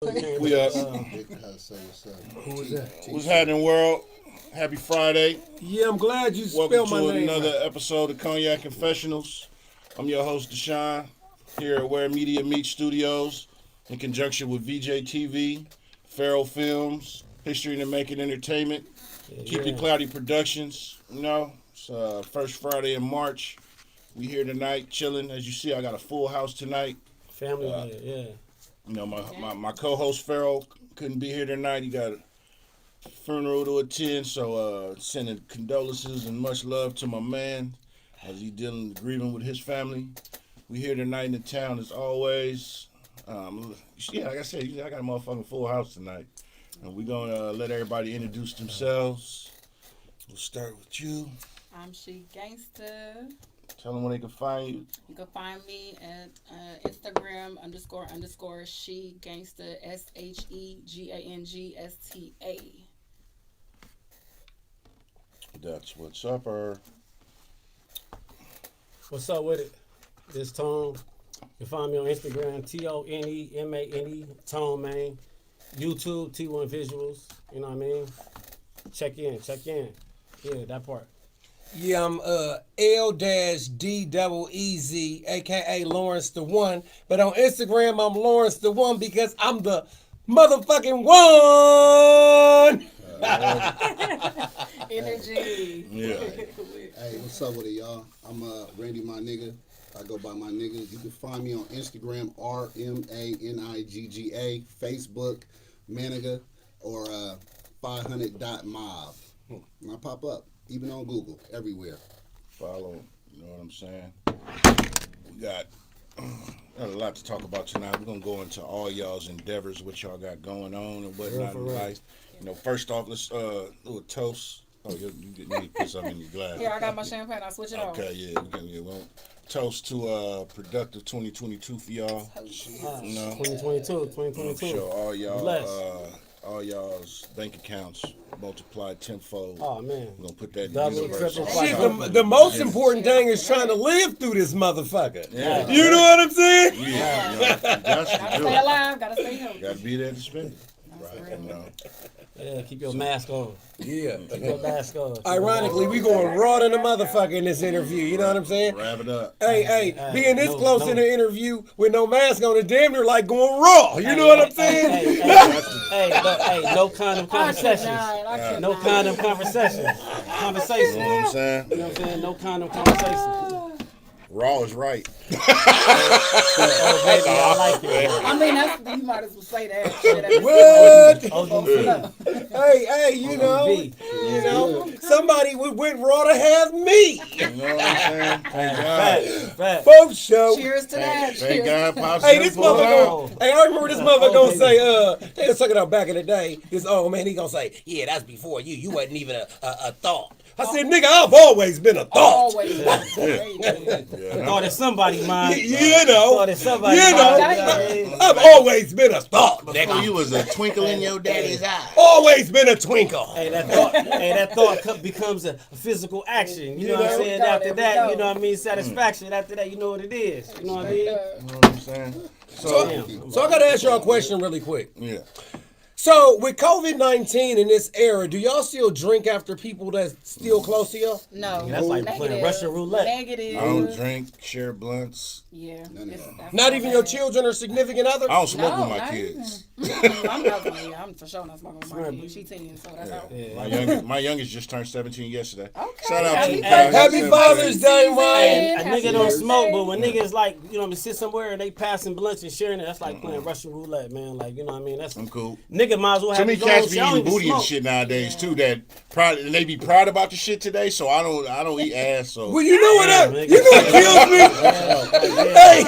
We up. Who was that? What's happening, world? Happy Friday. Yeah, I'm glad you Welcome spelled my to name another right. episode of Cognac Confessionals. I'm your host, Deshaun, here at Where Media Meets Studios, in conjunction with VJ TV, Farrell Films, History in the Making Entertainment, Keep It Cloudy Productions. You know, it's first Friday in March. We here tonight, chilling. As you see, I got a full house tonight. Family there, yeah. You know, my co-host Farrell couldn't be here tonight. He got a funeral to attend, so sending condolences and much love to my man as he grieving with his family. We here tonight in the town as always. Yeah, like I said, I got a motherfucking full house tonight, and we're gonna let everybody introduce themselves. We'll start with you. I'm Shegangsta. Tell them where they can find you. You can find me at Instagram __ Shegangsta SHEGANGSTA. That's what's up, What's up with it? This Tone. You can find me on Instagram, TONEMANE, Tone Man. YouTube, T1 Visuals. You know what I mean? Check in. Yeah, that part. Yeah, I'm L-Deez, aka Lawrence the One. But on Instagram, I'm Lawrence the One because I'm the motherfucking one. Energy. Yeah. Hey, what's up with it, y'all? I'm Randy, my nigga. I go by my nigga. You can find me on Instagram, RMANIGGA, Facebook, Manigga, or 500.mob. And I pop up, even on Google, everywhere. Follow, you know what I'm saying? We got a lot to talk about tonight. We're going to go into all y'all's endeavors, what y'all got going on and whatnot in life. You know, first off, let's do a toast. Oh, you need to put something in your glass. Here, I got my champagne. I'll switch it off. Okay, yeah, we can get one. Toast to productive 2022 for y'all. You know, 2022. sure Bless. all y'all's bank accounts multiplied tenfold. Oh, man. We're going to put that in the Double, universe. triple, Shit, the most important thing is trying to live through this motherfucker. Yeah. You know what I'm saying? Yeah, you got Gotta to do stay it. alive. Gotta stay healthy. Got to be there to spend it. Right. You know. Yeah, keep your mask on. Yeah. Keep your mask on. Ironically, we going raw than a motherfucker in this interview. You know what I'm saying? Wrap it up. Hey, being this no, close no. in the interview with no mask on, it's damn near like going raw. You know what I'm saying? Hey, no condom conversations. No condom conversations. You know what I'm saying? You know what I'm saying? No condom conversations. Raw is right. Oh, baby, I like it. I mean, you might as well say that. What? ODB. Hey, you know, somebody went raw to have me. You know what I'm saying? Thank God. Fact. Folks show. Cheers to that. Thank God, Pops. Hey, this motherfucker. Hey, I remember this motherfucker gonna baby. say, they was talking about back in the day. This old man, he gonna say, yeah, that's before you. You wasn't even a thought. I said, nigga, I've always been a thought. Always. Thought it's somebody's mind. You know, Thought it's somebody's you know, mind. I've always been a thought, Before nigga. you was a twinkle in your daddy's eye. Always been a twinkle. Hey, that thought becomes a physical action. You know what I'm saying? After that, you know what I mean? Satisfaction. After that, you know what it is. You know what I mean? You know what I'm saying? So I gotta ask y'all a question really quick. Yeah. So with COVID-19 in this era, do y'all still drink after people that's still close to y'all? No. That's like playing Russian roulette. Negative. I don't drink, share blunts. Yeah. Not even your children or significant other? I don't smoke No, with my not kids. I'm for sure not smoking with my kid. She 10, so that's out. My youngest just turned 17 yesterday. Okay. Shout out to you. Happy Father's Day, Ryan. A nigga don't smoke, but when niggas like, you know, sit somewhere and they passing blunts and sharing it, that's like playing Russian roulette, man. Like, you know what I mean? That's I'm cool. nigga might as well Too have many his own cats be shit. I don't eating even booty and smoke. shit nowadays too. That proud and they be proud about the shit today. So I don't eat ass. So Well, you know what nigga. you know what kills me? Hey,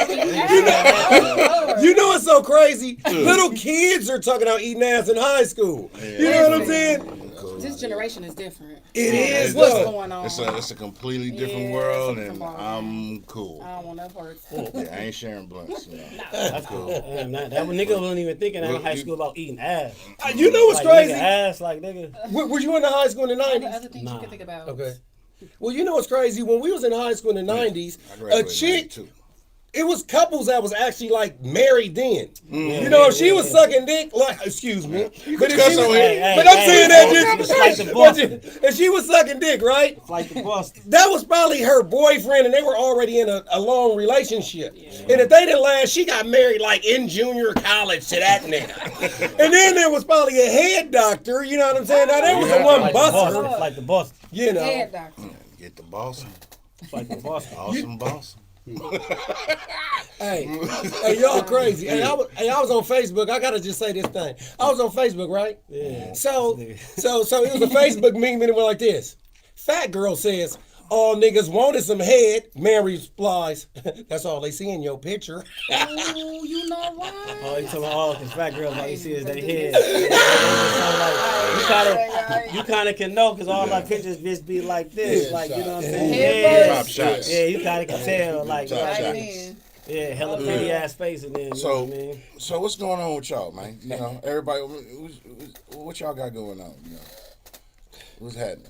you know what's so crazy? Little kids are talking about eating ass in high school. You know what I'm saying? This generation is different. It is, What's though. going on? It's a completely different Yeah, world, it's a and different I'm cool. I don't want that part. Yeah, I ain't sharing blunts. You know. That's cool. Damn, that nigga wasn't even thinking in high school about eating ass. You know what's Like, crazy? nigga, ass, like, nigga. Were you in the high school in the Other 90s? things you can think about. Okay. Well, you know what's crazy? When we was in high school in the 90s, I a graduated in chick 92. it was couples that was actually like married then. You know, if she was sucking dick, like, excuse me. But if she was, but I'm saying that just, if she was sucking dick, right? Like the Boston. That was probably her boyfriend, and they were already in a long relationship. And if they didn't last, she got married like in junior college to that nigga. And then there was probably a head doctor. You know what I'm saying? Now there was the one Like buster. Like the Boston. You know. Head doctor. Get the boss. Like the Boston. Awesome boss. Hey, y'all crazy. Hey, I was on Facebook. I gotta just say this thing. I was on Facebook, right? Yeah. So it was a Facebook meme and it went like this. Fat girl says, all niggas wanted some head. Man replies, that's all they see in your picture. Oh, you know what? Oh, you talking about because fat girls all you see is their head. You kind of can know because all my pictures just be like this, Yeah, like you know what I'm shot. saying. Head Top shots. Yeah, you kind of can tell, like Top Right shots. then. yeah, hella pretty ass face, and then you know So, what I mean. so what's going on with y'all, man? You know, everybody, what y'all got going on? You know, what's happening?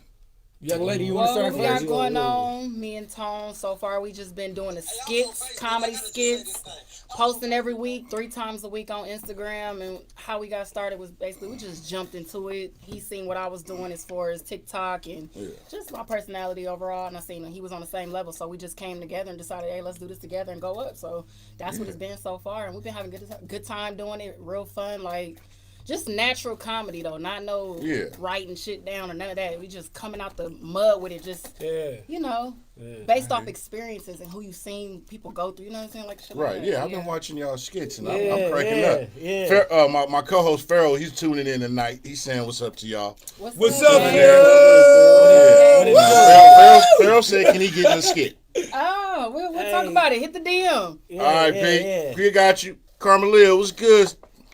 Young lady, you want to Well, start what we got first? going on, me and Tone, so far we just been doing the skits, comedy skits, posting every week, 3 times a week on Instagram. And how we got started was basically we just jumped into it. He seen what I was doing as far as TikTok and just my personality overall. And I seen he was on the same level. So we just came together and decided, hey, let's do this together and go up. So that's what it's been so far. And we've been having a good time doing it, real fun, like... Just natural comedy though, not writing shit down or none of that. We just coming out the mud with it, just you know, based off experiences and who you seen people go through. You know what I'm saying? Like shit Right, like that. yeah, I've been watching y'all skits and Yeah, I'm cracking yeah, up. yeah. My co-host Farrell, he's tuning in tonight. He's saying what's up to y'all. What's up, man? Farrell said, can he get in the skit? Oh, we'll talk about it. Hit the DM. Yeah, All right, yeah, Pete. yeah. We got you. Carmelita, what's good,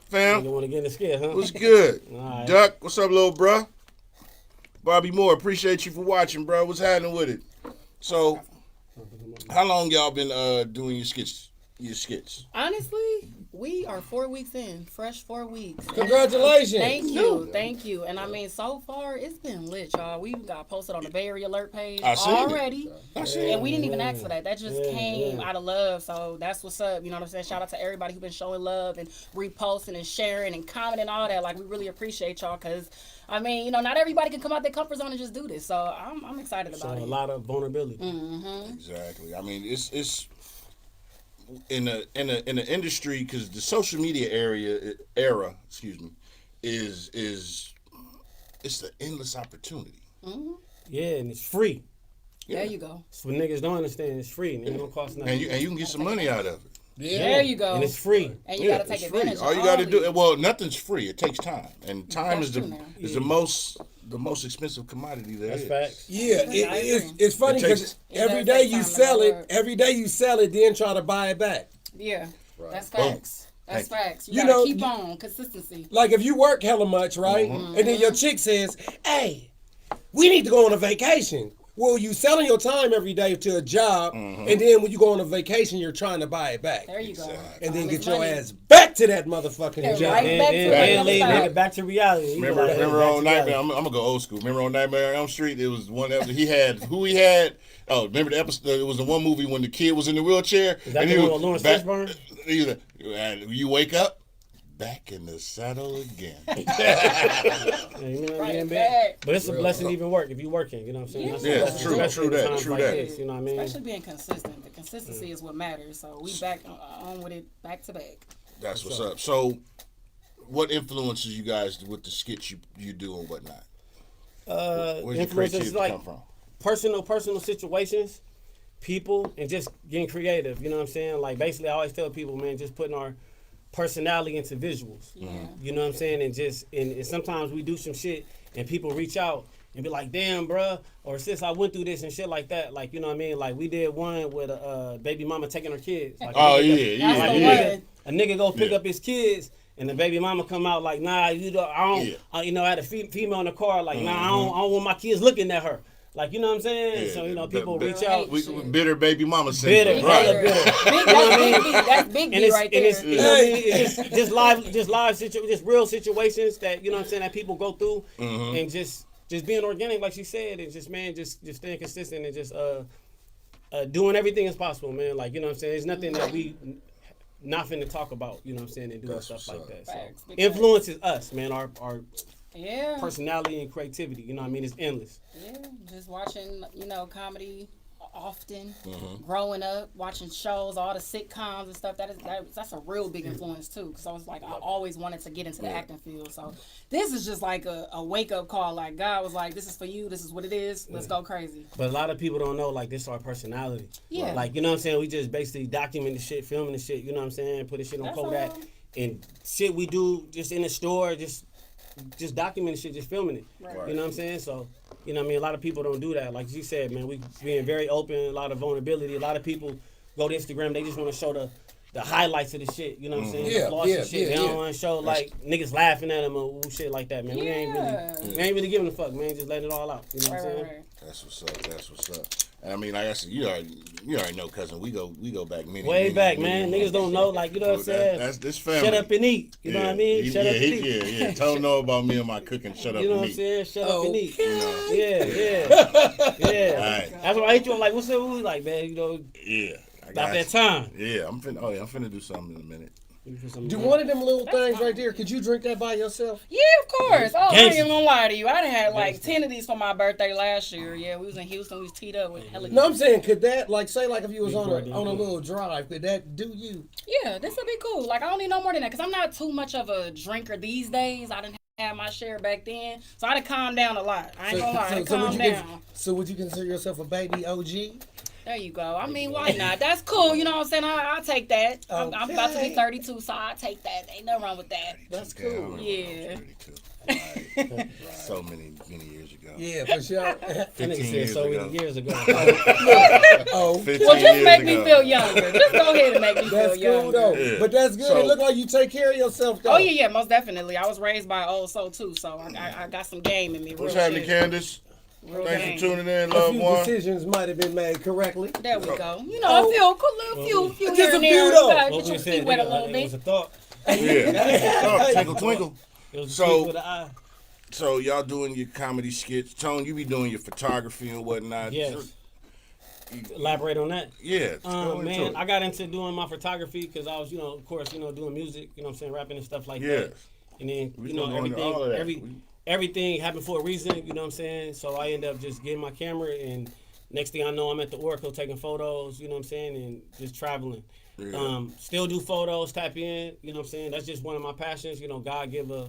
fam? You want to get in the skit, huh? What's good? All right. Duck, what's up, little bruh? Bobby Moore, appreciate you for watching, bro. What's happening with it? So, how long y'all been doing your skits? Honestly, we are 4 weeks in, fresh 4 weeks. Congratulations. Thank you. And I mean, so far it's been lit, y'all. We got posted on the Bay Area Alert page I seen it. already, I see and we didn't even ask for that. That just came out of love. So that's what's up. You know what I'm saying? Shout out to everybody who been showing love and reposting and sharing and commenting all that. Like we really appreciate y'all because. I mean, you know, not everybody can come out their comfort zone and just do this. So I'm excited about So it. a lot of vulnerability. Exactly. I mean, it's in the industry because the social media era, is it's the endless opportunity. Yeah, and it's free. There you go. So when niggas don't understand, it's free. And it don't cost nothing. And you can get some money out of it. There you go. And it's free. And you gotta take it's free. advantage. All you got gotta do, well, nothing's free. It takes time, and time That's is true now. the most expensive commodity there That's is. facts. Yeah, it's funny It takes- because It every does day take you time to sell work. it, every day you sell it, then try to buy it back. Yeah, that's Boom. facts. That's Thank facts. You You gotta know, keep on consistency. Like if you work hella much, right? And then your chick says, hey, we need to go on a vacation. Well, you selling your time every day to a job, and then when you go on a vacation, you're trying to buy it back. There you go. And then Time get is your money. ass back to that motherfucking Yeah, job. right. Back to And lead reality. nigga back to reality. You Remember like, on back to Nightmare? reality. I'm gonna go old school. Remember on Nightmare on Elm Street? It was one episode he had. Oh, remember the episode? It was the one movie when the kid was in the wheelchair. Is that and the he one was with Lawrence back- Fishburne? he was like, you wake up, back in the saddle again. Yeah, you know what I Right mean, back. But it's a blessing to even work if you working. You know what I'm saying? That's a Yeah, blessing, true especially that, in times true like that. this, you know what I mean? Especially being consistent. The consistency is what matters. So we back on with it back to back. That's what's up. So, what influences you guys with the skits you do and whatnot? Where's your Influences creativity like come from? personal situations, people, and just getting creative. You know what I'm saying? Like basically, I always tell people, man, just putting our personality into visuals. Yeah. You know what I'm saying? And sometimes we do some shit and people reach out and be like, damn, bruh, or sis, I went through this and shit like that. Like, you know what I mean? Like we did one with a baby mama taking her kids. Like, Oh a nigga- yeah, That's the yeah. one. A nigga go pick Yeah. up his kids, and the baby mama come out like, nah, you know, I don't, Yeah. you know, I had a female in the car, like, nah, I don't want my kids looking at her. Like, you know what I'm saying? Yeah, So, you know, the- people the- reach out. We bitter baby mama Bitter, syndrome. hella Right. bitter. That's big And B it's, right and there. it's, you know what I mean? It's just live just real situations that, you know what I'm saying, that people go through, and just being organic, like she said, and just, man, just staying consistent and just doing everything is possible, man. Like, you know what I'm saying? There's nothing that we not finna talk about, you know what I'm saying, and doing stuff like that. So Facts, big influence is us, man. Our Yeah. personality and creativity, you know what I mean? It's endless. Yeah, just watching, comedy often, growing up, watching shows, all the sitcoms and stuff. That's a real big influence too. Because I was like, I always wanted to get into the acting field. So this is just like a wake up call. Like God was like, this is for you. This is what it is. Let's go crazy. But a lot of people don't know, like, this is our personality. Yeah. Like, you know what I'm saying? We just basically document the shit, filming the shit, you know what I'm saying? Put the shit on That's Kodak. all. And shit we do just in the store, just documenting shit, just filming it. Right. You know what I'm saying? So, you know what I mean? A lot of people don't do that. Like you said, man, we being very open, a lot of vulnerability. A lot of people go to Instagram, they just want to show the highlights of the shit. You know what I'm saying? Yeah, The flaws yeah, and shit. yeah, They don't yeah. want to show, like, niggas laughing at them or shit like that, man. We ain't really giving a fuck, man. Just letting it all out. You know what I'm saying? Right. That's what's up. That's what's up. And I mean, like I said, you already know, cousin. We go back many. Way many, back, many man. months. Niggas don't know, like, you know what I'm saying? That's this family. Shut up and eat. You know what I mean? Shut up and eat. Yeah. Don't know about me and my cooking. Shut up You know and what I'm eat. saying? Shut up and eat. You know? Yeah. Alright. That's why I hit you. I'm like, what's up? We like, man, you know, Yeah. I about got that you. time. Yeah, I'm finna do something in a minute. Do one of them little things right there. Could you drink that by yourself? Yeah, of course. Oh, I ain't Gangsta. even gonna lie to you. I done had like 10 of these for my birthday last year. Yeah, we was in Houston. We was teed up with hella. No, I'm saying, could that, like, say, like, if you was on Before a little drive, could that do you? Yeah, this would be cool. Like, I don't need no more than that because I'm not too much of a drinker these days. I didn't have my share back then, so I done calmed down a lot. I ain't gonna lie, I done calmed down. So would you consider yourself a baby OG? There you go. I mean, why not? That's cool. You know what I'm saying? I'll take that. I'm about to be 32, so I'll take that. Ain't nothing wrong with that. That's Yeah, I cool. remember Yeah. I was 32. Right. So many years ago. Yeah, for sure. That nigga 15 said years so ago. many years ago. Oh, 15 Well, just years make me ago. feel younger. Just go ahead and make me feel that's cool, younger. though. Yeah. But that's good. So- It look like you take care of yourself, though. Oh, yeah, most definitely. I was raised by an old soul, too, so I got some game in me. What's real happening, shit. Candace? Real Thanks game. for tuning in, A loved few one. decisions might have been made correctly. There we go. You know, a few Just here a and few, there. though. You gotta What get we your said, feet wet a nigga, little it was a bit. thought. Yeah. Twinkle, twinkle. It was a So- tweak with an eye. So y'all doing your comedy skits. Tone, you be doing your photography and whatnot. Yes. So- Elaborate on that. Yeah. go into Man, it. I got into doing my photography because I was, of course, doing music, you know what I'm saying, rapping and stuff like Yeah. that. And then, We gonna go into everything, all of that. everything happened for a reason, you know what I'm saying? So I ended up just getting my camera, and next thing I know, I'm at the Oracle taking photos, you know what I'm saying, and just traveling. Yeah. Still do photos, tap in, you know what I'm saying? That's just one of my passions. God give a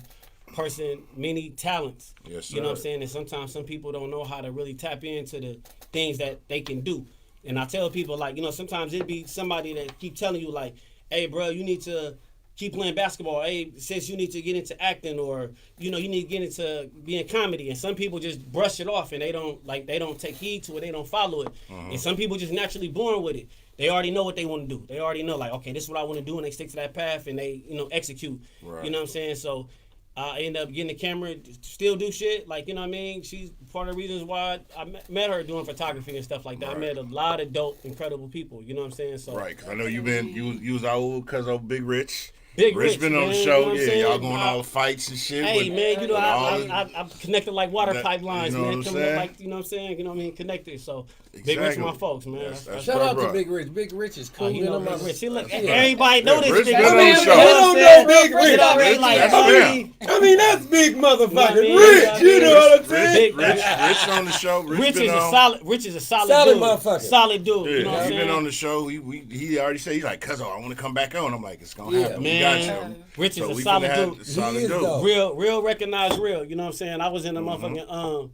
person many talents. Yes, You know what I'm sir. saying? And sometimes some people don't know how to really tap into the things that they can do. And I tell people, like, sometimes it'd be somebody that keep telling you, like, hey, bro, you need to keep playing basketball. Hey, sis, you need to get into acting, or, you need to get into being comedy. And some people just brush it off and they don't take heed to it. They don't follow it. And some people just naturally born with it. They already know what they want to do. They already know, like, okay, this is what I want to do, and they stick to that path and they, execute. Right. You know what I'm saying? So I end up getting the camera, still do shit. Like, you know what I mean? She's part of the reasons why I met her doing photography and stuff like that. Right. I met a lot of dope, incredible people. You know what I'm saying? So Right, because I know you was our old cousin Big Rich. Big Rich Rich, been on the man, you know show. what I'm Yeah, saying? y'all going all the fights and shit. Hey, with- man, with all the- I'm connected like water That- pipelines, you know man. what I'm Coming up saying? like, you know what I'm saying? You know what I mean? Connected. So Big Rich Exactly. my folks, man. That's Shout out bro. to Big Rich. Big Rich is cool. You know, You know, Big Rich. See, look, Yeah. everybody know Yeah, this Rich nigga. been on the You show. know what I'm Don't saying? know Big Rich. It already like, That's I fair. mean, I mean, that's big motherfucking You know what I mean? Rich. You know what I'm saying? Rich on the show. Rich been is a on. solid. Rich is a solid Solid dude. motherfucker. Solid dude. Yeah, You know what I'm he saying? been on the show. He already said, he's like, cuz I want to come back on. I'm like, it's gonna Yeah. happen. Man, we got you. Rich is So a we solid finna have dude. solid He is, dude. though. Real recognized real. You know what I'm saying? I was in the Mm-hmm. motherfucking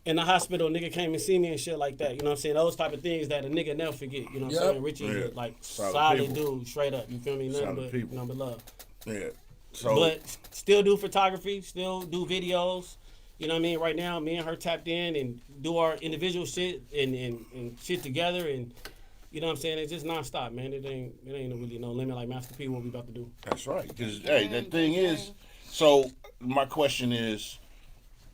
in the hospital, nigga came and see me and shit like that. You know what I'm saying? Those type of things that a nigga never forget. You know what I'm Yep. saying? Richie Yeah. like Solid solid people. dude, straight up. You feel me? Nothing Solid but people. nothing but love. Yeah. So But still do photography, still do videos. You know what I mean? Right now, me and her tapped in and do our individual shit and shit together, and you know what I'm saying? It's just nonstop, man. It ain't really no limit like Master P. What we about to do? that's right. Because hey, the thing is, so my question is,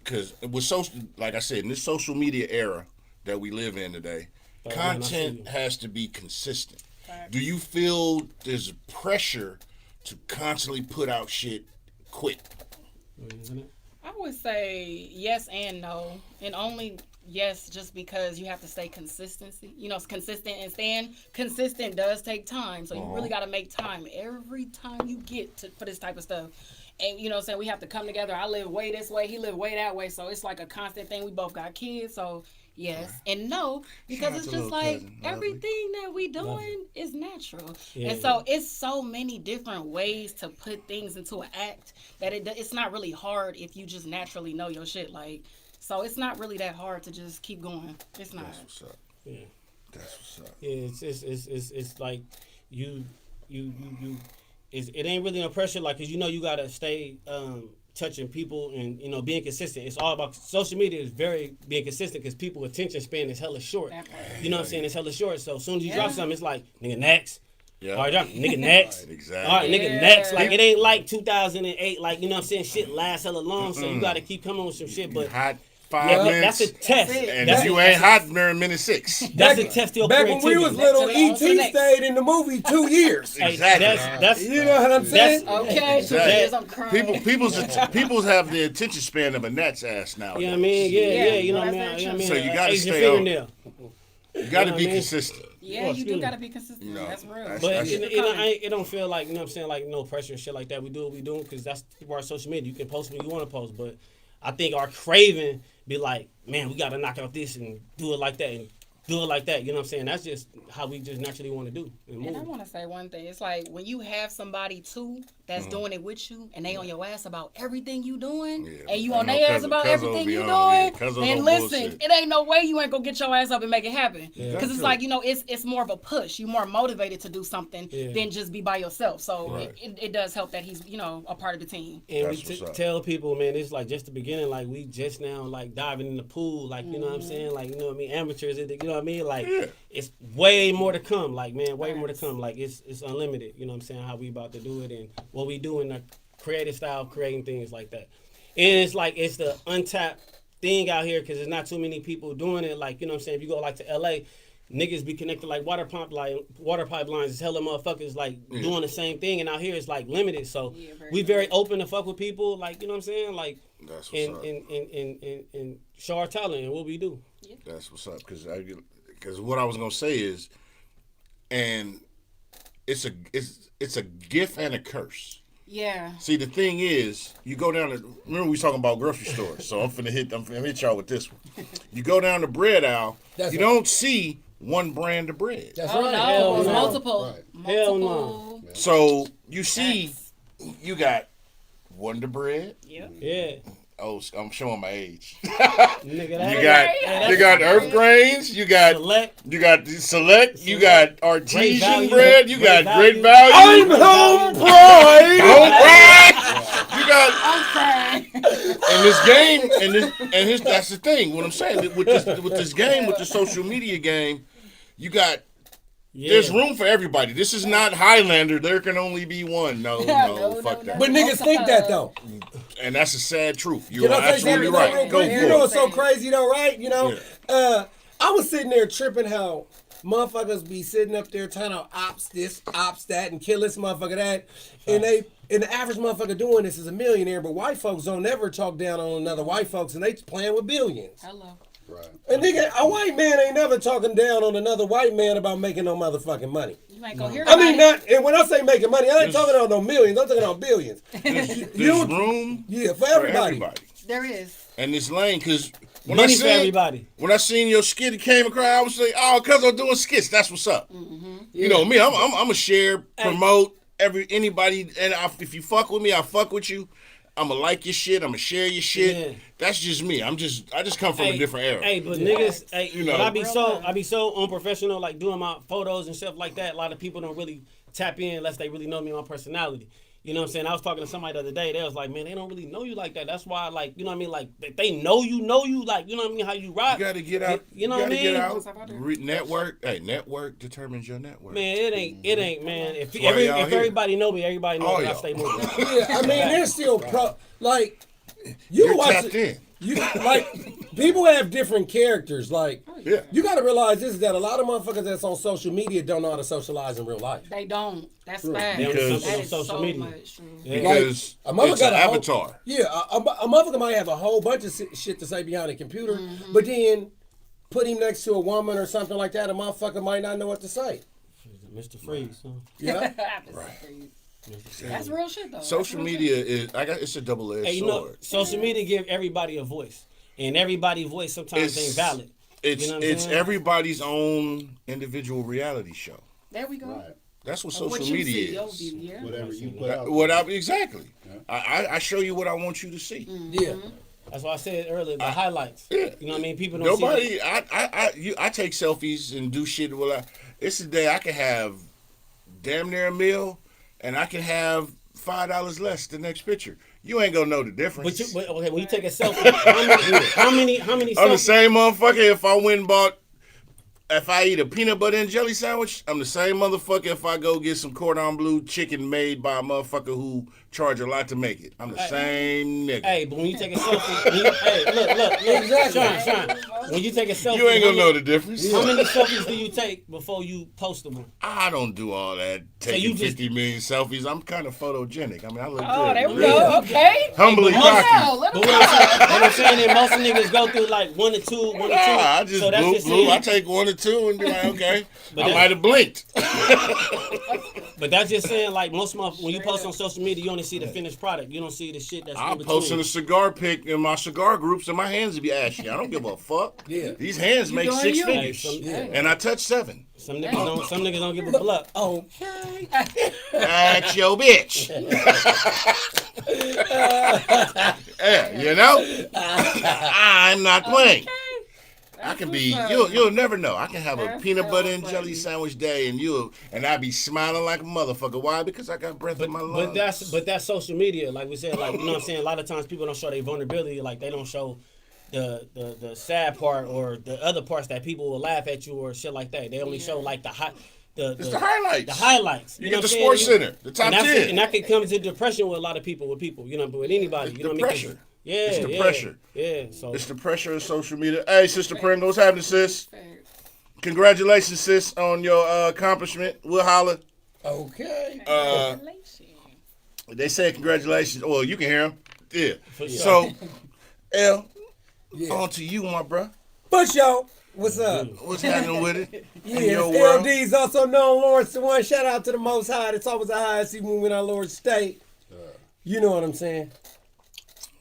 because with social, like I said, in this social media era that we live in today, man, I see content you. has to be consistent. Do you feel there's pressure to constantly put out shit quick? Isn't it? I would say yes and no, and only yes, just because you have to stay consistent and staying consistent does take time. So you really got to make time every time you get for this type of stuff. And you know what I'm saying, we have to come together. I live way this way, he live way that way. So it's like a constant thing. We both got kids, so yes and no, because it's just like everything that we doing is natural. And so it's so many different ways to put things into an act that it's not really hard if you just naturally know your shit. Like, so it's not really that hard to just keep going. It's not. That's what's up. Yeah. That's what's up. Yeah, it's like you it ain't really no pressure, like, cause you gotta stay touching people and being consistent. It's all about social media is very being consistent because people attention span is hella short. You know what I'm saying? It's hella short. So as soon as you drop something, it's like nigga next. Yeah. All right, drop nigga next. Right, exactly. All right, nigga next. Like it ain't like 2008. Like you know what I'm saying? Shit lasts hella long. So you gotta keep coming with some shit. But hot 5 minutes. That's a test. And if you ain't hot, during minute 6. That's a test of your Back creativity. when we was little, E.T. stayed in the movie 2 years. Exactly. That's You know what I'm saying? Okay, so Exactly. I'm crying. People's have the attention span of a gnat's ass now. You know what I mean? Yeah, you know what I that's mean? You know what I very mean? So you gotta Asian stay on. fingernail. You got to know be what I mean? consistent. Yeah, you do gotta be consistent. You know, That's real. that's- But that's- it don't feel like, you know what I'm saying, like no pressure and shit like that. We do what we doing because that's our social media. You can post when you want to post, but I think our craving be like, man, we got to knock out this and do it like that and do it like that. You know what I'm saying? That's just how we just naturally want to do and move. And I want to say one thing. It's like when you have somebody too that's doing it with you, and they on your ass about everything you doing, Yeah, and you I on know their ass Cuzzo- about Cuzzo everything be you on, yeah, doing. Cuzzo And no listen, bullshit. it ain't no way you ain't gonna get your ass up and make it happen. Yeah. Because it's like, it's more of a push. You're more motivated to do something than just be by yourself. So Right. it does help that he's a part of the team. And That's we what's up. tell people, man, it's like just the beginning. Like we just now like diving in the pool. Like you know what I'm saying. Like you know what I mean. Amateurs, you know what I mean. Like it's way more to come. Like man, way more to come. Like it's unlimited. You know what I'm saying. How we about to do it and what we do in the creative style, creating things like that. And it's like it's the untapped thing out here because there's not too many people doing it. Like you know what I'm saying. If you go like to LA. Niggas be connected like water pipelines. It's hella motherfuckers like doing the same thing, and out here it's like limited. So we very open to fuck with people, like you know what I'm saying, like That's what's up. and show our talent and what we do. That's what's up. Because what I was gonna say is, and it's a gift and a curse. Yeah. See, the thing is, you go down to, remember we was talking about grocery stores, so I'm finna hit y'all with this one. You go down the bread aisle, you don't see one brand of bread. That's Oh right. no, Hell it's no. multiple. Right. Hell Multiple. So you see, you got Wonder Bread. Yep. Yeah, Oh, I'm showing my age. nigga, that You got Earth Grains. You got select. You got Select. You got Artesian Value. bread. You Great got Great Value. Value. I'm home pride. Home Pride. You got I'm crying. in this game, that's the thing. What I'm saying with this game, with the social media game, you got. Yeah. There's room for everybody. This is not Highlander. There can only be one. No, fuck that. But niggas think that though. And that's a sad truth. Can You're I say absolutely something right. real Go quick? for You know it. what's so crazy though, right? You know, Yeah. I was sitting there tripping how motherfuckers be sitting up there trying to ops this, ops that, and kill this motherfucker that, and the average motherfucker doing this is a millionaire, but white folks don't ever talk down on another white folks, and they playing with billions. Hello. Right. And nigga, a white man ain't never talking down on another white man about making no motherfucking money. You ain't gonna hear I mean, about it. not, and when I say making money, I ain't talking about no millions. I'm talking about billions. There's room Yeah, for for everybody. everybody. There is. And this lane, because when Money for everybody. When I seen your skit, it came across. I was like, "Oh, cuz I'm doing skits. That's what's up." You know me. I'm a share, promote anybody, and if you fuck with me, I fuck with you. I'ma like your shit. I'ma share your shit. Yeah. That's just me. I just come from a different era. Hey, but niggas, You know. but I be so unprofessional, like doing my photos and stuff like that. A lot of people don't really tap in unless they really know me, my personality. You know what I'm saying? I was talking to somebody the other day. They was like, man, they don't really know you like that. That's why, like, you know what I mean? Like, they know you, like, you know what I mean? How you rock. You gotta get out. You know you what I gotta mean? get out. Network. Hey, network determines your network. Man, it ain't, man. If why y'all if here. everybody know me, everybody knows Oh, that I yeah. stay moving. Yeah, I mean, there's still like you You're watch tapped in. You like people have different characters. Like Yeah. you got to realize this is that a lot of motherfuckers that's on social media don't know how to socialize in real life. They don't. That's fact. Because- That is social so media. much true. Because Like, a mother it's got an a whole- avatar. Yeah, a motherfucker might have a whole bunch of shit to say behind a computer, but then put him next to a woman or something like that, a motherfucker might not know what to say. Mr. Freeze. Huh? Yeah. That's real shit though. Social media is it's a double-edged Hey, you sword. know, social media give everybody a voice, and everybody's voice sometimes ain't valid. It's You know what I'm it's saying? everybody's own individual reality show. There we go. Right. That's what What social you media see, is. your view, yeah. Whatever you put out. Exactly. I show you what I want you to see. Yeah. That's why I said earlier, the highlights. Yeah. You know what I mean? People don't see Nobody. I take selfies and do shit. It's a day I can have damn near a meal, and I can have $5 less the next picture. You ain't gonna know the difference. But okay, when you take a selfie, how many I'm the selfies? same motherfucker if I went and bought. If I eat a peanut butter and jelly sandwich, I'm the same motherfucker if I go get some cordon bleu chicken made by a motherfucker who charge a lot to make it. I'm the same nigga. Hey, but when you take a selfie, look, Sean, when you take a selfie, You ain't gonna know the difference. How many selfies do you take before you post them? I don't do all that taking you just- 50 million selfies. I'm kind of photogenic. I mean, I look Oh, good. there we really. go. Okay. Humbly Hey, cocky. Wow, let But him what I'm saying is most niggas go through like one or two. Nah, I just so that's blue. just Blue. saying- I take one or two and be like, okay, But I that- might have blinked. But that's just saying, like most months when you post on social media, you only see the finished product. You don't see the shit that's I'm in between. posting a cigar pic in my cigar groups, and my hands will be ashy. I don't give a fuck. Yeah. These hands make doing 6 you. figures, Hey, and I touch 7. Some niggas don't give a fuck. Okay. That's your bitch. Yeah, you know, I'm not playing. I can be. You'll never know. I can have a peanut butter and jelly sandwich day, and I be smiling like a motherfucker. Why? Because I got breath in my lungs. But that's social media. Like we said, like you know what I'm saying. A lot of times people don't show their vulnerability. Like they don't show the sad part or the other parts that people will laugh at you or shit like that. They only show like the It's the highlights. The highlights. You know get what the I'm Sports saying? Center, the top and 10. And that could come into depression with a lot of people. With anybody. It's You know the what I mean? 'Cause- pressure. Yeah, It's the yeah, pressure. Yeah. So It's the pressure of social media. Hey, Sister Pringle, what's happening, sis? Congratulations, sis, on your accomplishment. We'll holler. Okay. They said congratulations. Well, you can hear them. Yeah. For sure. So, L, Yeah. on to you, my bruh. But yo, what's up? What's happening with it Yeah, in your it's world? L-Deez, also known Lawrence the One. Shout out to the Most High. It's always a high even when we're in our Lord's state. You know what I'm saying?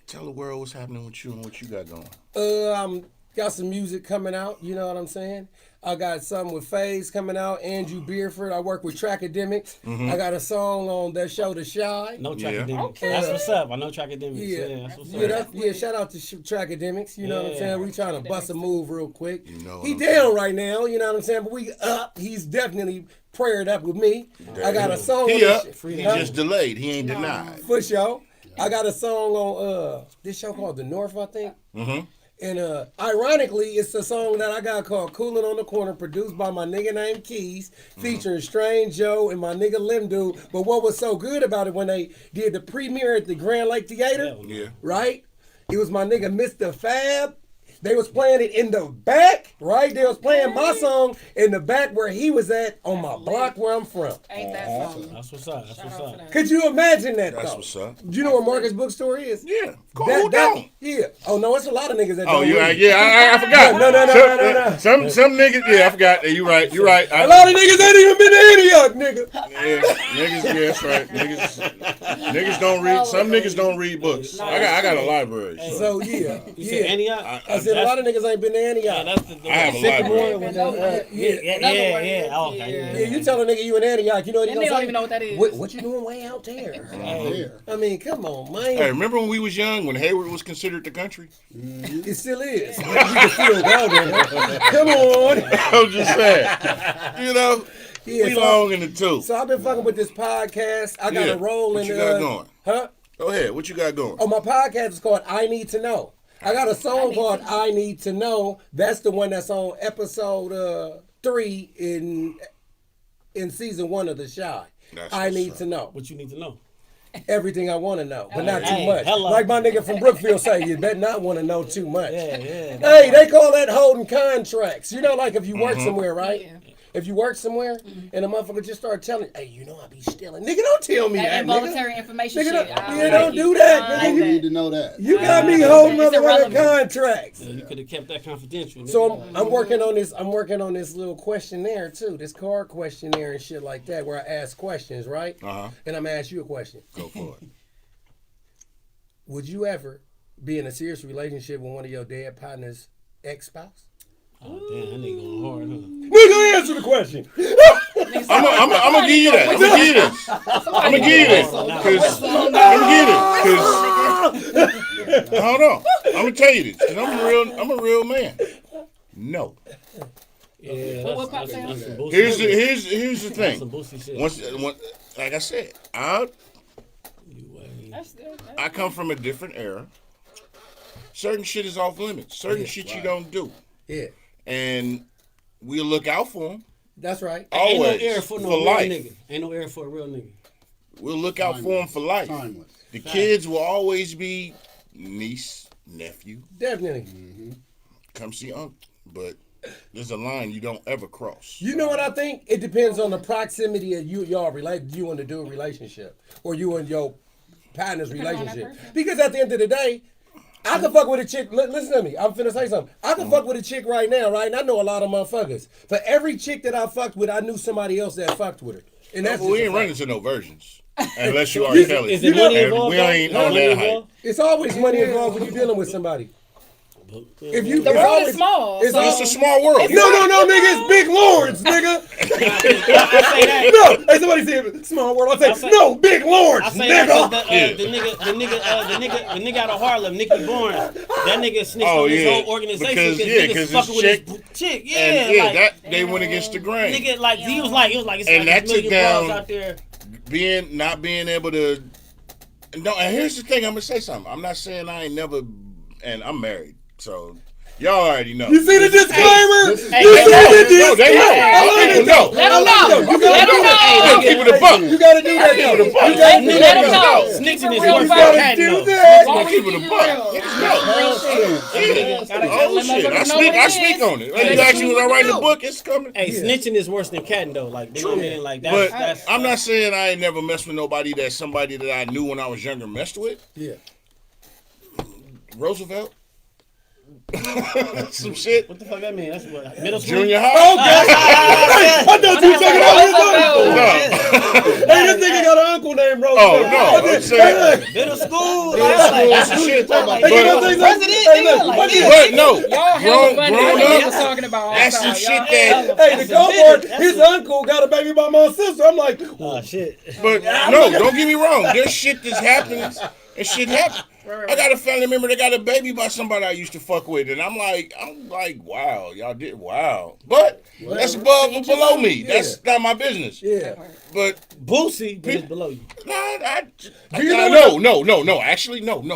Tell the world what's happening with you and what you got going. Got some music coming out. You know what I'm saying? I got something with FaZe coming out. Andrew Beerford. I work with Trackademics. I got a song on that show, The Shy. no Yeah. Trackademics. Okay. That's what's up. I know Trackademics. Yeah. Yeah, that's what's up. Shout out to Trackademics. You know what I'm Yeah. saying? We trying to bust a move real quick. You know what He I'm down saying. right now, you know what I'm saying? But we up. He's definitely prayed up with me. I got a song He on up. this He shit. just delayed. He ain't denied. For sure. I got a song on this show called The North, I think. Mm-hmm. And ironically, it's a song that I got called Coolin' on the Corner, produced by my nigga named Keys, featuring Strange Joe and my nigga Limdu. But what was so good about it, when they did the premiere at the Grand Lake Theater, Yeah. right? It was my nigga Mr. Fab. They was playing it in the back, right? They was playing my song in the back where he was at on my block where I'm from. Ain't that something? That's what's up. That's what's Shout out up. for that. Could you imagine that, That's though? what's up. Do you know where Marcus Bookstore is? Yeah. Who don't? Yeah. Oh, no, it's a lot of niggas that Oh, don't you read. right. Yeah, I forgot. No. Some niggas. Yeah, I forgot. You right. You right. A lot of niggas ain't even been to Antioch, nigga. Yeah, niggas. Yeah, that's right. Niggas don't read. Some niggas don't read books. I got a library. So. So, yeah. You said Antioch? I said a lot of niggas ain't been to Yeah, Antioch. that's the I have a Sycamore library. with yeah. Oh, okay. Yeah, you tell a nigga you in Antioch, you know what he And they gonna don't say? even know what that is. What you doing way out there? Yeah. I mean, come on, Hey, man. remember when we was young, when Hayward was considered the country? It still is. You can feel down there. Come on. I'm just saying. You know, Yeah, we so- long in the tooth. So I've been fucking with this podcast. I got Yeah. a role What in you got going? Huh? Go ahead. What you got going? Oh, my podcast is called I Need to Know. I got a song called I Need to Know. That's the one that's on episode 3 in season 1 of The Shy. That's I what's Need up. to Know. What you need to know. Everything I want to know, but not too Hey, much. hello. Like my nigga from Brookfield say, you better not want to know too much. Yeah. Hey, they call that holding contracts. You know, like if you work somewhere, right? Yeah. if you work somewhere and a motherfucker just start telling, hey, you know I be stealing. Nigga, don't tell me that, involuntary nigga. information Nigga, shit. don't do that, I nigga. don't You, need to know that. you got me holding It's motherfucking irrelevant. contracts. You could have kept that confidential. Nigga. So I'm working on this. I'm working on this little questionnaire too. This card questionnaire and shit like that, where I ask questions, right? And I'm gonna ask you a question. Go for it. Would you ever be in a serious relationship with one of your dead partner's ex-spouse? Oh, damn, that nigga going hard, huh? Nigga, answer the question. I'm gonna give you that. I'm gonna give you this. I'm gonna give you this. Cause hold on. I'm gonna tell you this. Cause I'm a real man. No. Yeah, What that's Pop some bullshit. Here's the That's some thing. bullshit shit. Once, like I said, I come from a different era. Certain shit is off limits. Certain shit you don't do. Yeah, And we'll look out for them. that's right. Ain't no Always. air for no For real life. nigga. Ain't no air for a real nigga. We'll look out for them for life. Timeless. The kids will always be niece, nephew. Definitely. Come see uncle. But there's a line you don't ever cross. You know what I think? It depends on the proximity of y'all you in the dual relationship or you and your partner's relationship. Because at the end of the day, I can fuck with a chick. Listen to me. I'm finna say something. I can fuck with a chick right now, right? And I know a lot of motherfuckers. For every chick that I fucked with, I knew somebody else that fucked with her. And that's Well, we just ain't a running fact. to no virgins. Unless you are Kelly. Is it money And involved? we ain't though? on Money that height. involved? It's always money involved when you're dealing with somebody. If you, The it's world always, is small. It's so It's a small world. No, nigga, it's Big Lords, nigga. I say that. No, hey, somebody said small world. I say, no, Big Lords, I say that nigga. because the nigga out of Harlem, Nicky Barnes, that nigga snitched Oh, on his yeah. whole organization Because niggas fucking with his his chick. Yeah, And yeah, like, that they went against the grain. nigga, like he was like, it's And like that a million took down- bras out there. Not being able to. No, and here's the thing. I'm gonna say something. I'm not saying I ain't never, and I'm married, so y'all already know. You see the disclaimer? Hey, You they see know. the No, they know. disclaimer? People know. Let them know. You Let gotta them do that. know. Keep it a buck. You gotta do that. though. You gotta Let do them that. know. Snitching is Keep it worse real. than gotta cat do though. that. Gonna keep it a buck. Real shit. Gotta Oh let shit! motherfuckers know what it I is. speak on it. Like They you actually see was what I to writing a do. book. It's coming. Hey, snitching is worse than catting though. Like, you know what I mean? Like But that's I'm not saying I ain't never messed with nobody that somebody that I knew when I was younger messed with. Yeah. Roosevelt. Some shit. What the fuck that mean? That's what middle school. Junior high. Oh, God. I thought you were talking about his uncle. No. Hey, this nigga got an uncle named Roosevelt. Oh no. I'm saying. Middle school. That's some shit. Hey, you know what I'm saying? President, Hey, look, nigga, like watch this. this. But no. Y'all hella funny. Grown What y'all up. talking about? That's some outside. shit Y'all that. hella Hey, the go-board, his uncle got a baby by my sister. I'm like, Oh shit. But no, don't get me wrong. There's shit that's happening, and shit happens. I got a family member that got a baby by somebody I used to fuck with, and I'm like, wow, y'all did wow. But that's above or below me. That's not my business. yeah. But Boosie is below you. no. Actually, no. I'm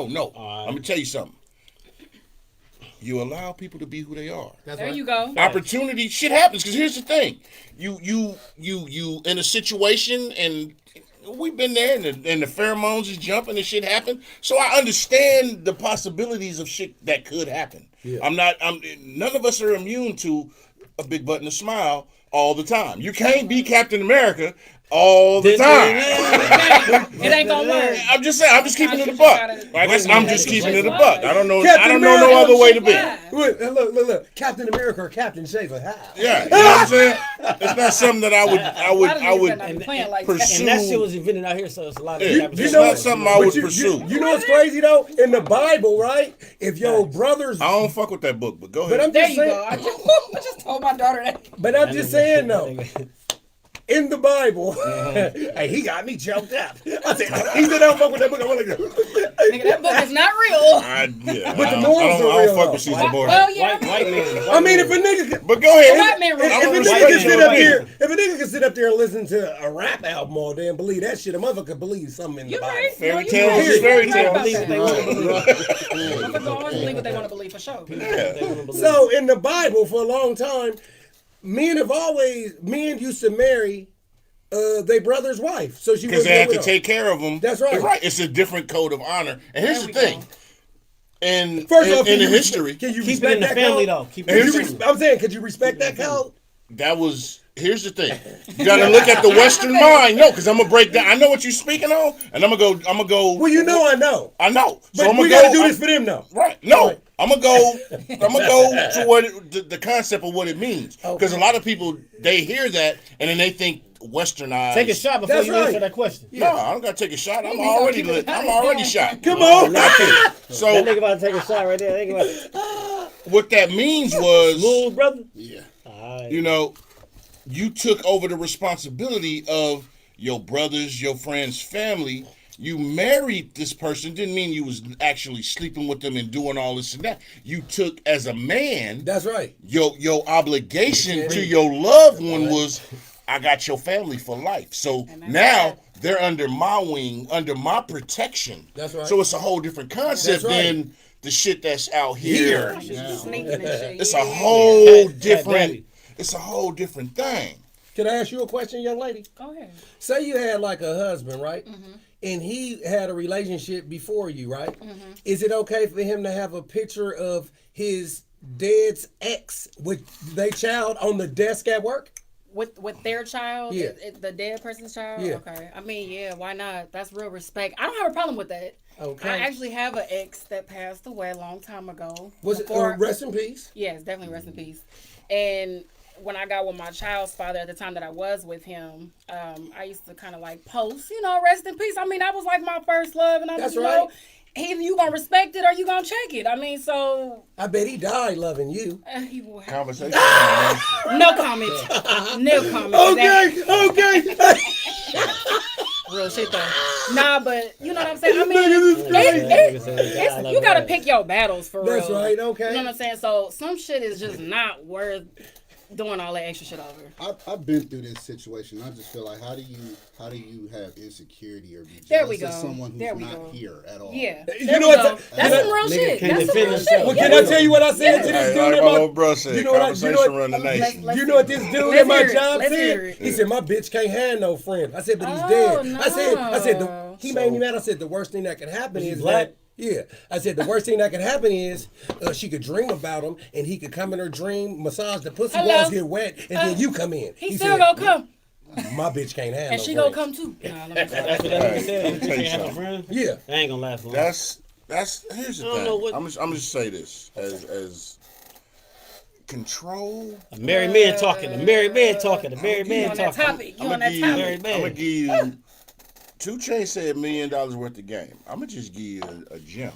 gonna tell you something. You allow people to be who they are. There you go. Opportunity, shit happens. Because here's the thing, you in a situation, and we've been there, and the pheromones is jumping and shit happen. So I understand the possibilities of shit that could happen. Yeah. None of us are immune to a big butt and a smile all the time. You can't be Captain America all the time. It ain't gonna work. I'm just saying. I'm just keeping it a buck. I guess I'm just keeping it a buck. I don't know. Captain I don't know no America. other way to be. Look. Captain America or Captain Shaver. How? Yeah, you know what I'm saying? It's not something that I would pursue. And that shit was invented out here, so it's a lot of It's not something I would pursue. You know what's crazy though? In the Bible, right? If your brothers, I don't fuck with that book, but go but ahead. I'm There just you saying. go. I just told my daughter that. But I'm just saying though. In the Bible, hey, he got me choked up. I said, he said, I don't fuck with that book. I'm like, Nigga, that book is not real. But the morals are I real, don't fuck though. with Caesar Borgia. Well, yeah. White man. I mean, if a nigga, But go ahead. White man real. I'm if a respect nigga can you. sit up here, if a nigga can sit up there and listen to a rap album all day and believe that shit, a mother could believe something in the You Bible. right. Fairy No, you tales right. is fairy You right about tales. that. They want to believe. Motherfuckers always believe what they want to believe for sure. They want to believe. So in the Bible, for a long time, men used to marry their brother's wife, so she Because wouldn't they have go to with take care of them. That's right. You're right. It's a different code of honor. And here's the There we thing. In First off, in can the you history, can you Keep respect it in the that family code? though. Keep it in the family. I'm saying, could you respect that code? that was here's the thing. You gotta look at the Western mind. No, because I'm gonna break down. I know what you're speaking on, and I'm gonna go. Well, you know I know. I know. So But I'm we gonna gotta do this for them though. Right. No. Right. I'm gonna go to what the concept of what it means. Because a lot of people, they hear that and then they think westernized. Take a shot before That's you right. answer that question. No, I don't gotta take a shot. I'm already lit. I'm already shot. Come on. That So nigga about to take a shot right there. Think about it. what that means was, Smooth, brother. Yeah. Alright. you know, you took over the responsibility of your brothers, your friends, family. You married this person didn't mean you was actually sleeping with them and doing all this and that. You took as a man. That's right. Your obligation to your loved one was, I got your family for life. So now they're under my wing, under my protection. That's right. So it's a whole different concept That's right. than the shit that's out here. Sneaking and shit. It's a Yeah. whole Daddy. different. It's a whole different thing. Can I ask you a question, young lady? Go ahead. Say you had like a husband, right? And he had a relationship before you, right? Is it okay for him to have a picture of his dead's ex with their child on the desk at work? With their child, Yeah. the dead person's child. Yeah. Okay. I mean, yeah, why not? That's real respect. I don't have a problem with that. Okay. I actually have an ex that passed away a long time ago. Was it Before- rest in peace? Yes, definitely rest in peace. And when I got with my child's father at the time that I was with him, I used to kind of like post, rest in peace. I mean, that was like my first love, and I'm That's just, right. either you gonna respect it or you gonna check it. I mean, so I bet he died loving you. he will have Conversation. no comment, no comment. Okay. Real shit though. Nah, but you know what I'm saying. I mean, It's, you gotta pick your battles for real. That's right, okay. You know what I'm saying? So some shit is just not worth doing all that extra shit over. I've been through this situation. I just feel like how do you have insecurity or be jealous There we go. of someone who's There we not go. here at all? Yeah. You There know we what? go. That's some real shit. can't That's some defend real himself. shit. Well, can I tell you what I said to this Hey, dude like at my my little bro said, you know what I- conversation run the nation. Let's You know what this hear dude it. at my Let's hear it. job Let's hear said? it. He said, my bitch can't have no friend. I said, but he's Oh, dead. no. I said, he made me mad. I said, the worst thing that could happen is black? that, yeah. I said, the worst thing that could happen is she could dream about him and he could come in her dream, massage the pussy Hello? walls, get wet, and then you come in. He still gonna come. My bitch can't have And no she friends. gonna come too. Nah, let me That's what that nigga said. You tell you can't have no something. friends. Yeah. That ain't gonna last long. That's here's the I don't know thing. what- I'm just say this as control. A married man talking. A married man talking. A married You man on that talking. topic. You I'ma on that give you- topic. Married man. I'm gonna give you. 2 Chainz said $1 million worth of game. I'm gonna just give you a gem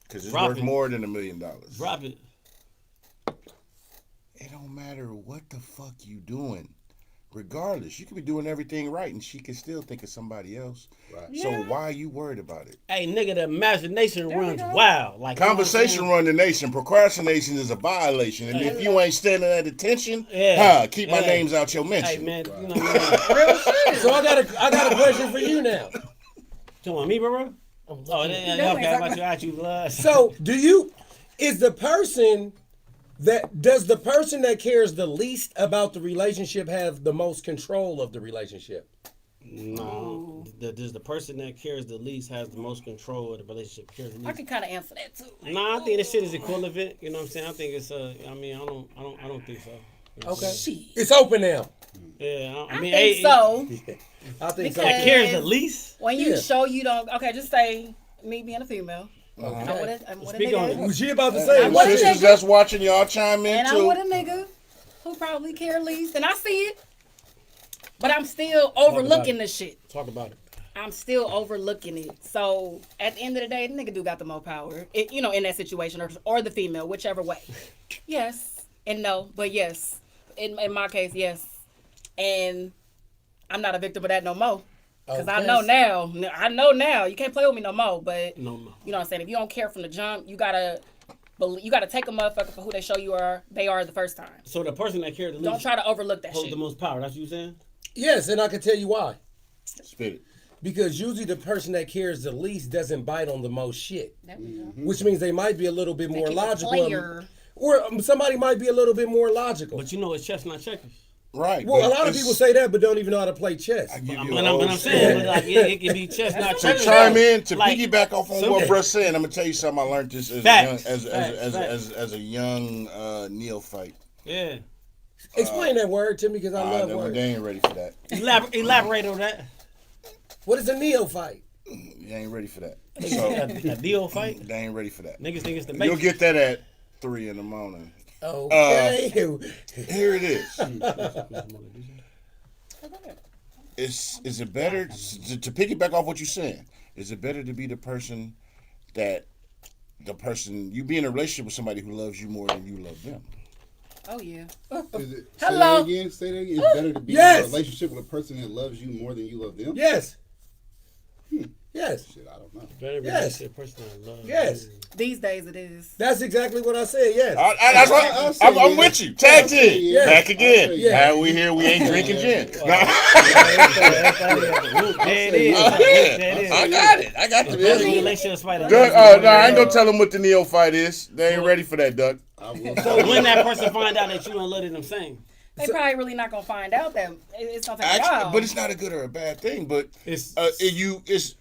because it's Drop worth it. more than $1 million. Drop it. It don't matter what the fuck you doing. Regardless, you could be doing everything right, and she could still think of somebody else. Right. So why are you worried about it? Hey, nigga, the imagination runs wild. Like Conversation run the nation. Procrastination is a violation, and if you ain't standing at attention, Yeah. keep my Yeah. names out your Hey mention. man, you know what I mean? So I got a question for you now. Come on, me, bro. Oh, yeah, okay. I'm about to ask you, blood. So does the person that cares the least about the relationship have the most control of the relationship? No, does the person that cares the least has the most control of the relationship? Cares the I least. can kind of answer that too. Nah, I think this shit is equivalent. You know what I'm saying? I think it's I mean, I don't think so. You know what I'm Okay. saying? It's open now. Yeah, I mean, think so. I think so. Because- Cares the least. When you Yeah. show you don't, okay, just say me being a female. Okay. I'm with a Speak on nigga. it. Was she about to say? I'm with a Sisters nigga. that's watching, y'all chime in And I'm too. with a nigga who probably care least, and I see it. But I'm still overlooking the shit. Talk about it. I'm still overlooking it. So at the end of the day, the nigga do got the more power. In that situation, or the female, whichever way. Yes and no, but yes. In my case, yes. And I'm not a victim of that no more. Because I know now. You can't play with me no more. But No. you know what I'm saying? If you don't care from the jump, you gotta take a motherfucker for who they show they are the first time. So the person that cares the least Don't try to overlook that holds shit. the most power. That's what you saying? Yes, and I can tell you why. Spit it. Because usually the person that cares the least doesn't bite on the most shit. There we go. Which means they might be a little bit more Make it a logical. player. Or somebody might be a little bit more logical. But you know it's chess, not checkers. Right. Well, but a lot of it's- people say that, but don't even know how to play chess. I give you But a whole I'm saying, but like, it can be chess, not To checkers. chime in, to Like, piggyback off on some- what Bruh said, I'm gonna tell you something. I learned this as Facts. a young, Facts. as a young neophyte. Yeah. Explain that word to me because I love words. They ain't ready for that. Elaborate on that. What is a neophyte? You ain't ready for that. A neophyte? They ain't ready for that. Niggas think it's the You'll Matrix. get that at 3 in the morning. Okay. Here it is. Is it better to piggyback off what you're saying? Is it better to be the person you be in a relationship with somebody who loves you more than you love them? Oh yeah. Hello. Say that again. It's better to be in a relationship with a person that loves you more than you love them. Yes. Yes. Shit, I don't know. Yes. Yes. These days it is. That's exactly what I said. Yes. That's what I'm with you. Tag team. Yeah. Back again. Yeah. How we here? We ain't drinking gin. I got it. I got the Relationship spider. I ain't gonna tell them what the neophyte is. They ain't ready for that, Duck. So when that person find out that you don't love them same, They probably really not gonna find out that it's gonna take a while. But it's not a good or a bad thing. But it's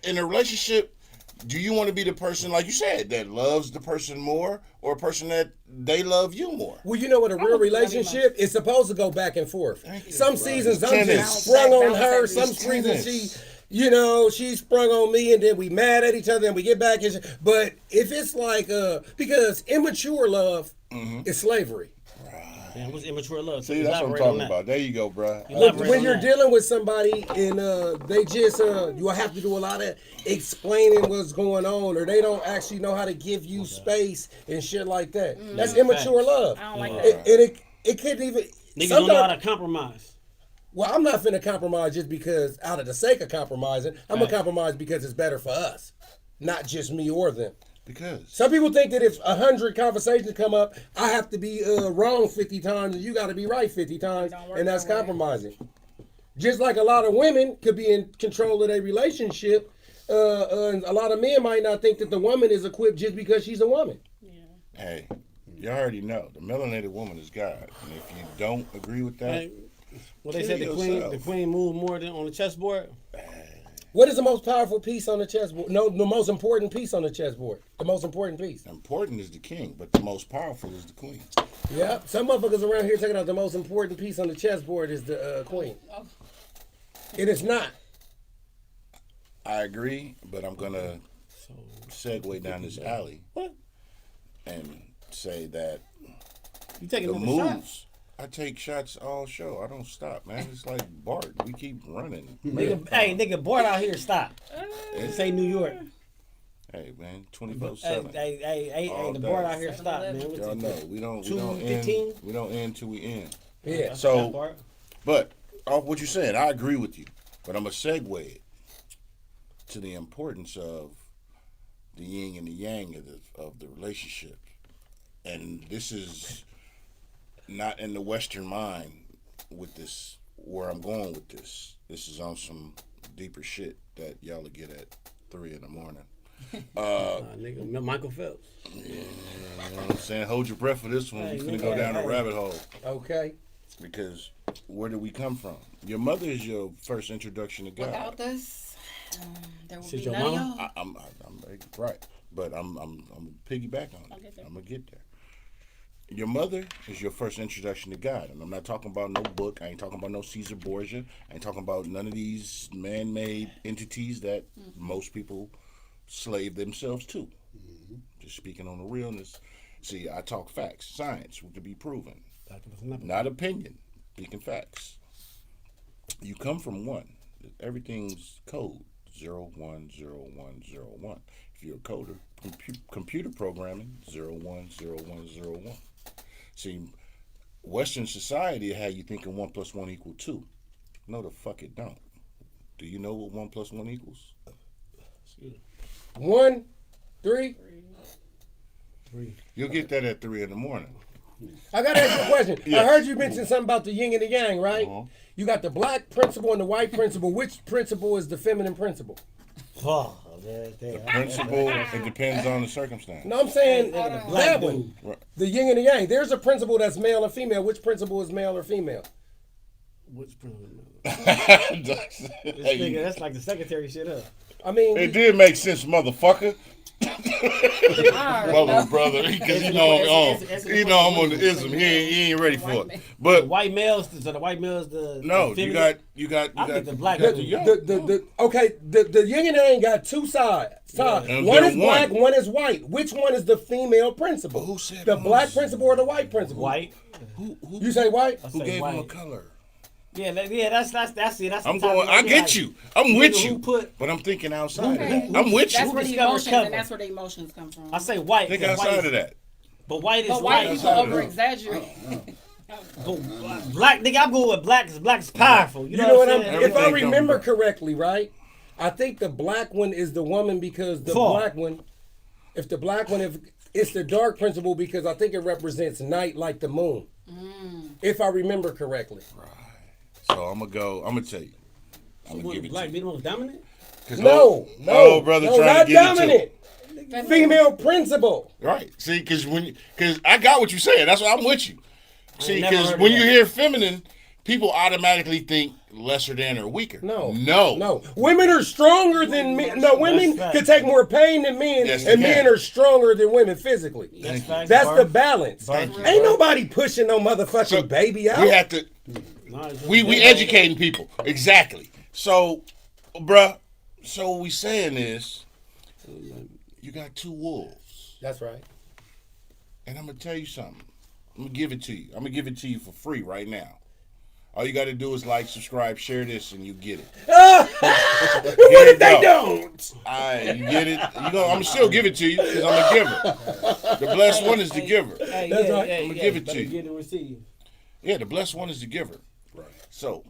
in a relationship. Do you want to be the person, like you said, that loves the person more, or a person that they love you more? Well, you know what, a real relationship is supposed to go back and forth. Some seasons I'm just sprung on her. Some seasons she's sprung on me, and then we mad at each other and we get back. But if it's like, because immature love is slavery. Man, what's immature love? See, that's what I'm talking about. There you go, bro. When you're dealing with somebody and they just, you have to do a lot of explaining what's going on, or they don't actually know how to give you space and shit like that. That's immature love. I don't like that. And it could even... Niggas don't know how to compromise. Well, I'm not finna compromise just because out of the sake of compromising. I'm gonna compromise because it's better for us, not just me or them. Because some people think that if 100 conversations come up, I have to be wrong 50 times and you got to be right 50 times, and that's compromising. Just like a lot of women could be in control of their relationship, and a lot of men might not think that the woman is equipped just because she's a woman. Yeah. Hey, you already know the melanated woman is God, and if you don't agree with that, well, they said the queen moved more than on the chessboard. What is the most powerful piece on the chessboard? No, the most important piece on the chessboard. The most important piece. Important is the king, but the most powerful is the queen. Yeah, some motherfuckers around here taking out the most important piece on the chessboard is the queen. It is not. I agree, but I'm gonna segue down this alley and say that You taking the another moves. shot? I take shots all show. I don't stop, man. It's like Bart. We keep running. Nigga, Bart out here, stop. Say New York. Hey, man, 24/7. Hey, the Bart out here, stop, man. Y'all know we don't end till we end. Yeah. So, but off what you said, I agree with you. But I'm gonna segue it to the importance of the yin and the yang of the relationship, and this is not in the Western mind with this, where I'm going with this. This is on some deeper shit that y'all will get at 3 in the morning. Nigga, Michael Phelps. Yeah, you know what I'm saying? Hold your breath for this one. We're going to go down a rabbit hole. Okay. Because where did we come from? Your mother is your first introduction to God. Without this, there would She's be your none mama? of y'all. I'm right. But I'm piggyback on I'll it. get there. I'm going to get there. Your mother is your first introduction to God. And I'm not talking about no book. I ain't talking about no Caesar Borgia. I ain't talking about none of these man-made entities that most people slave themselves to. Just speaking on the realness. See, I talk facts, science, what can be proven. Not opinion, speaking facts. You come from one. Everything's code, 010101. If you're a coder, computer programming, 010101. See, Western society had you thinking 1 + 1 = 2. No, the fuck it don't. Do you know what 1 + 1 equals? 1, 3. You'll get that at 3 in the morning. I gotta ask you a question. Yes. I heard you mention something about the yin and the yang, right? You got the black principle and the white principle. Which principle is the feminine principle? Oh, man. The principle, it depends on the circumstance. No, I'm saying that one. Right. The yin and the yang. There's a principle that's male and female. Which principle is male or female? Which problem? Hey, Nigga, that's like the secretary shit up. I mean, it did make sense, motherfucker. Brother, because you know I'm on the ism. He ain't ready for it. But white males, so the white males, no, the you got the black. The yin and yang got two sides. And One then is black, one is white. Which one is the female principal? Who said the one black was- principal or the white principal? White. who You say white? who gave him a color? Yeah, that's it. That's I'm the going. topic. I get you. I'm with Who you. put- But I'm thinking outside of Okay. that. I'm with That's you. where the discovers emotions cover? and that's where the emotions come from. I say white. Think 'cause white outside is- of that. But white is But white white. people over exaggerate. Black nigga, I'm going with black because black is powerful. You You know, know what what I'm saying? If I Everything remember comes- correctly, right? I think the black one is the woman because the Four. black one, if it's the dark principle because I think it represents night like the moon. If I remember correctly. So I'm gonna tell you. I'm gonna Would give it black to be you. the most dominant? 'Cause No, brother, no, trying not to get dominant. Female principal. Right. See, because I got what you're saying. That's why I'm with you. See, never because heard when of you that. hear feminine, people automatically think lesser than or weaker. No. Women are stronger than men. No, women That's can fact. take more pain than men, Yes, they and men can. are stronger than women physically. That's facts, That's bar. the balance. Bar. Ain't nobody pushing no motherfucking baby out. We have to. No, it's just- We educating people exactly. So, bruh. So what we saying is, you got two wolves, That's right. and I'm gonna tell you something. I'm gonna give it to you. I'm gonna give it to you for free right now. All you got to do is like, subscribe, share this, and you get it. What you if they go. don't? You get it. I'm gonna still give it to you because I'm a giver. The blessed one is the giver. Hey, That's yeah, right. yeah, I'ma yeah, give it to better you. Get and receive. Yeah, the blessed one is the giver. Right. So,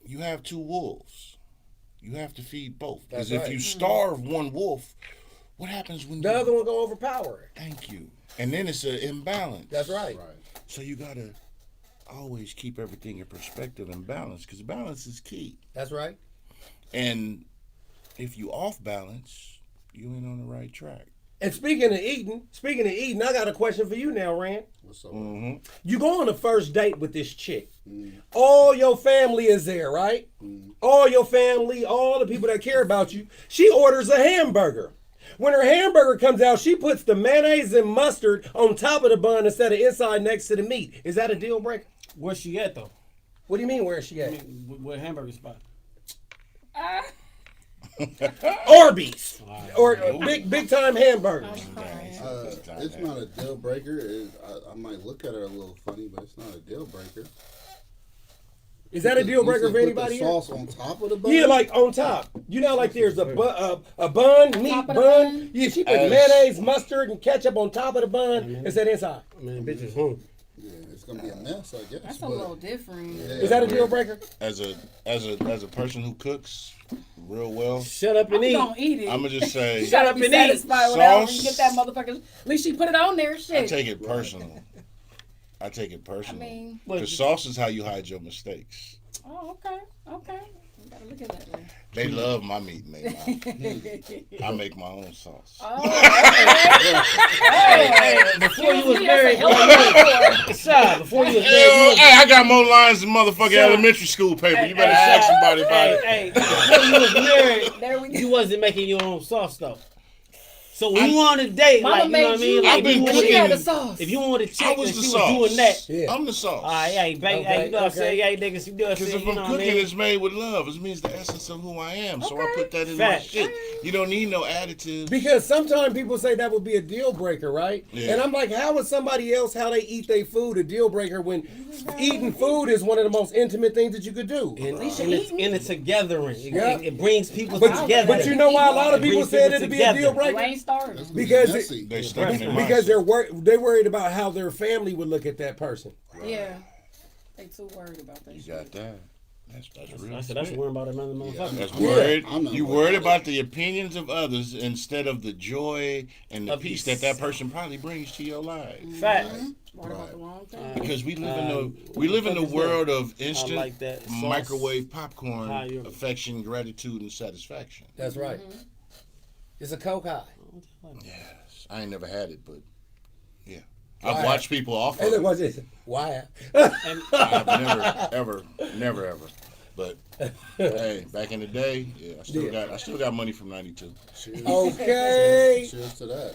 you have two wolves. You have to feed both. Because That's if right. you starve one wolf, what happens when The you... other one go overpower it. Thank you. And then it's an imbalance. That's right. So you got to always keep everything in perspective and balance because balance is key. That's right. And if you off balance, you ain't on the right track. And speaking of eating, I got a question for you now, Rand. What's up? You go on a first date with this chick. All your family is there, right? All your family, all the people that care about you. She orders a hamburger. When her hamburger comes out, she puts the mayonnaise and mustard on top of the bun instead of inside next to the meat. Is that a deal breaker? Where's she at though? What do you mean, where is she I at? mean, what hamburger spot? Arby's. Or big time hamburgers. It's not a deal breaker. I might look at her a little funny, but it's not a deal breaker. Is that a deal breaker You for said anybody put the here? sauce on top of the bun? Yeah, like on top. You know, like there's a bun, meat Top of the bun. bun? Yeah, she put As- mayonnaise, mustard, and ketchup on top of the bun instead inside. Man, bitch is hungry. Yeah, it's gonna be a mess, I guess. That's a but little different. Is that a deal breaker? As a person who cooks real well, Shut up and I'm eat. gonna eat it. I'm gonna just say Shut up Be and eat. satisfied with that when Sauce. you get that motherfucker. At least she put it on there. I Shit. take it personal. I take it I personal. mean, Because sauce is how you hide your mistakes. oh, okay. You gotta look at that way. They love my meat in their mouth. I make my own sauce. Oh, okay. Hey, before you was Me, that's a married, hell of a Shy, before you was Hell, married, hey, I got more lines than motherfucking Son. elementary school paper. You better ask somebody about it. Hey, before you was married, There we go. you wasn't making your own sauce though. So when you on a date, Mama like you know what I made mean, you. like I've been you She cooking. had the sauce. if you want to I check was and the she sauce. was doing that, Yeah. I'm the sauce. all right, hey, baby, hey, you know what I'm saying, hey, niggas, you know what I'm Because saying, if you I'm know what I cooking, mean? it's made with love. It means the essence of who I am. So I Okay. put that in Facts. my shit. You don't need no additives. Because sometimes people say that would be a deal breaker, right? Yeah. And I'm like, how is somebody else how they eat their food a deal breaker when eating food is one of the most intimate things that you could do? And least it's you're in a togethering. Yeah. It brings people But, together. but you know why a lot of It people brings said people it'd be a deal together. You breaker? ain't started. It's gonna be Because messy. They stuck in their Because mindset. they're worried about how their family would look at that person. Yeah. They too worried about that. You shit. got that. That's real. I said, that's worrying about another motherfucker. That's Yeah. worried. I'm not You worried worried about about the opinions of others instead of the joy and the Of peace peace. that person probably brings to your life. Facts. Worried about the wrong thing. Because we live in what the the fuck is world that? of instant like that sauce. microwave How popcorn, you- affection, gratitude, and satisfaction. That's right. It's a coke high. Yes, I ain't never had it, but yeah, Why? I've watched people off Hey, of look, it. watch this. Why? I've never, ever. But hey, back in the day, yeah, I still got money from '92. Cheers. Okay. Cheers to that.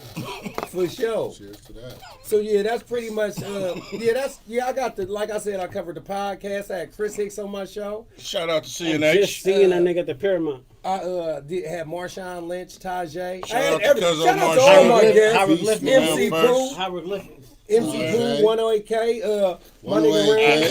For sure. Cheers to that. So yeah, that's pretty much. I got the, like I said, I covered the podcast. I had Chris Hicks on my show. Shout out to Just CNH. seeing that nigga at the Paramount. I had Marshawn Lynch, Tajay. Shout out to Cuzzo Shout out to all my Marshawn. guests. Hieroglyphics. MC Man, Pooh, Hieroglyphics. MC Pooh, 108K. My nigga Ran,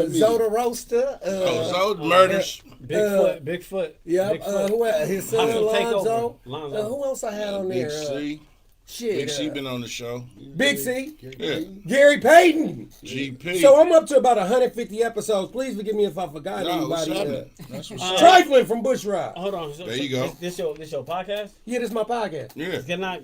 Zoda Roaster. Zoe murders. Bigfoot. Yep. Bigfoot. Who else? His son Hustle Lonzo. Lonzo. Who else I had on there? Big C. Shit. Big C been on the show. Big C. Yeah. Gary Payton. GP. So I'm up to about 150 episodes. Please forgive me if I forgot No, what's anybody. happening? That's what's up. Trifling from Bush Ride. Hold on. So, There you go. This your podcast? Yeah, this is my podcast. Yeah. Can I?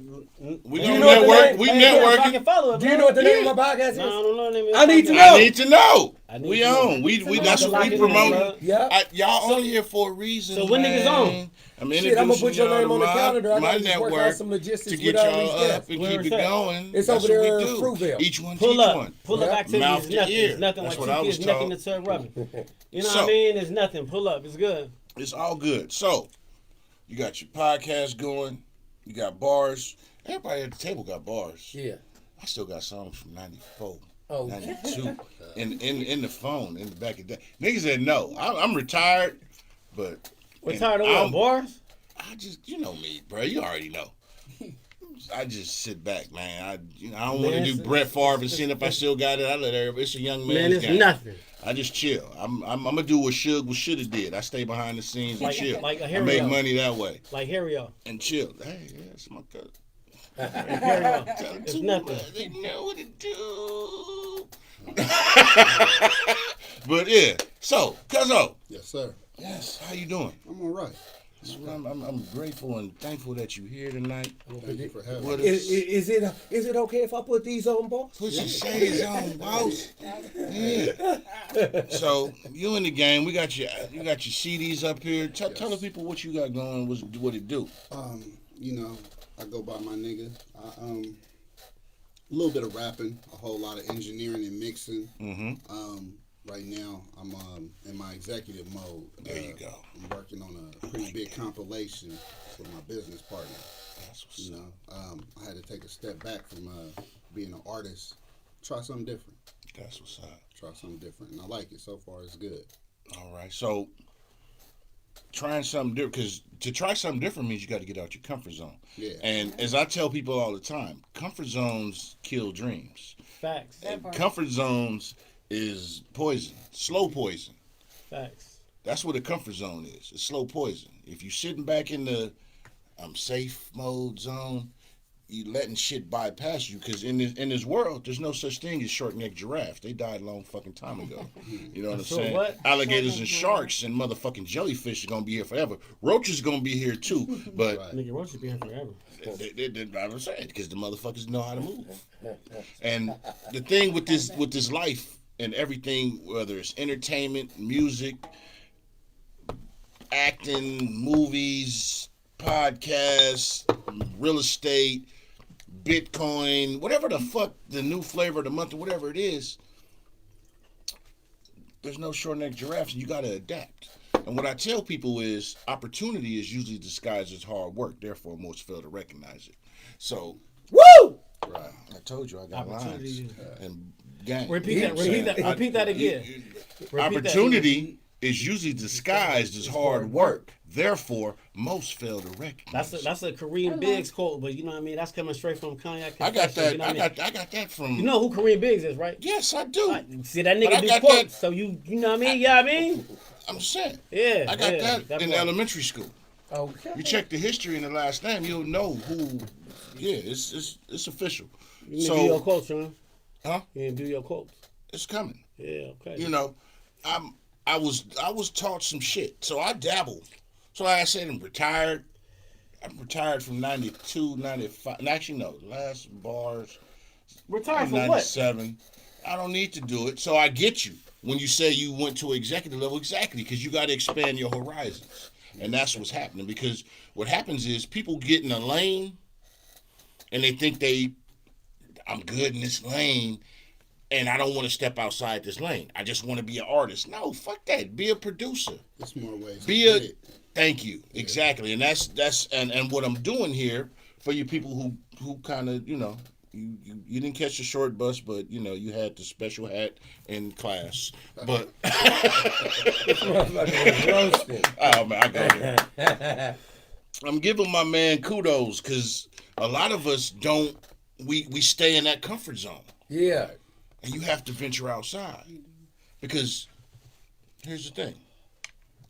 We you gonna know what the network. name- We Hey, I networking. can follow it. Do you know what the name of my podcast is? No, I don't know the name of I need to podcast. know. I need to know. I need We to know. on. We that's what Lock we it in, promoting. bro. Yeah. Y'all on here for a reason. So when niggas on? I'm Shit, I'm gonna put your introducing name on the y'all calendar. I to my gotta just work out network some logistics to get with all y'all these up guests. and Where keep is it that? going. It's That's over what there we in do. Fruitvale. Each one Pull teach up. one. Pull up Yeah. activities Mouth is to nothing. ear. It's nothing That's like what I two was kids necking taught. the turd rubbing. You know So- what I mean? It's nothing. Pull up. It's good. It's all good. So, you got your podcast going. You got bars. Everybody at the table got bars. Yeah. I still got songs from 94, Oh. 92 in the phone, in the back of that. Niggas said no. I'm retired, but... We're tired of I'm- what? Bars? I just, you know me, bro. You already know. I just sit back, man. I don't want to Man, do it's- Brett Favre and seeing if I still got it. I let everybody. It's a young man's Man, it's game. nothing. I just chill. I'm gonna do what should have did. I stay behind the scenes and Like- chill. like a I hero. make money that way Like Harry-O. and chill. Hey, yeah, that's my cousin. Harry-O. Tell them It's too nothing. much. They know what to do. But yeah. So, Cuzzo. Yes, sir. Yes. How you doing? I'm all right. I'm grateful and thankful that you're here tonight. Thank you for having What me. Is it okay if I put these on, boss? Put your shades on, boss. Yeah. So you in the game? You got your CDs up here. Tell the people what you got going. What it do? You know, I go by my nigga. A little bit of rapping, a whole lot of engineering and mixing. Mm-hmm. Right now, I'm in my executive mode. There you go. I'm working on a pretty big compilation with my business partner. That's what's You up. know, I had to take a step back from being an artist, try something different. That's what's up. Try something different, and I like it. So far, it's good. All right. So trying something different, because to try something different means you got to get out your comfort zone. Yeah. And as I tell people all the time, comfort zones kill dreams. Facts. Comfort zones is poison, slow poison. Facts. That's what a comfort zone is. It's slow poison. If you sitting back in the I'm safe mode zone, you letting shit bypass you. Because in this world, there's no such thing as short-necked giraffes. They died a long fucking time ago. You know what I'm So saying? what? Alligators and sharks and motherfucking jellyfish are gonna be here forever. Roaches gonna be here too. But Right. Nigga, Roach should be here forever. I was saying because the motherfuckers know how to move. And the thing with this life and everything, whether it's entertainment, music, acting, movies, podcasts, real estate, Bitcoin, whatever the fuck the new flavor of the month or whatever it is, there's no short-necked giraffes and you got to adapt. And what I tell people is opportunity is usually disguised as hard work. Therefore, most fail to recognize it. So, Woo! Right. I told you I got Opportunity. lines. And gang. Repeat that again. Repeat that. Opportunity is usually disguised as hard work. Therefore, most fail to recognize. That's a Kareem Biggs quote, but you know what I mean? That's coming straight from Cognac I got Confessionals, that. you know I what I mean? got that from. You know who Kareem Biggs is, right? Yes, I do. See that But I nigga do got quotes, that- so you know what I mean? Yeah, I mean? I'm saying. Yeah. I got yeah, that in part. elementary school. Okay. You check the history in the last name, you'll know who. Yeah, it's official. You didn't do your So, quotes, Sean. huh? You didn't do your quotes. It's coming. Yeah, okay. You know, I was taught some shit, so I dabbled. So like I said, I'm retired from 92, 95. Actually, no, last bars. Retired from what? 97. I don't need to do it. So I get you when you say you went to executive level, exactly, because you got to expand your horizons. And that's what's happening. Because what happens is people get in a lane and they think I'm good in this lane. and I don't want to step outside this lane. I just want to be an artist. No, fuck that. Be a producer. There's more ways. Be a thank you. Exactly. And that's and what I'm doing here for you people who kind of, you you didn't catch the short bus, but you had the special hat in class. But oh man, I go there. I'm giving my man kudos because a lot of us don't. We stay in that comfort zone. Yeah. And you have to venture outside because here's the thing: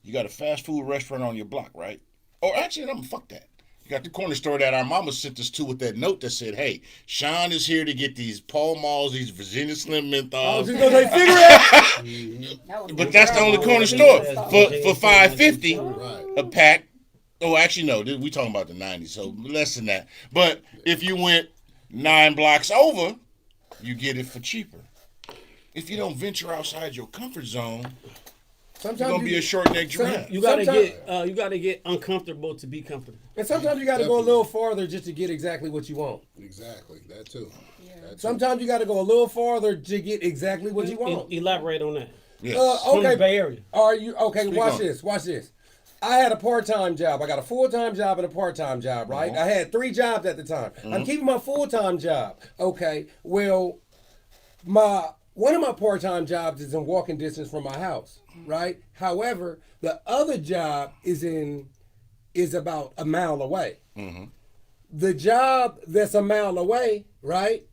you got a fast food restaurant on your block, right? Or actually, fuck that. You got the corner store that our mama sent us to with that note that said, "Hey, Sean is here to get these Pall Malls, these Virginia Slim menthols." Oh, just gonna say cigarettes. But that's the only corner store for $5.50 a pack. Oh, actually, no. We talking about the '90s, so less than that. But if you went 9 blocks over, you get it for cheaper. If you don't venture outside your comfort zone, sometimes you're gonna be a short neck giraffe. You gotta get uncomfortable to be comfortable. And sometimes you gotta go a little farther just to get exactly what you want. Exactly, that too. Yeah. Sometimes you gotta go a little farther to get exactly what you want. Elaborate on that. Yes. From Okay. the Bay Area. Are you okay? Speak Watch on this. Watch this. I had a part-time job. I got a full-time job and a part-time job, right? I had 3 jobs at the time. I'm keeping my full-time job. Okay. Well, one of my part-time jobs is in walking distance from my house, right? However, the other job is about a mile away. The job that's a mile away, right?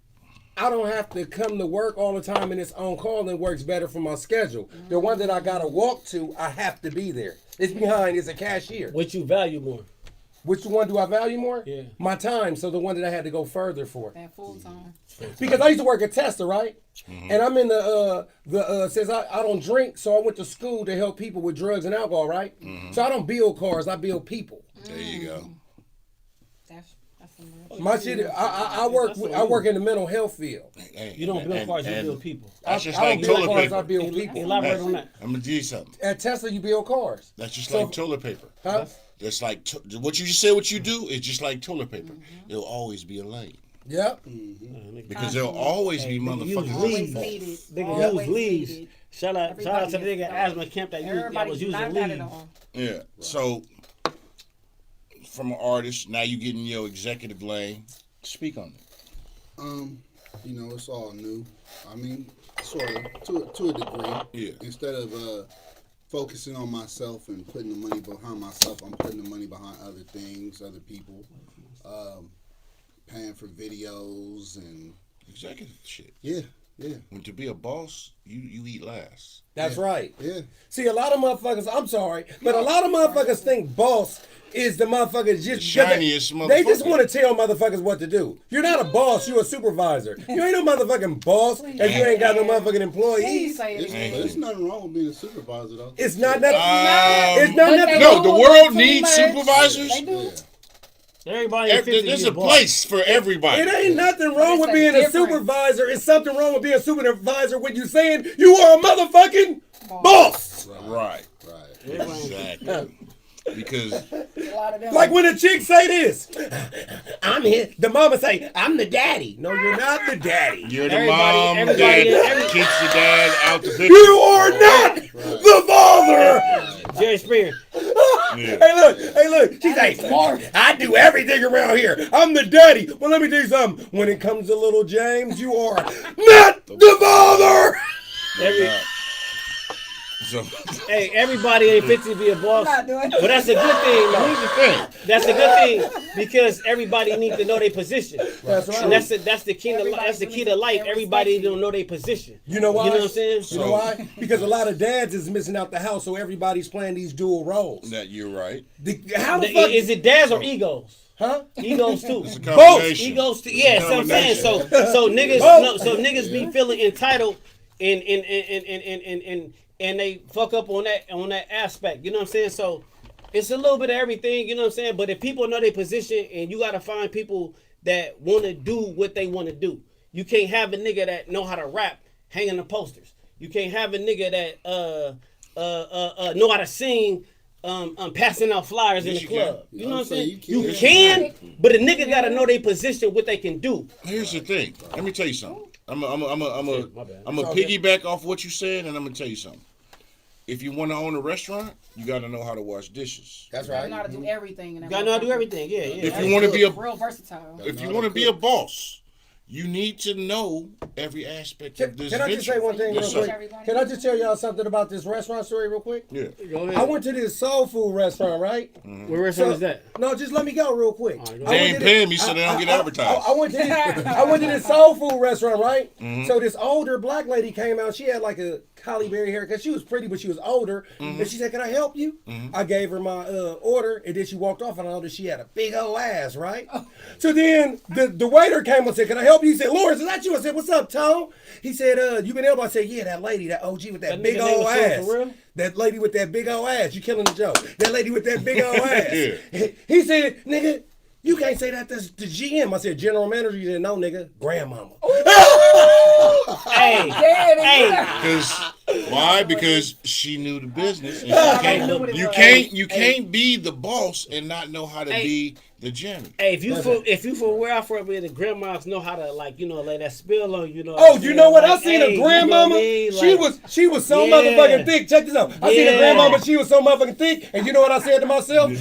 I don't have to come to work all the time and it's on call and works better for my schedule. The one that I gotta walk to, I have to be there. It's behind, it's a cashier. What you value more? Which one do I value more? Yeah. My time, so the one that I had to go further for. That full time. Because I used to work at Tesla, right? And I'm in the says I don't drink, so I went to school to help people with drugs and alcohol, right? So I don't build cars, I build people. There you go. That's some real My shit, I work in the mental health field. You don't build cars, you build people. That's just I like don't build toilet cars, I paper. build people. Elaborate on that. I'm gonna tell you something. At Tesla, you build cars. That's just So- like toilet paper. Huh? That's like what you just said. What you do is just like toilet paper. There'll always be a lane Yep. because there'll always be use motherfuckers. Always leaves. needed. Nigga Always use leaves. needed. Shout out to the Everybody nigga gets asthma camp that Everybody was not using got it leaves. all. Yeah. So from an artist, now you get in your executive lane. Speak on it. It's all new. I mean, sort of to a degree. Yeah. Instead of focusing on myself and putting the money behind myself, I'm putting the money behind other things, other people, paying for videos and Executive shit. yeah. When to be a boss, you eat last. That's right. Yeah. See, a lot of motherfuckers, I'm sorry, but a lot of motherfuckers think boss is the motherfucker just shiniest They just motherfucker. want to tell motherfuckers what to do. You're not a boss, you're a supervisor. You ain't no motherfucking boss if you ain't got no motherfucking Please employees. say it again. There's nothing wrong with being a supervisor though. It's not nothing. It's not but nothing. they No, do the it world too needs much. supervisors. They do. Yeah. Everybody in 50 There's be a boss. place for everybody. It ain't nothing wrong with It's being a different. supervisor. It's something wrong with being a supervisor when you saying you are a motherfucking boss. Right. Right. Exactly. Because A lot of them. Like when a chick say this, I'm here. The mama say, I'm the daddy. No, you're not the daddy. you're the Everybody- mom everybody- that keeps the dad out the picture. You are not the father. Jerry Springer. Yeah. Hey look. She's like, I do everything around here. I'm the daddy. Well, let me tell you something. When it comes to little James, you are not the father. So Hey, everybody ain't fit to be a boss. I'm not doing But that's a good thing, though. here's the thing. That's a good thing because everybody needs to know their position. That's right. And that's the key to that's the key to life. Everybody don't know their position. You know why? You know what I'm saying? You know why? Because a lot of dads is missing out the house, so everybody's playing these dual roles. That you're right. How the fuck? Is it dads or egos? Huh? Egos too. It's a Both. combination. Egos too. Yeah, so I'm saying so niggas niggas be feeling entitled and they fuck up on that aspect. You know what I'm saying? So it's a little bit of everything, you know what I'm saying? But if people know their position and you gotta find people that wanna do what they wanna do. You can't have a nigga that know how to rap hanging the posters. You can't have a nigga that know how to sing passing out flyers in Yes, the you club. can. You know what I'm So saying? you You can, but a nigga gotta know their position, what they can do. Here's the thing. Let me tell you something. I'm My bad. a piggyback off what you said, and I'm gonna tell you something. If you want to own a restaurant, you got to know how to wash dishes. That's You right. know how to do everything. You gotta know how to do everything. Yeah. If you want to be real versatile. if you want to be a boss, you need to know every aspect of this Can I just say venture. one thing Yes, real sir. quick? Can I just tell y'all something about this restaurant story real quick? Yeah. Go ahead. I went to this soul food restaurant, right? What restaurant is that? No, just let me go real quick. All right, go They ahead. ain't paying me, so they don't get advertised. I went to this soul food restaurant, right? So this older black lady came out. She had like a Halle Berry haircut. She was pretty, but she was older. And she said, "Can I help you?" I gave her my order, and then she walked off, and I noticed she had a big old ass, right? So then the waiter came and said, "Can I help you?" He said, "Lawrence, is that you?" I said, "What's up, Tom?" He said, "You been able?" I said, "Yeah, that lady, that OG with that That big nigga name old was Tom ass. for real? That lady with that big old ass. You killing the joke. That lady with that big old ass." Yeah. He said, "Nigga, you can't say that to the GM." I said, "General manager." He said, "No, nigga, grandmama." Hey, Because why? Because she knew the business, and Hey. you can't be the boss and not know how to be the Jimmy. Hey, if you from where I'm from, the grandmas know how to lay that spill on you. Know. Oh, you know what? I seen hey, a grandmama. You know what I mean? She was so Yeah. motherfucking thick. Check this out. I seen a Yeah. grandmama. She was so motherfucking thick. And you know what I said to myself?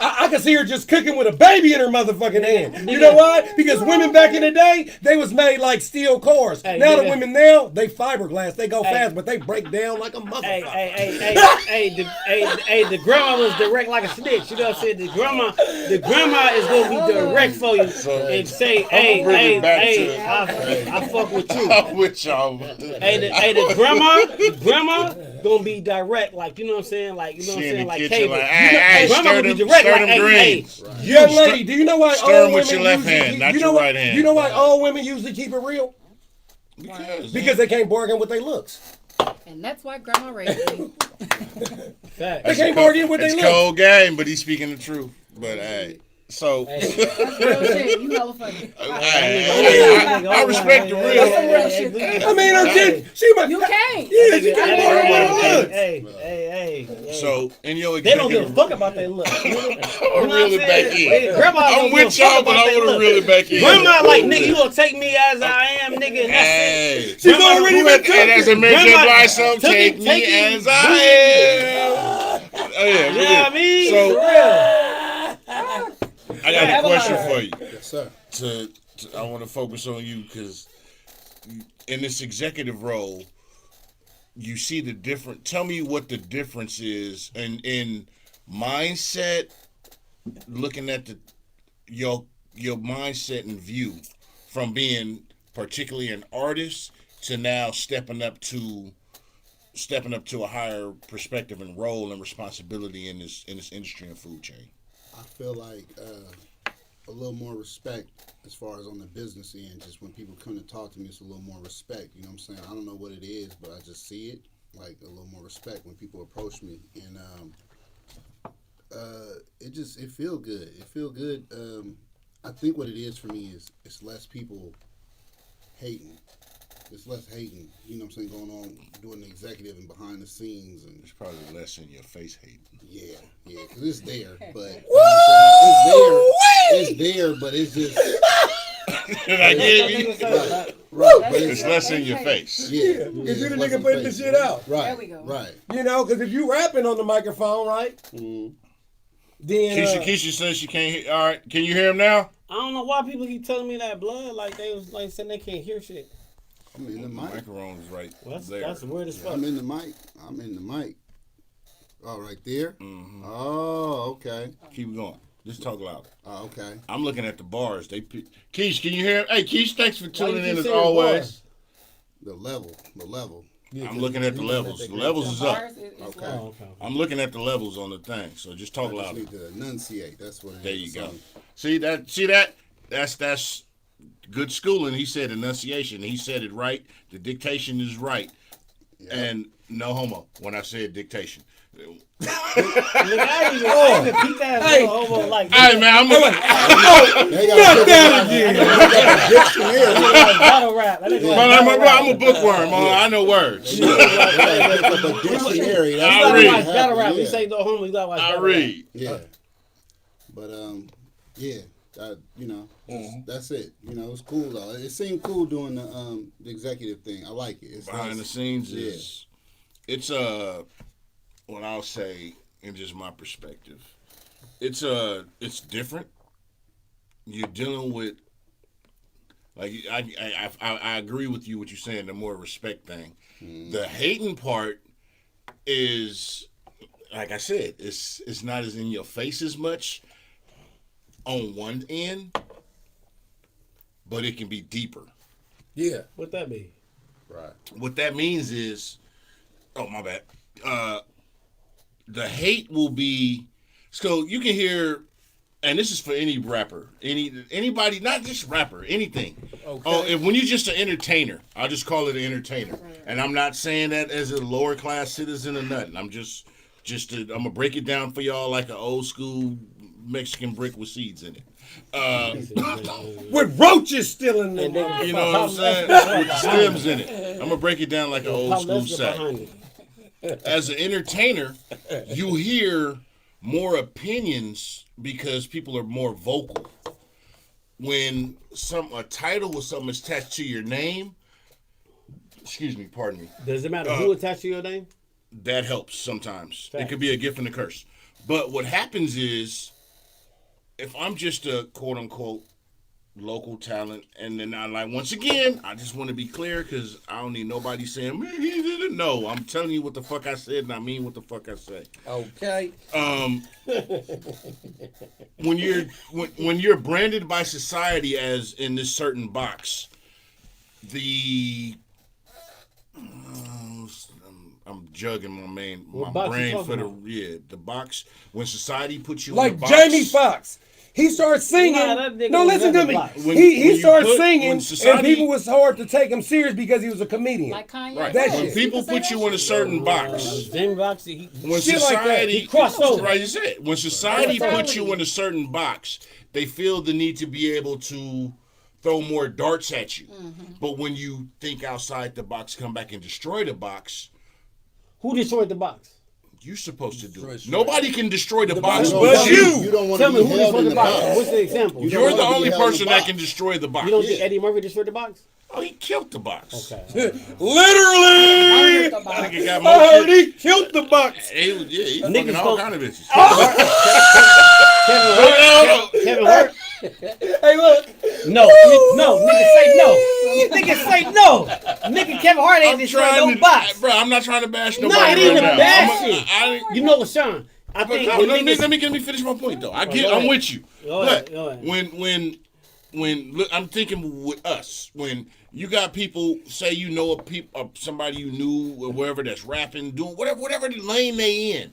I could see her just cooking with a baby in her motherfucking hand. You know why? Because women back in the day, they was made like steel cars. Hey, now the nigga. women now, they fiberglass. They go fast, but they break down like a motherfucker. The grandma was direct like a snitch. You know what I'm saying? The grandma is gonna be direct for you and say, hey, I fuck with you. I'm with y'all. The grandma gonna be direct, like you know what I'm saying, like you know what I'm She in saying, the like kitchen, cable. like, hey, Grandma stir gonna be them- direct, stir like, them hey, greens. Young lady, do you know why Stir 'em old with women your left usually, hand, not you know your why, right hand. You know why old women usually keep it real? Because they can't bargain with their looks. And that's why grandma raised me. Fact. They can't bargain with their It's looks. cold game, but he's speaking the truth. But hey, so That's real shit. You hella funny. I respect the real. I mean, her kid, she might. You can't. Yeah, she can't bargain with her looks. Hey. So in your They don't give a executive, fuck about their look. I'm gonna reel it back in. Grandma I'm don't give with a fuck y'all, but about I they want to look. reel it back in. Grandma like, nigga, you gonna take me as I am, nigga, and that's it. Hey, She's already been and as a taken. Mary J. Grandma Blige song, took take it, me take it, as I am. Oh yeah, You know what I mean? So For real. I got a question for you. Yes, sir. I want to focus on you because in this executive role, you see the different. Tell me what the difference is in mindset, looking at your mindset and view from being particularly an artist to now stepping up to a higher perspective and role and responsibility in this industry and food chain. I feel like a little more respect as far as on the business end. Just when people come to talk to me, it's a little more respect. You know what I'm saying? I don't know what it is, but I just see it. Like a little more respect when people approach me, and it feel good. It feel good. I think what it is for me is it's less people hating. It's less hating. You know what I'm saying? Going on doing the executive and behind the scenes and It's probably less in your face hating. yeah, because it's there, but you know it's there, but it's just And I give you, right, but it's less in your face. yeah. Because you the it's less nigga in putting the face. shit out. Right, There we go. right. You know, because if you rapping on the microphone, right? Then Keisha says she can't hear. All right, can you hear him now? I don't know why people keep telling me that blood, like they was like saying they can't hear shit. I'm in the mic. Microphone is right Well, there. that's weird as fuck. I'm in the mic. Oh, right there. Mm-hmm. Oh, okay. Keep going. Just talk louder. Oh, okay. I'm looking at the bars. Keish, can you hear him? Hey, Keish, thanks for Why you tuning keep in as saying always. The level. I'm looking at the levels. The levels is up. Bars is Okay. low. Oh, okay. I'm looking at the levels on the thing. So just talk I just louder. need to enunciate. That's what it is. There you go. So, See that? That's good schooling. He said enunciation. He said it right. The dictation is right. yeah. And no homo when I said dictation. Nigga, I even peep that as little homo like Hey man, I'm gonna They got that again. battle rap. That nigga like I'm battle rap. a bookworm. I know words. They gotta look up a dictionary. That's I what read. happened, Battle rap. yeah. We say no homo. You gotta watch I battle read. Yeah. But yeah. That's it. It's cool though. It seemed cool doing the executive thing. I like it. It's Behind nice. the scenes is it's what I'll say in just my perspective. It's different. You're dealing with like I agree with you what you're saying, the more respect thing. The hating part is like I said, it's not as in your face as much on one end, but it can be deeper. Yeah. What that mean? Right. What that means is, oh my bad. The hate will be so you can hear, and this is for any rapper, anybody, not just rapper, anything. Okay. Oh, when you're just an entertainer, I'll just call it an entertainer, and I'm not saying that as a lower class citizen or nothing. I'm I'm gonna break it down for y'all like an old school Mexican brick with seeds in it. With roaches still in there. You know what I'm saying? With stems in it. I'm gonna break it down like an old school sack. As an entertainer, you hear more opinions because people are more vocal. When a title or something is attached to your name, pardon me. Does it matter who attached to your name? That helps sometimes. Fact. It could be a gift and a curse. But what happens is, if I'm just a quote unquote local talent, and then once again, I just want to be clear because I don't need nobody saying, man, he didn't know. I'm telling you what the fuck I said, and I mean what the fuck I say. Okay. When you're branded by society as in this certain box, I'm jugging my brain for the box. When society puts you in Like a box, Jamie Foxx. He starts singing. No, listen to me. He started singing, and people was hard to take him serious because he was a comedian. Like Kanye. right? That When shit. people put you in a certain box, Jamie Foxx, when Shit like that. society He crossed over. right, you said when society Right. puts you in a certain box, they feel the need to be able to throw more darts at you. But when you think outside the box, come back and destroy the box, who destroyed the box? you're supposed to do it. Destroy. Nobody can destroy the box box. but But you. You don't want Tell to me be who held destroyed in the the box. box. What's the example? You You're don't the wanna be only held in person the that box. can destroy the box. You don't think Eddie Murphy destroyed the box? Oh, he killed the box. Okay. Literally. I think he got I more heard shit. he killed the box. He Niggas fucking all go- kind of bitches. Kevin Hart? Hey, look. No, niggas say no. Niggas say no. Nigga, Kevin Hart ain't destroyed no box. Bro, I'm not trying to bash nobody. Nah, it ain't right a now. bash I'm a- shit. I- You know what, Sean? I But think no, when let me niggas, let me finish my point though. go I'm ahead. with you. Go But ahead, go ahead. when look, I'm thinking with us when you got people say you know somebody you knew or wherever that's rapping, doing whatever lane they in.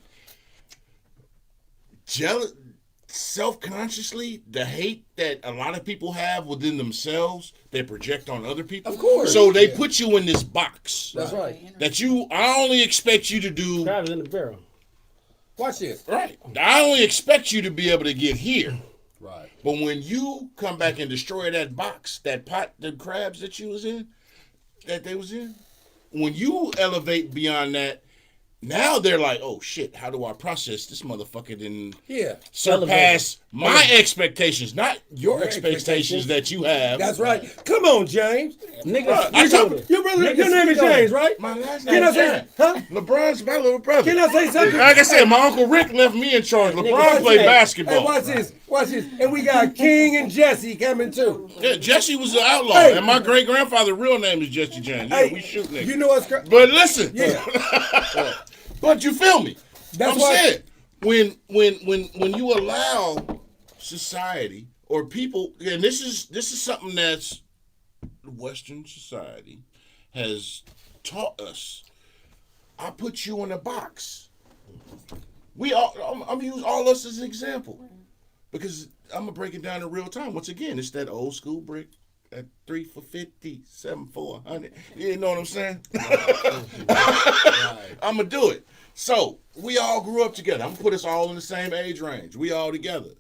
Self-consciously, the hate that a lot of people have within themselves, they project on other people. Of course. So they put you in this box. That's right. That I only expect you to do. crabs in the barrel. Watch this. Right. I only expect you to be able to get here. Right. But when you come back and destroy that box, that pot, the crabs that they was in, when you elevate beyond that, now they're like, oh shit, how do I process this motherfucker didn't Yeah. surpass my expectations, not your expectations that you have. That's right. Come on, James. Niggas, I told Your brother, Niggas your name is speak on it. James, right? My last Can name I is say, James. huh? LeBron's my little brother. Can I say something? Like I said, my Uncle Rick left me in charge. LeBron Niggas- played Hey, basketball. Hey, watch this. Watch this. And we got King and Jesse coming too. Yeah, Jesse was an outlaw, Hey. and my great grandfather's real name is Jesse James. Yeah, Hey, we shoot niggas. you know what's crazy? But listen, Yeah. but you feel me? That's I'm why- saying when you allow society or people, and this is something that's Western society has taught us. I put you in a box. I'm use all us as an example because I'm gonna break it down in real time. Once again, it's that old school brick. At 3 for 50, 7 for 100. You know what I'm saying? I'm going to do it. So, we all grew up together. I'm going to put us all in the same age range. We all together.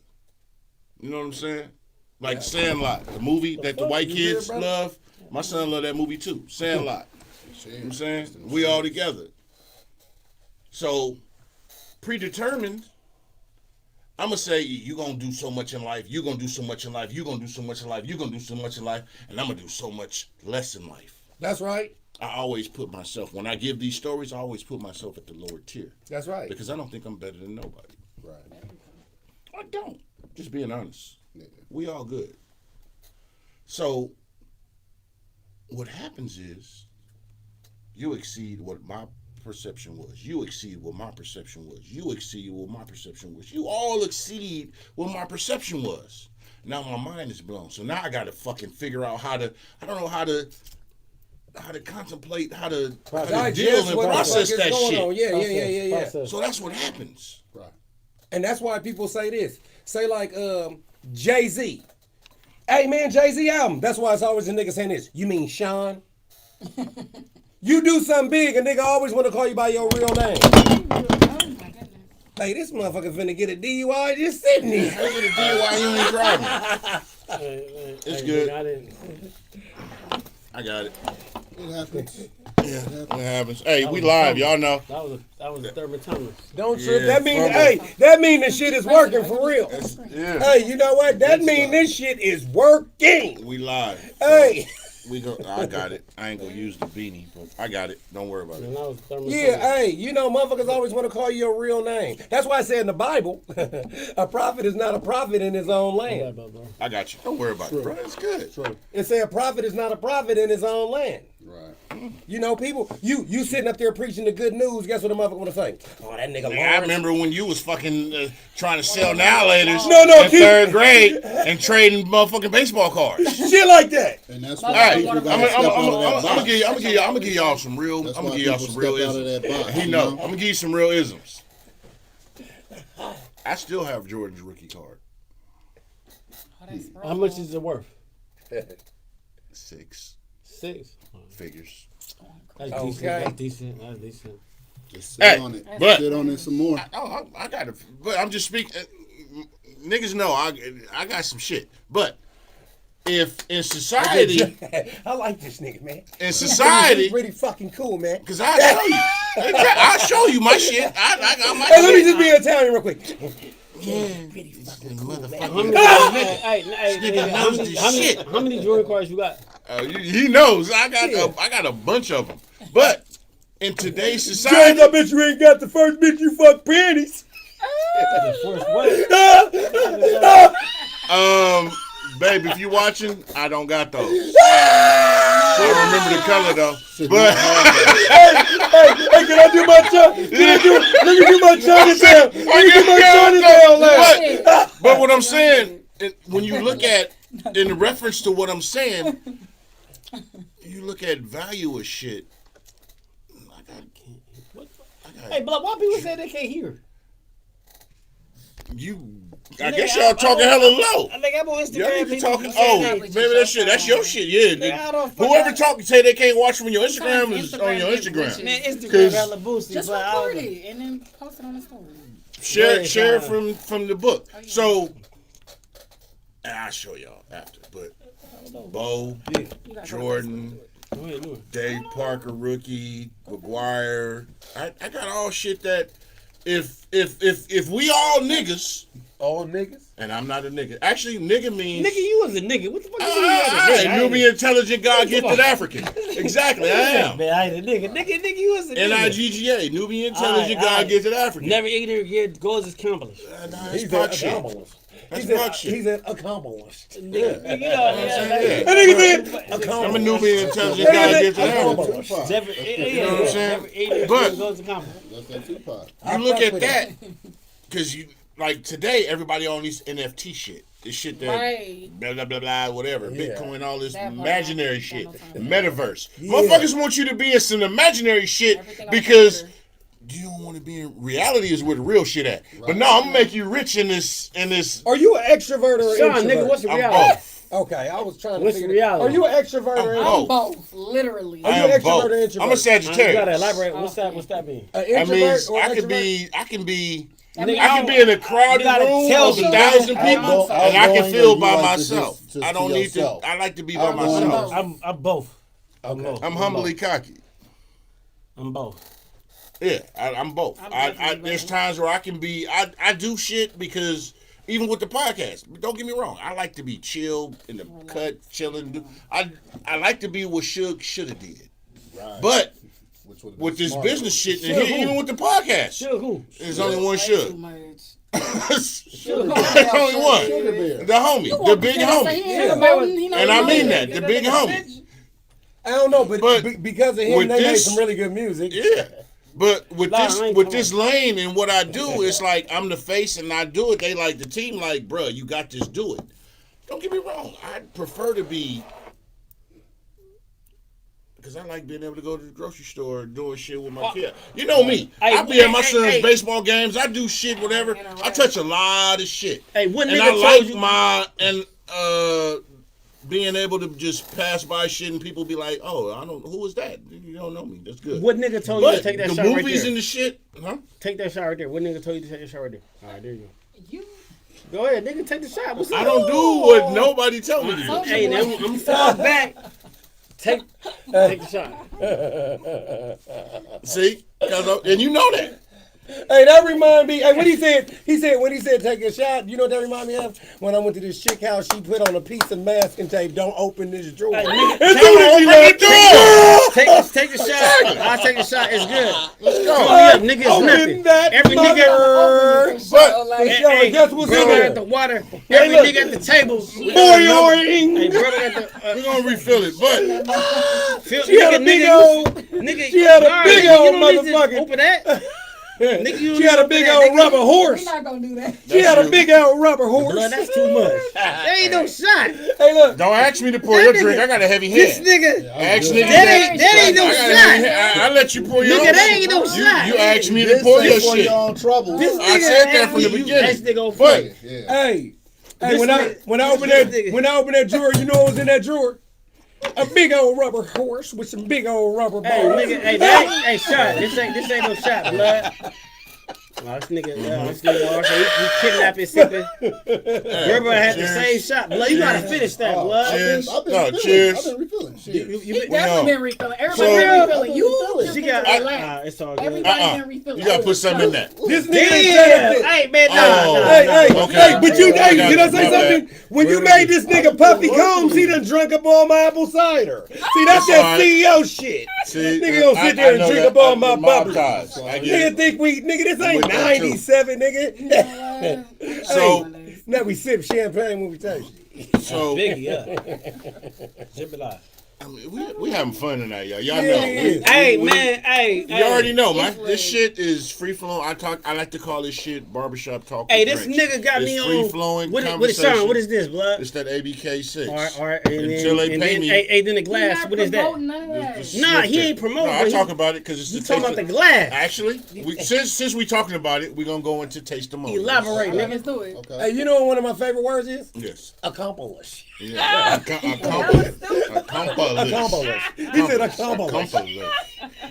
You know what I'm saying? Like Sandlot, the movie that the white kids love. My son loved that movie too. Sandlot. You know what I'm saying? We all together. So, predetermined, I'm gonna say you gonna do so much in life. You gonna do so much in life. You gonna do so much in life. You gonna do so much in life, and I'm gonna do so much less in life. That's right. I always put myself when I give these stories. I always put myself at the lower tier That's right. because I don't think I'm better than nobody. Right. I don't. Just being honest. Yeah. We all good. So what happens is you exceed what my perception was. You exceed what my perception was. You exceed what my perception was. You all exceed what my perception was. Now my mind is blown. So now I got to fucking figure out how to, I don't know how to contemplate, how to deal and process that shit. On. Yeah. Process. So that's what happens. Right. And that's why people say this. Say like Jay-Z. Hey man, Jay-Z album. That's why it's always a nigga saying this. You mean Sean? You do something big, a nigga always want to call you by your real name. Hey, this motherfucker finna get a DUI just sitting here. How you get a DUI? You ain't driving. It's good. I got it. It happens. Yeah, it happens. Hey, we live, y'all know. That was a thermometer. Don't trip. Yeah, That mean, fumble. hey, that mean the shit is working for real. Yeah, Hey, you know what? That mean this shit is working. we live. Hey. We go. I got it. I ain't gonna use the beanie, but I got it. Don't worry about And it. that was thermometer. Yeah, hey, you know, motherfuckers always want to call you your real name. That's why I say in the Bible, a prophet is not a prophet in his own land. I got you. Don't worry about it, bro. It's good. It say a prophet is not a prophet in his own land. Right. You know, people, you sitting up there preaching the good news, guess what the motherfucker want to say? Oh, that nigga I Lawrence. remember when you was fucking trying to sell now laters No, in keep- third grade and trading motherfucking baseball cards. Shit like that. And that's why Hey, people I'm gotta step out of that gonna box. give y'all some real. That's I'm why gonna give y'all people some real step out of isms. that box, He you know. know? I'm gonna give you some real isms. I still have Jordan's rookie card. How much is it worth? 6 6. figures. That's Okay. decent. That's decent. That's decent. Just sit Hey, on it. but- Sit on it some more. I got it, but I'm just speaking. Niggas know I got some shit, but if in society, I like this nigga, man. in society, He's pretty fucking cool, man. because I show you, I'll show you my shit. I got my Hey, let me shit. just be Italian real quick. Pretty fucking motherfucker. knows this shit. How many jewelry cards you got? He knows. I got a bunch of them, but in today's James, society, I bet you ain't got the first bitch you fuck panties. The first what? babe, if you watching, I don't got those. I remember the color though, but. Hey, can I do my let me do my Chinatown. Let me do my Chinatown laugh. But what I'm saying, when you look at, in reference to what I'm saying, you look at value of shit. Hey, but why people say they can't hear? I guess y'all talking hella low. I think I'm on Y'all Instagram. need to people talking. say Oh, they- maybe that shit. That's your shit. Yeah. I don't fucking- Whoever talk say they can't watch from your Instagram is on your Instagram. Man, Instagram 'Cause- hella boosted. Just but I record don't- it and then post it on the story. Share from the book. So I'll show y'all after. But Bo, Jordan, Go ahead, do it. Dave Parker, rookie, McGuire. I got all shit that if we all niggas, All niggas. and I'm not a nigga. Actually, nigga means Nigga, you was a nigga. What the fuck you mean you was a nigga? I you ain't- be intelligent, God gifted African. Exactly, I am. Man, I ain't a nigga. Nigga, you was a nigga. NIGGA, Nubian intelligent, Aight, God aight. gifted African. Never ignorant yet goals accomplished. That's He's fuck an shit. accomplished. That's fuck shit. He's an accomplished. Nigga, you know, Yeah. That nigga said I'm a Nubian intelligent, God gifted African. Tupac. Never, You know what I'm saying? never ignorant But- yet goals accomplished. That's that Tupac. You look at that, because you like today, everybody on these NFT shit. This shit that Right. blah blah blah blah whatever, Yeah. Bitcoin, all this That part, imaginary I shit, don't the know. metaverse. Yeah. Motherfuckers want you to be in some imaginary shit Everything on because Twitter. you don't want to be in reality is where the real shit at. But no, I'm gonna make you rich in this. Are you an extrovert or an Sean, introvert? nigga, what's the I'm reality? both. Okay, I was trying to What's figure the reality? Are you an extrovert or I'm an both. introvert? Both, literally. Are I you am extrovert both. or introvert? I'm a You Sagittarius. gotta elaborate. What's that mean? An That introvert means or I an can extrovert? be Nigga, I can be in a crowded You gotta room tell of me, 1,000 nigga. people, Outgoing and I can or feel you by like to myself. just I don't to need yourself? to. I like to be by Outgoing. myself. I'm both. I'm both. I'm humbly cocky. I'm both. Yeah, I'm both. There's times where I can be. I do shit because even with the podcast. Don't get me wrong. I like to be chill in the cut, chilling. I like to be what Suge should have did. Right. But with this business shit, and here, even with the podcast, there's only one Suge. There's only one. The homie, the big homie. And I mean that, the big homie. I don't know, but because of him, they made some really good music. Yeah. But with this lane and what I do, it's like I'm the face and I do it. They like the team, like, bro, you got this, do it. Don't get me wrong. I'd prefer to be, because I like being able to go to the grocery store doing shit with my kid. You know me. I be at my son's baseball games. I do shit, whatever. I touch a lot of shit. Hey, what and nigga I told like you? Being able to just pass by shit and people be like, oh, who is that? You don't know me. That's good. What nigga told you to take that shot right there? The movies and the shit, huh? Take that shot right there. What nigga told you to take that shot right there? All right, there you go. Go ahead, nigga, take the shot. What's up? I don't do what nobody tell me to do. Hey, now I'm far back. Take the shot. See? And you know that. Hey, that remind me. Hey, what he said? When he said take a shot. You know what that remind me of? When I went to this chick house, she put on a piece of masking tape. Don't open this drawer. Hey, take the shot. I'll take the shot. It's good. Let's go. Nigga, it's nothing. Every nigga. Hey, guess what's in Brother there? at the water. Every nigga at the table. Boing. Hey, brother at the. We're gonna refill it, but She had a big old. Nigga, She had a big old motherfucking. Open that. Nigga, She had a big old rubber horse. We're not gonna do that. She had a big old rubber horse. Blood, that's too much. There ain't no shot. Hey, look. don't ask me to pour your drink. I got a heavy This head. nigga. Ask niggas That ain't no shot. I let you pour your Nigga, that ain't no shot. You asked me to pour your shit. Y'all in trouble. This I nigga said that from the This beginning. nigga on But play. Hey, This when I opened that drawer, you know what was in that drawer? A big old rubber horse with some big old rubber balls. Hey, nigga, hey, shot. This ain't no shot, blood. Oh, this nigga also, he kidnapping, sipping. Rubber had the same shot, blood. You gotta finish that, blood. Cheers. I've been No, refilling. cheers. I've been refilling. Shit. He definitely been refilling. Everybody So- been refilling. You just She been got. relaxed. It's all good. Everybody been refilling. You gotta put something in that. This nigga Damn. said it. Hey, man, Oh. nah. Hey, Okay. but you, I hey, got can I you. say My something? When you made this nigga Puffy Combs, he done drunk up all my apple cider. See, that's that alright. CEO shit. See, Nigga gonna sit there and know drink that. up all my Mob bubbles. ties. I get Nigga it. think this ain't With that too. 97, nigga. So, Now we sip champagne when we taste it. so Biggie, yeah. Zip it live. I mean, we having fun tonight, y'all. Y'all Yeah, know. it is. Hey, man, hey. You already know, man. This shit is free flowing. I like to call this shit barbershop talk. Hey, with this drinks. nigga got It's me on. free flowing What is conversation. Sean? What is this, blood? It's that ABK6. All right, and Until then, they and pay then, me. Hey, then the He glass. not What is that? promoting none of that. Just Nah, sniff he it. ain't promoting, No, I but talk he- about it because it's the You talking taste about of- the glass? Actually, since we talking about it, we're gonna go into testimony. Elaborate, nigga. Let's do it. Okay. Hey, you know what one of my favorite words is? Yes. Accomplish. Yeah. Accomplish. He said accomplish.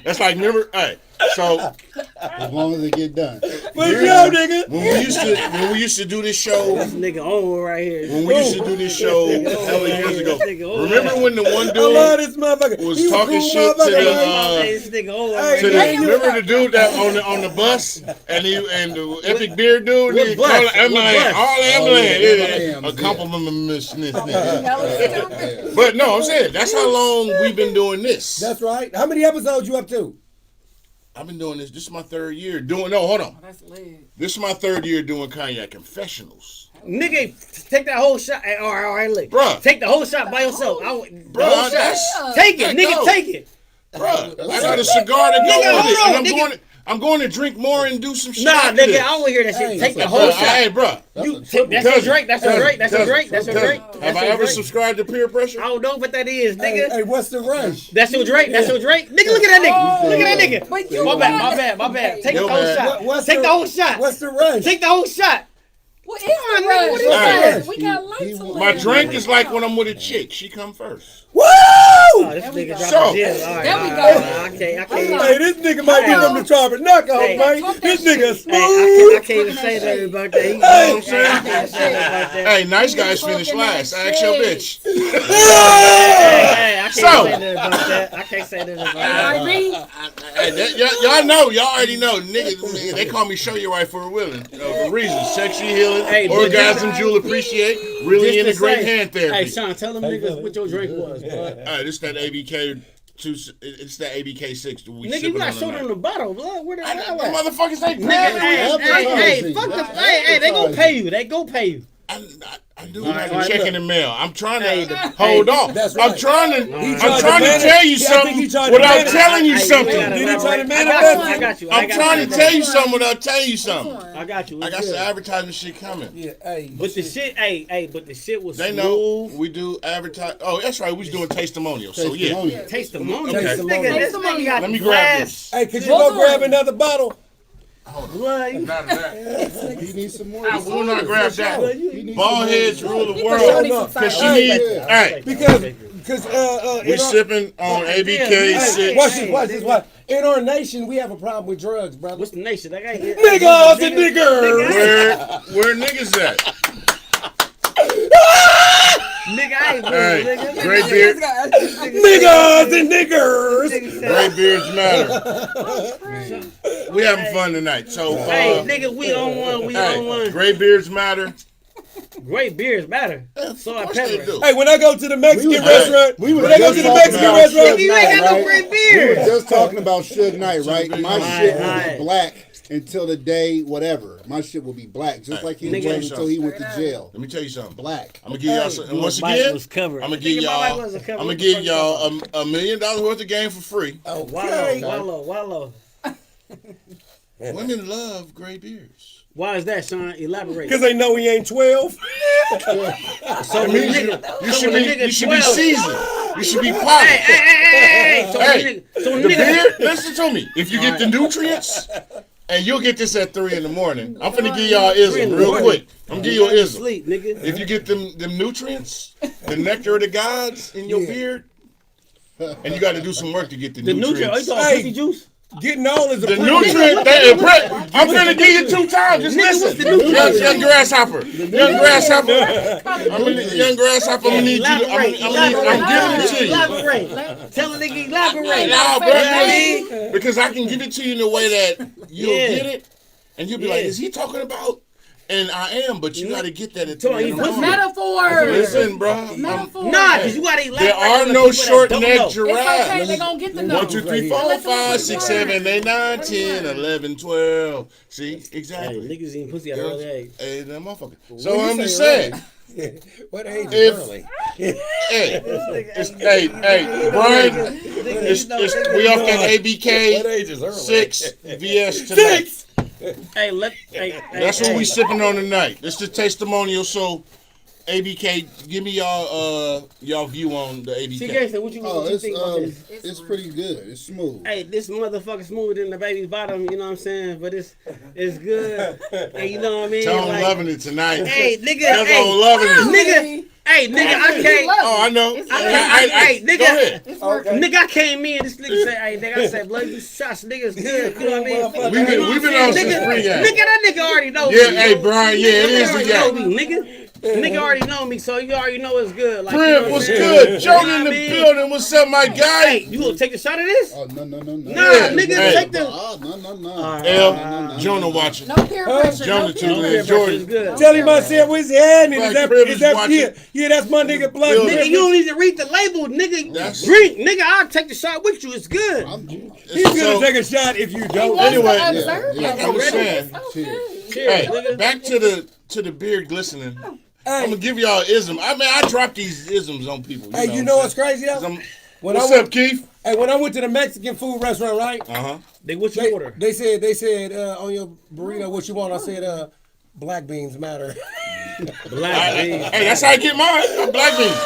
That's like, remember, hey, so As long as it get done. Let's go, nigga. when we used to do this show, This nigga on right here. when we used to do this show hella years ago, remember when the one I love dude this motherfucker. was He talking cool shit to motherfucker, the, man. Hey, this nigga on Hey, right to here. the, remember the dude that on the bus and the epic beard dude? What He bus? called it What Ambulance. bus? All yeah, ambulance. Yeah, yeah. a compliment, Miss Smith. That was stupid. But no, I'm saying that's how long we've been doing this. That's right. How many episodes you up to? I've been doing this. This is my third year doing. No, hold on. That's lit. This is my third year doing Cognac Confessionals. Nigga, take that whole shot. Hey, all right, look. Bruh. Take the whole shot by yourself. The whole Bruh, shot. Take it, that nigga, go. take it. Bruh, I got a cigar to go Nigga, with hold it. on, And nigga. I'm going to drink more and do some shit. Nah, after nigga, this. I don't want to hear that shit. Hey, Take the Bruh, whole shot. hey, bruh. That's your Drake. That's your Drake. That's your Drake. That's your Drake. Have I ever subscribed to peer pressure? I don't know what that is, Hey, nigga. hey, what's the rush? That's your Drake. That's your Drake. Nigga, look at that nigga. Look at that nigga. But you My bad. got My bad. Take the Your whole bad. shot. What's Take the whole shot. What's the rush? Take the whole shot. What is on, the nigga, rush? what is that? We got lights on. My drink is like when I'm with a chick. She come first. Woo! Oh, this we nigga go. dropped a gem. All right, There we all go. right, all right. I can't. Hey, this nigga might be from the Charlotte knockoff, Hey. man. Talk that This nigga shit. smooth. Hey, I can't even say that about that. You know what I'm saying? I can't say that about that. Hey, nice guys Talking finish that last. I ask your shit. bitch. Hey, I say that about that. I can't say that about that. Y'all know, y'all already know, niggas. They call me show you right for a reason. Sexual healing, Hey, orgasm, Jewel appreciate, really Just to integrate say- hand therapy. Hey, Sean, tell them niggas what your drink was, bro. All right, this that ABK. It's that ABK 6 that we Nigga, you sipping got on showed tonight. on the bottle, blood. Where the hell The at? motherfuckers ain't Nigga, paying. hey, fuck the, hey, they gonna pay you. They gonna pay you. I do All have right, a check look. in the mail. I'm trying to Hey, hold on. That's I'm right. trying to manage- tell you Yeah, I think he something tried to without manage- telling you Hey, something. gotta Did he try to elaborate. manifest? I got you. I'm trying to tell you something without telling you something. I got you. I It's got some good. advertisement shit coming. Yeah, hey. But the shit, but the shit was They smooth. know we do advertise. Oh, that's right. We was doing testimonials. So yeah. Testimonial. Taste the money. Okay. This nigga got Let me the grab glass. this. Hey, could you go grab another bottle? Blood. Not that. He needs some more. I will not grab that. He needs Bald some heads more. rule the Sure world. enough. Cause she Hey, need. Hey, because we in our- sipping on ABK Hey, 6. watch this. In our nation, we have a problem with drugs, brother. What's the nation? That guy here. Niggas and niggers. Where niggas at? Nigga, I ain't Hey, doing nigga. gray beard. Niggas and niggers. Gray beards matter. We having fun tonight. So, Hey, nigga, we on one. We on one. gray beards matter. Great beers matter. So I Of course they pepper. do. Hey, when I go to the Mexican We was- restaurant, we was when I go just to the talking Mexican about restaurant, Suge You ain't got Knight, no right? great We beer. were just talking about Suge Knight, right? My Right, shit will right. be black until the day whatever. My shit will be black, just like he Nigga, was until he went to jail. Let me tell you something. Black. I'm gonna give y'all some, and once My bike again, was covered. I'm gonna give Nigga, my y'all, bike wasn't covered. I'm gonna What the give fuck you y'all talking $1 million worth of game for free. okay. Wallow. Women love gray beers. Why is that, Sean? Elaborate. Because they know he ain't 12. So That when means the you nigga, should be, you should be 12. seasoned. You should be Hey, polished. hey. So Hey, when the the nigga, beer, listen to me. If you get the nutrients, and you'll get this at 3 in the morning. I'm finna give y'all 3 in ism the real morning. quick. I'm gonna give you an ism. sleep, nigga. If you get them nutrients, the nectar of the gods in your beard, and you got to do some work to get the The nutrient. Oh, you nutrients. talking Hey. pussy juice? Getting old is a The privilege. nutrient, I'm finna give you 2 times. Just listen. Young grasshopper. Young grasshopper. Young grasshopper. I'm gonna need you to, I'm giving it to you. Elaborate. Tell a nigga elaborate. Nah, bro, You know what I mean? because I can give it to you in a way that you'll Yeah. get it, and you'll be like, Yeah. "Is he talking about?" And I am, but you got to get that at So 3 in he the puts morning. Metaphor. Listen, bro. Metaphor. Nah, because you got to elaborate. There are on the no people that short don't neck know. It's okay. giraffes. They're going to get the 1, number. 2, 3, 4, 5, 6, 7, 8, 9, 10, 11, 12. See, Hey, exactly. niggas eating pussy at an early age. Hey, that motherfucker. So I'm just saying. What age If- is early? Hey, Brian, we off that What ABK age is early? 6 VS tonight. Hey, That's what we sipping on tonight. This is the testimonial. So, ABK, give me y'all view on the ABK. Shegangsta, what you think about this? It's pretty good. It's smooth. Hey, this motherfucker smoother than the baby's bottom, you know what I'm saying? But it's good. And you know what I mean? Tone Like, loving it tonight. hey, nigga, Tone hey, loving it. nigga, I can't. Oh, I know. Hey, nigga. Go ahead. It's working. Nigga, I came in. This nigga said, "Hey, nigga," I said, "Blood, you shots, niggas good." You know what I mean? We've been on some Nigga, free game. that nigga already know me. Yeah, hey, Brian, yeah, it is Nigga the already know game. me, nigga. Nigga already know me, so you already know it's good. Like, you know Crib, what what's I'm good? saying? Joe You know in the what I mean? building. What's up, my Hey, guy? you gonna take a shot of this? Oh, no. Nah, Yeah, nigga, hey. take the. No. L, Jonah watching. No peer pressure. Jonah No too, peer man. pressure. It's Jordan. good. Tell him I said, where's he happening? Black Is that, privilege is that watching. yeah, that's my nigga Black Bill, Nigga, Privilege. you don't need to read the label, nigga. That's- Drink, nigga. I'll take the shot with you. It's good. He's gonna So, take a shot if you don't. Anyway, Observe yeah, it. like I was saying, Cheers, hey, nigga. back to the beard glistening. I'm Hey, gonna give y'all an ism. I mean, I drop these isms on people. hey, you know what's crazy though? When What's I went, up, Keith? Hey, when I went to the Mexican food restaurant, right? They what you They, order? they said on your burrito what you want. I said black beans matter. Black beans. Hey, that's how I get mine. I'm black beans.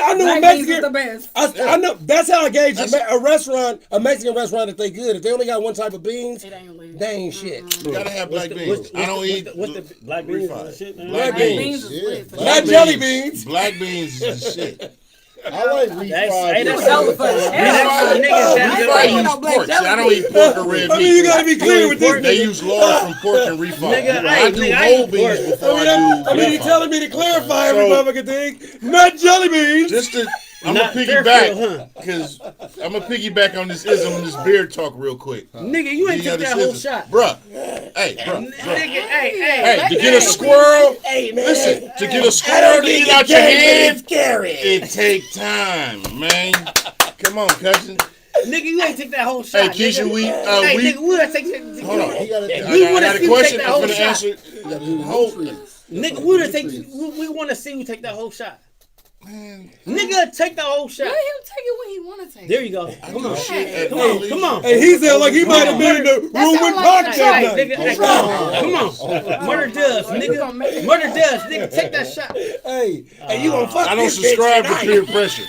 I know a Black beans is Mexican. the best. I know that's how I gauge a Mexican restaurant if they good. If they only got one type of beans, It ain't lit. they ain't shit. You gotta have black beans. I don't eat What's the black beans and refined. shit, man? Black Black beans. Beans is lit. for Black Not sure. jelly beans. Black beans is the shit. I like refried. Hey, that's Hell of a- niggas Refried that use pork. See, I don't eat pork or red I mean, you meat. gotta be clear with this. They use lard from pork and refried. Nigga, I hey, do nigga, I whole eat beans pork. before I I mean, do you're refried. telling me to clarify every So- motherfucking thing. Not jelly beans. Just to I'm gonna Not Fairfield, piggyback because I'm gonna piggyback on this beard talk real quick. Nigga, you ain't You took got that this whole ism. shot. Bruh. Hey, bruh. Nigga, hey. Hey, to get a squirrel, Hey, man. listen, to get a I squirrel don't to get get out your hand, scary. it take time, man. Come on, cousin. Nigga, you ain't take that whole shot. Hey, Keisha, nigga. we nigga, we gotta take that. hold on. He gotta, We I wanna got see a you question. take that I'm whole gonna shot. answer. he gotta do the Hold- nutrients. Nigga, we gonna take. Nutrients. We want to see you take that whole shot. Man, Nigga, take the whole shot. Let him take it when he want to take There it. you go. Come on. Hey, Come on. Hey, he sound like he might have been in the room sound with like Pac that. that Hey, night. nigga, hey, come on. Murder does, Oh, you gonna make nigga. it. Murder does, nigga. Take that shot. Hey, you gonna fuck I don't this bitch subscribe to tonight. peer pressure.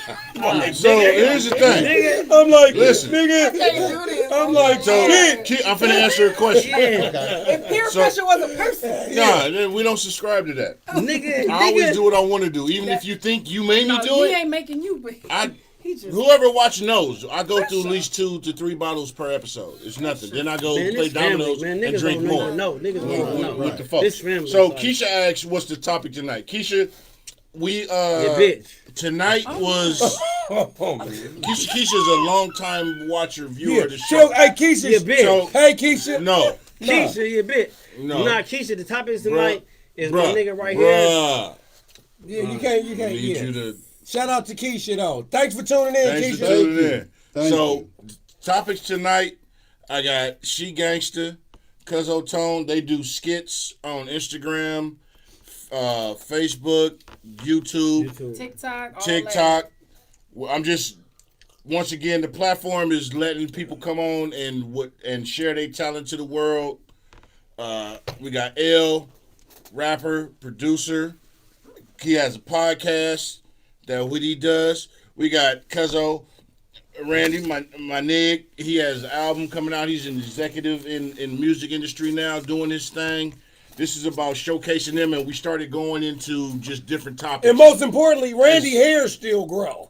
So here's the thing. Nigga. I'm like, Listen. nigga. Can't do this. I'm like, So shit. I'm finna answer a question. If peer pressure was a person, Nah, we don't subscribe to that. Nigga, I always nigga. do what I want to do, even if you think you made me no, do he it. ain't making you. But he just Whoever watch knows, I go through at least 2 to 3 bottles per episode. It's nothing. Then I go Man, play this family, dominoes man. and Niggas drink don't more. know. Niggas don't know. With the folks. This family. So like, Keisha asked, "What's the topic tonight?" Keisha, we your bitch. tonight was Keisha's a long time watcher, viewer Yeah, of the show. hey, Keisha. Your bitch. So Hey, Keisha. no, Keisha, your bitch. No. Nah, Keisha, the topic tonight is my bruh, nigga right here. bruh. Yeah, you can't. Need Yeah. you to Shout out to Keisha though. Thanks for tuning in, thanks for Keisha. tuning you. in. Thank So you. topics tonight, I got Shegangsta, Cuzzo Tone. They do skits on Instagram, Facebook, YouTube, TikTok, all TikTok. Well, I'm just once again the platform is letting people come on and share their talent to the world. We got L, rapper, producer. He has a podcast that what he does. We got Cuzzo, Randy, my nigga. He has an album coming out. He's an executive in music industry now, doing his thing. This is about showcasing them, and we started going into just different topics. And most importantly, Randy hair still grow.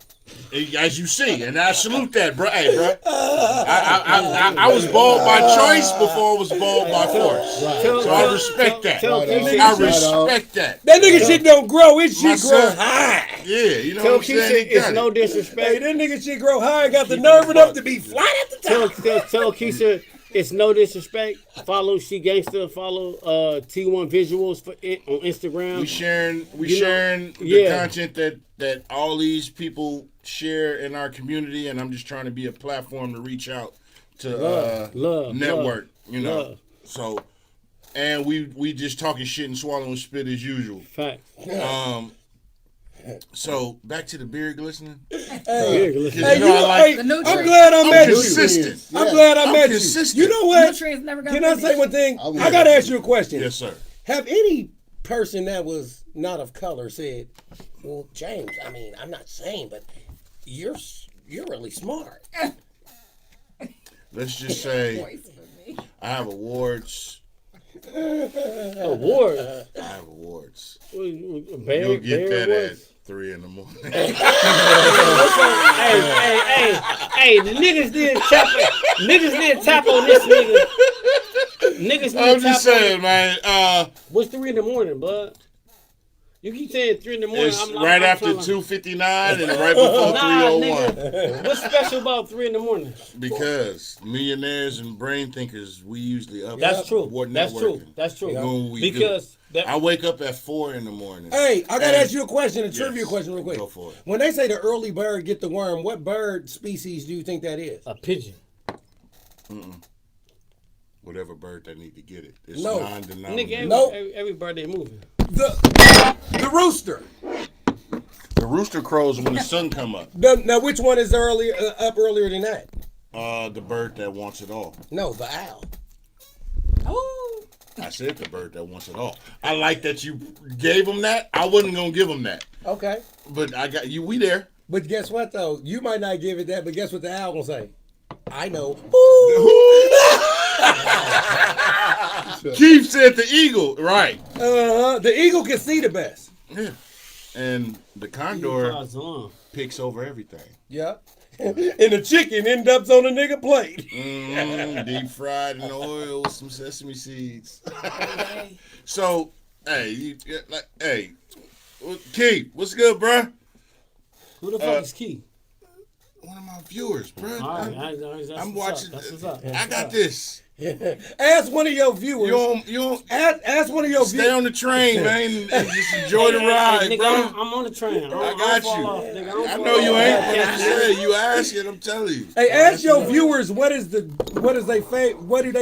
As you see, and I salute that, bro. Hey, bro. I was bald by choice before I was bald by force. So I respect that. Tell Right Keisha, I respect that. That nigga shit don't grow. It shit My grow son- high. Yeah, you know tell what I'm saying? Keisha He it's got no it. Hey, disrespect. that nigga shit grow high and got the Keep nerve it enough buck. to be flat at the top. Tell Keisha it's no disrespect. Follow Shegangsta. Follow T1 Visuals on Instagram. We sharing You know, the yeah. content that all these people share in our community, and I'm just trying to be a platform to reach out to Love, network. You know, love. so and we just talking shit and swallowing spit as usual. Fact. So back to the beard glistening. Hey, listen. Hey, You know, I like- The I'm nutrients. glad I I'm met you. consistent. I'm glad I I'm met you. consistent. You know what? Nutrients never got Can I say finished. one thing? I will. I gotta ask you a question. Yes, sir. Have any person that was not of color said, "Well, James, I mean, I'm not saying, but you're really smart." Let's just say Voice for me. I have awards. Award. I have awards. Bear, You'll get that Awards. at 3 in the morning. Hey, the niggas didn't tap on this nigga. Niggas I'm didn't just tap on saying, man. What's 3 in the morning, bud? You keep saying 3 in the morning. It's I'm right after trying to- 2:59 and right before Nah, 3:01. nigga. What's special about 3 in the morning? Because millionaires and brain thinkers, we usually up. That's true. Award That's true. networking. That's true. When we Because I wake up at 4 in the morning. Hey, I gotta Hey. ask you a question, a trivia Yes. question, real quick. Go for it. When they say the early bird get the worm, what bird species do you think that is? a pigeon. Whatever bird that need to get it. It's No. non-denominational. Nigga, Nope. every birthday moving. The rooster. The rooster crows when the sun come up. Now, which one is earlier up earlier than that? The bird that wants it all. No, the owl. Oh, I said the bird that wants it all. I like that you gave him that. I wasn't gonna give him that, Okay. but I got you. We there. But guess what though? You might not give it that, but guess what the owl gonna say? I know. Keith said the eagle. Right. The eagle can see the best. Yeah. And the condor Salon. picks over everything. Yeah. And the chicken ends up on a nigga plate. Deep fried in oil with some sesame seeds. So, hey, Keith, what's good, bruh? Who the fuck is Key? One of my viewers, bro. All right, I'm watching. That's what's up. I got this. Ask one of your viewers. You don't Ask one of your stay viewers. on the train, man, and just enjoy the ride, Nigga, bro. I'm on the train. I got you. Nigga, I know you ain't. But I'm saying you asking. I'm telling you. Hey, ask your viewers what do they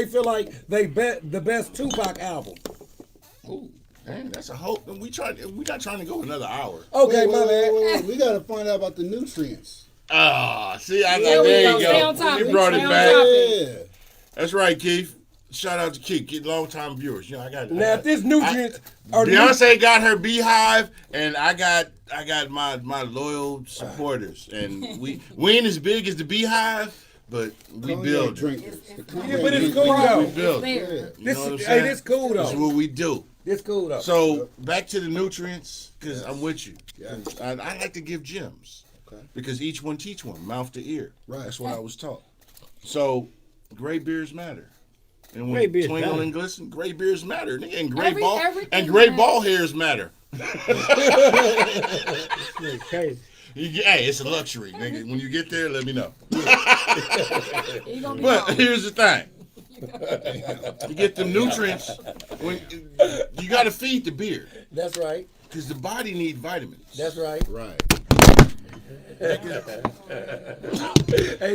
feel like the best Tupac album? Ooh, man, that's a hope. We not trying to go another hour. Okay, my bad. Wait. We gotta find out about the nutrients. Ah, see, There we there go. you Stay on go. topic. You brought it Stay on back. topic. Yeah. That's right, Keith. Shout out to Keith, get long time viewers. You know, I got Now, if this nutrients are Beyonce got her beehive, and I got my loyal supporters, and we ain't as big as the beehive, but we Cognac build. drinkers. Yeah, but it's cool though. We build. There. You know what I'm This saying? this cool That's though. what we do. This cool though. So back to the nutrients, because I'm with you. Yes. I like to give gems, Okay. because each one teach one, mouth to ear. Right. That's what I was taught. So great beers matter. And when Great beers Twinkle matter. and glisten, great beers matter. Nigga, and great Everything great matters. ball hairs matter. Nigga crazy. Hey, it's a luxury, nigga. When you get there, let me know. You gonna be But home. here's the thing. You get the nutrients. When you got to feed the beer, That's right. because the body need vitamins. That's right. Right. Hey,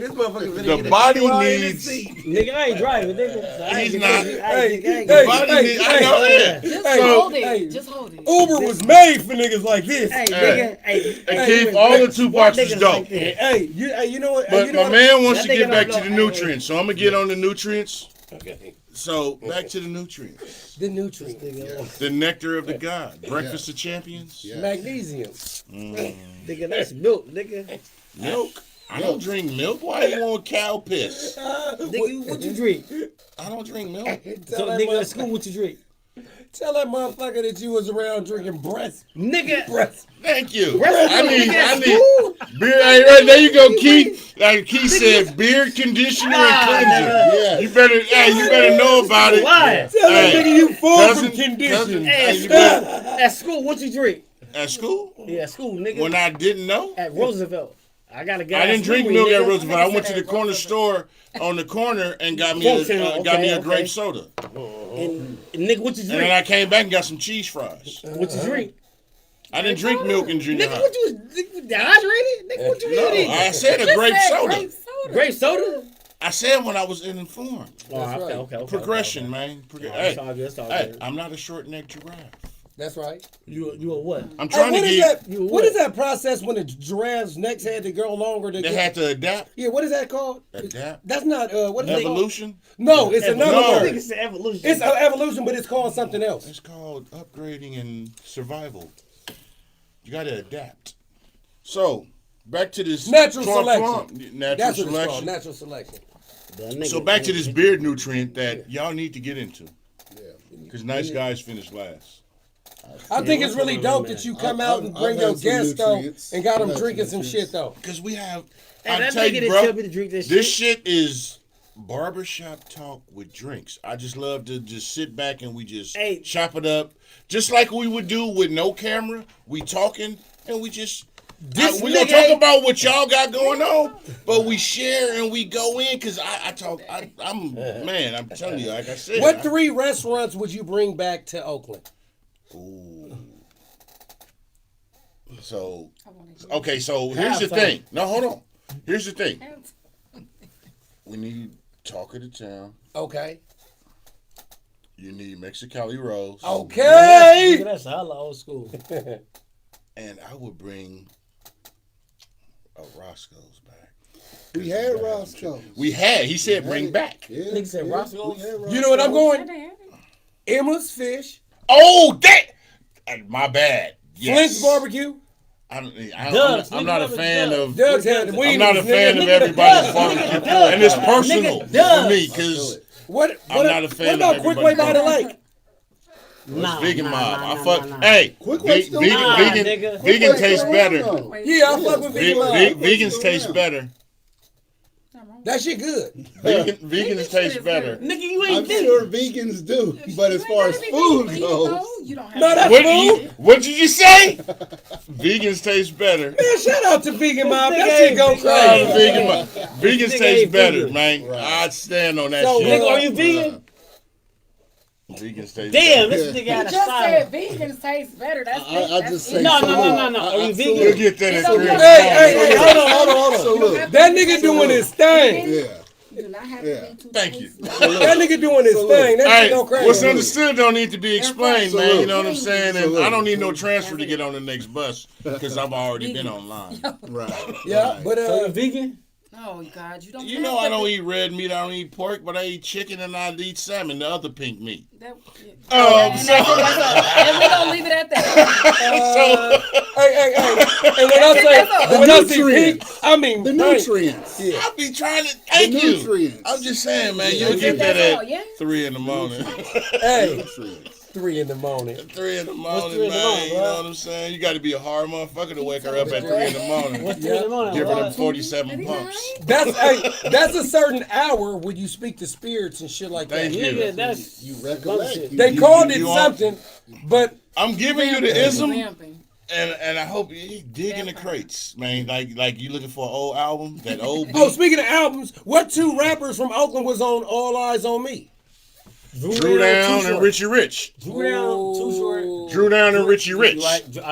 this motherfucker The body needs. Nigga, I ain't driving, nigga. So I ain't He's gonna- not. I ain't Hey, gonna- Body hey, need. I know that. Just Hey, hold it. hey. Just hold it. Uber was made for niggas like this. Hey, Hey, nigga, hey, And keep all the Tupacs was dope. you know what? But you know my what? man wants to That get nigga back don't to the know. nutrients, so I'm gonna get on the nutrients. Okay. So back to the nutrients. The nutrients. The nectar of the god. Breakfast of champions. Yeah. Magnesium. Nigga, that's milk, nigga. Milk. I don't drink milk. Why you want cow piss? Nigga, what you drink? I don't drink milk. So, Tell that, nigga, at school, what you drink? tell that motherfucker that you was around drinking breast. Nigga, Breast. Thank you. Breast I milk, need nigga, at beer. Hey, right there you go, Keith. Like Keith said, beard conditioner and cleanser. Yeah. You better know about it. why? Tell that Hey, nigga you full cousin- from condition. cousin- Hey, Hey, you better- at school, what you drink? At school? Yeah, at school, nigga. When I didn't know? At Roosevelt. I got a guy. I didn't drink milk at Roosevelt. I went to the corner store on the corner and got me a grape soda. And nigga, what you And then drink? I came back and got some cheese fries. What you drink? I didn't drink milk in junior Nigga, high. what you nigga, dehydrated? Nigga, what you No, eating? I said a grape soda. Grape soda. Grape soda? I said when I was informed. Oh, okay. Progression, man. It's all good. It's all Hey, good. I'm not a short-necked giraffe. That's right. You a what? I'm Hey, trying to get. what is that process when the giraffe's necks had to go longer? To They get, had to adapt. yeah, what is that called? Adapt. That's not what is it called? Evolution. No, it's another No. Nigga word. said evolution. It's an evolution, but it's called something else. It's called upgrading and survival. You got to adapt. So back to this Natural clump, selection. clump. Natural That's what it's called. selection. Natural selection. So back to this beard nutrient that y'all need to get into. Because nice guys finish last. I think it's really dope that you come out and bring I've your had some guests though nutrients. and got them I've had drinking some some shit though. Because we have. Hey, I that tell nigga you, didn't bro, tell me to drink this this shit. shit is barbershop talk with drinks. I just love to just sit back and we just Hey. chop it up. Just like we would do with no camera. We talking and we just. We gonna talk about what y'all got going on, but we share and we go in because I'm man. I'm telling you, like I said. What 3 restaurants would you bring back to Oakland? Ooh. So I wanna eat. okay, so here's the fun. thing. No, hold on. Here's the thing. We need talk of the town. Okay. You need Mexicali rolls. Okay. Nigga, that's hella old school. And I would bring a Roscoe's back. We had Roscoe. We had. He said bring back. Yeah, Nigga said yeah, Roscoe's. we had You know what I'm Roscoe's. going? Emma's Fish, Oh, that. My bad. Yes. Flint's Barbecue. I'm Doug's. not a Nigga, fan Doug's. of. Doug's had the I'm wieners. not a fan of nigga. everybody's barbecue, and it's personal Nigga, for Doug's. me because What? I'm not a fan What of about Quick Way by the everybody's Lake? Nah, vegan nah, mob. nah, I nah, fuck. nah, nah. Hey, Quick Way's still vegan, around. vegan, Nigga. Quick vegan Way's tastes still better. around, though. Yeah, I fuck with vegan love. Vegans taste better. Nothing wrong That shit good. Vegans taste better. Nigga, you I'm ain't vegan. sure vegans do, but as far as food goes, you don't have No, to that's What food. what did you say? Vegans taste better. Man, shout out to Vegan Mob. That Nigga shit go ain't crazy. Vegans Nigga taste ain't better, vegan. man. Right. I'd stand on that So, shit. Nigga, are you vegan? Vegans taste Damn, better. this nigga You out of just said style. vegans taste better. That's I just say No, salute. Are you I vegan? You'll get that It's at 3 okay. Hey, hold on. Salute. That nigga doing his thing. Yeah. You do not have Yeah. to be too Thank you. tasty. That nigga doing his thing. That shit Hey, go crazy. what's understood don't need to be explained, man. You know what I'm saying? And Salute. I don't need no transfer to get on the next bus because I've already been online. Right. Yeah, right. but So you vegan? Oh God, you don't. You have know to I don't be- eat red meat, I don't eat pork, but I eat chicken and I eat salmon, the other pink meat. That, Oh, and, that's it, and we gonna leave it at that. hey. And when I say pink, I mean The pink. nutrients. Yeah. I be trying to thank The you. nutrients. I'm just saying, man, Yeah. you'll get that That's all, at yeah? 3 in the morning. Hey, Nutrients. 3 in the morning. 3 in the morning, 3 in the man. morning, You bro? know what I'm saying? You got to be a hard motherfucker to wake her up at 3 in the morning. What's 3 in the morning? Give her them What? 47 pumps. That's a certain hour when you speak to spirits and shit like that. Thank you. Nigga, that's You recollect. shit. You- They you- called it you want- something, but I'm giving you the ism, Vamping. and I hope you dig in the crates, man. Like you looking for an old album, that old beat. oh, speaking of albums, what 2 rappers from Oakland was on All Eyes on Me? Drew Down and Richie Rich. Drew Down, Too Short. Drew Down and Richie Rich. You right. Drew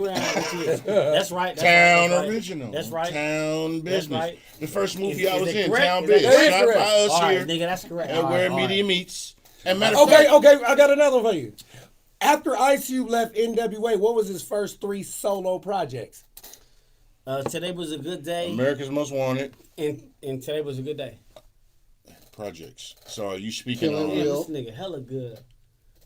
Down and Richie Rich. That's right. That's Town right. original. That's right. Town That's business. right. The first movie Is I was it in, correct? Town Is that Biz. correct? Shot by us All right, here. nigga, that's correct. And All where right, all media right. meets. And matter of Okay, fact, I got another one for you. After Ice Cube left NWA, what was his first 3 solo projects? Today was a good day, America's Most Wanted and today was a good day. projects. So are you speaking Killing on? Damn, Will. this nigga hella good.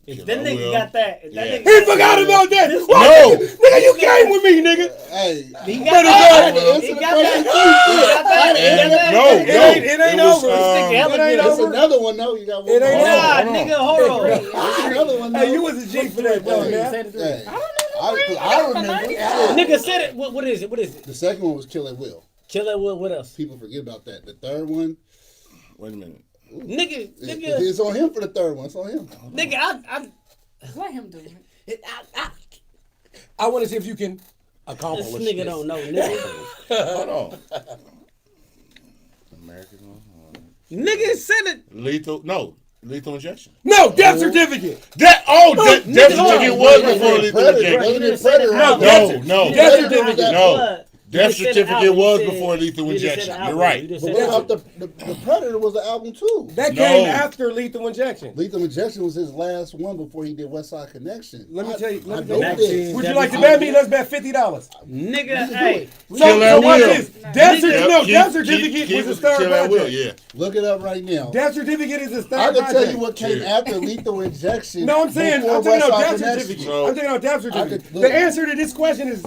If Kill that I nigga Will. got that, if that Yeah. nigga He got forgot that, about that. No. Nigga, you came with me, nigga. Hey, He Better got that. go. He got that. He got that. He got that. No, It ain't was, over. This nigga hella It ain't good. it's over. another one though. You got one It ain't more. over. Nah, Hold on. nigga, hold on. There's another one though. Hey, you was a G for that, though, Hey, man. Say the three. Hey, I I remember. Shit. Nigga said it. What is it? What is it? The second one was Kill at Will. Kill it. What else? People forget about that. The third one, Wait a minute. Nigga, it's on him for the third one. It's on him. nigga, let him do it. I want to see if you can accomplish this nigga don't know, nigga. Hold on. America's Most Wanted. Nigga said it. Lethal Injection. No, death certificate. Death certificate on. was Wasn't before it Lethal Predator? Injection. Wasn't You it said it Predator? out. No. Death certificate. No. Death You just said certificate album. was You said- before Lethal you just said Injection. album. You're right. You just But said what album. about the Predator was an album too. That No. came after Lethal Injection. Lethal Injection was his last one before he did West Side Connection. Let me tell you. I Let me know tell this. you. Would you like to bet me? Let's bet $50. Nigga, hey. So Kill that watch will. this. Death Yep, certificate was his third Kill that will, project. yeah. Look it up right now. Death certificate is his third I can project. tell you what came Yeah. after Lethal Injection. No, I'm saying, before I'm talking West about Side death Connection. certificate. So- I'm talking about death certificate. could- look. The answer to this question is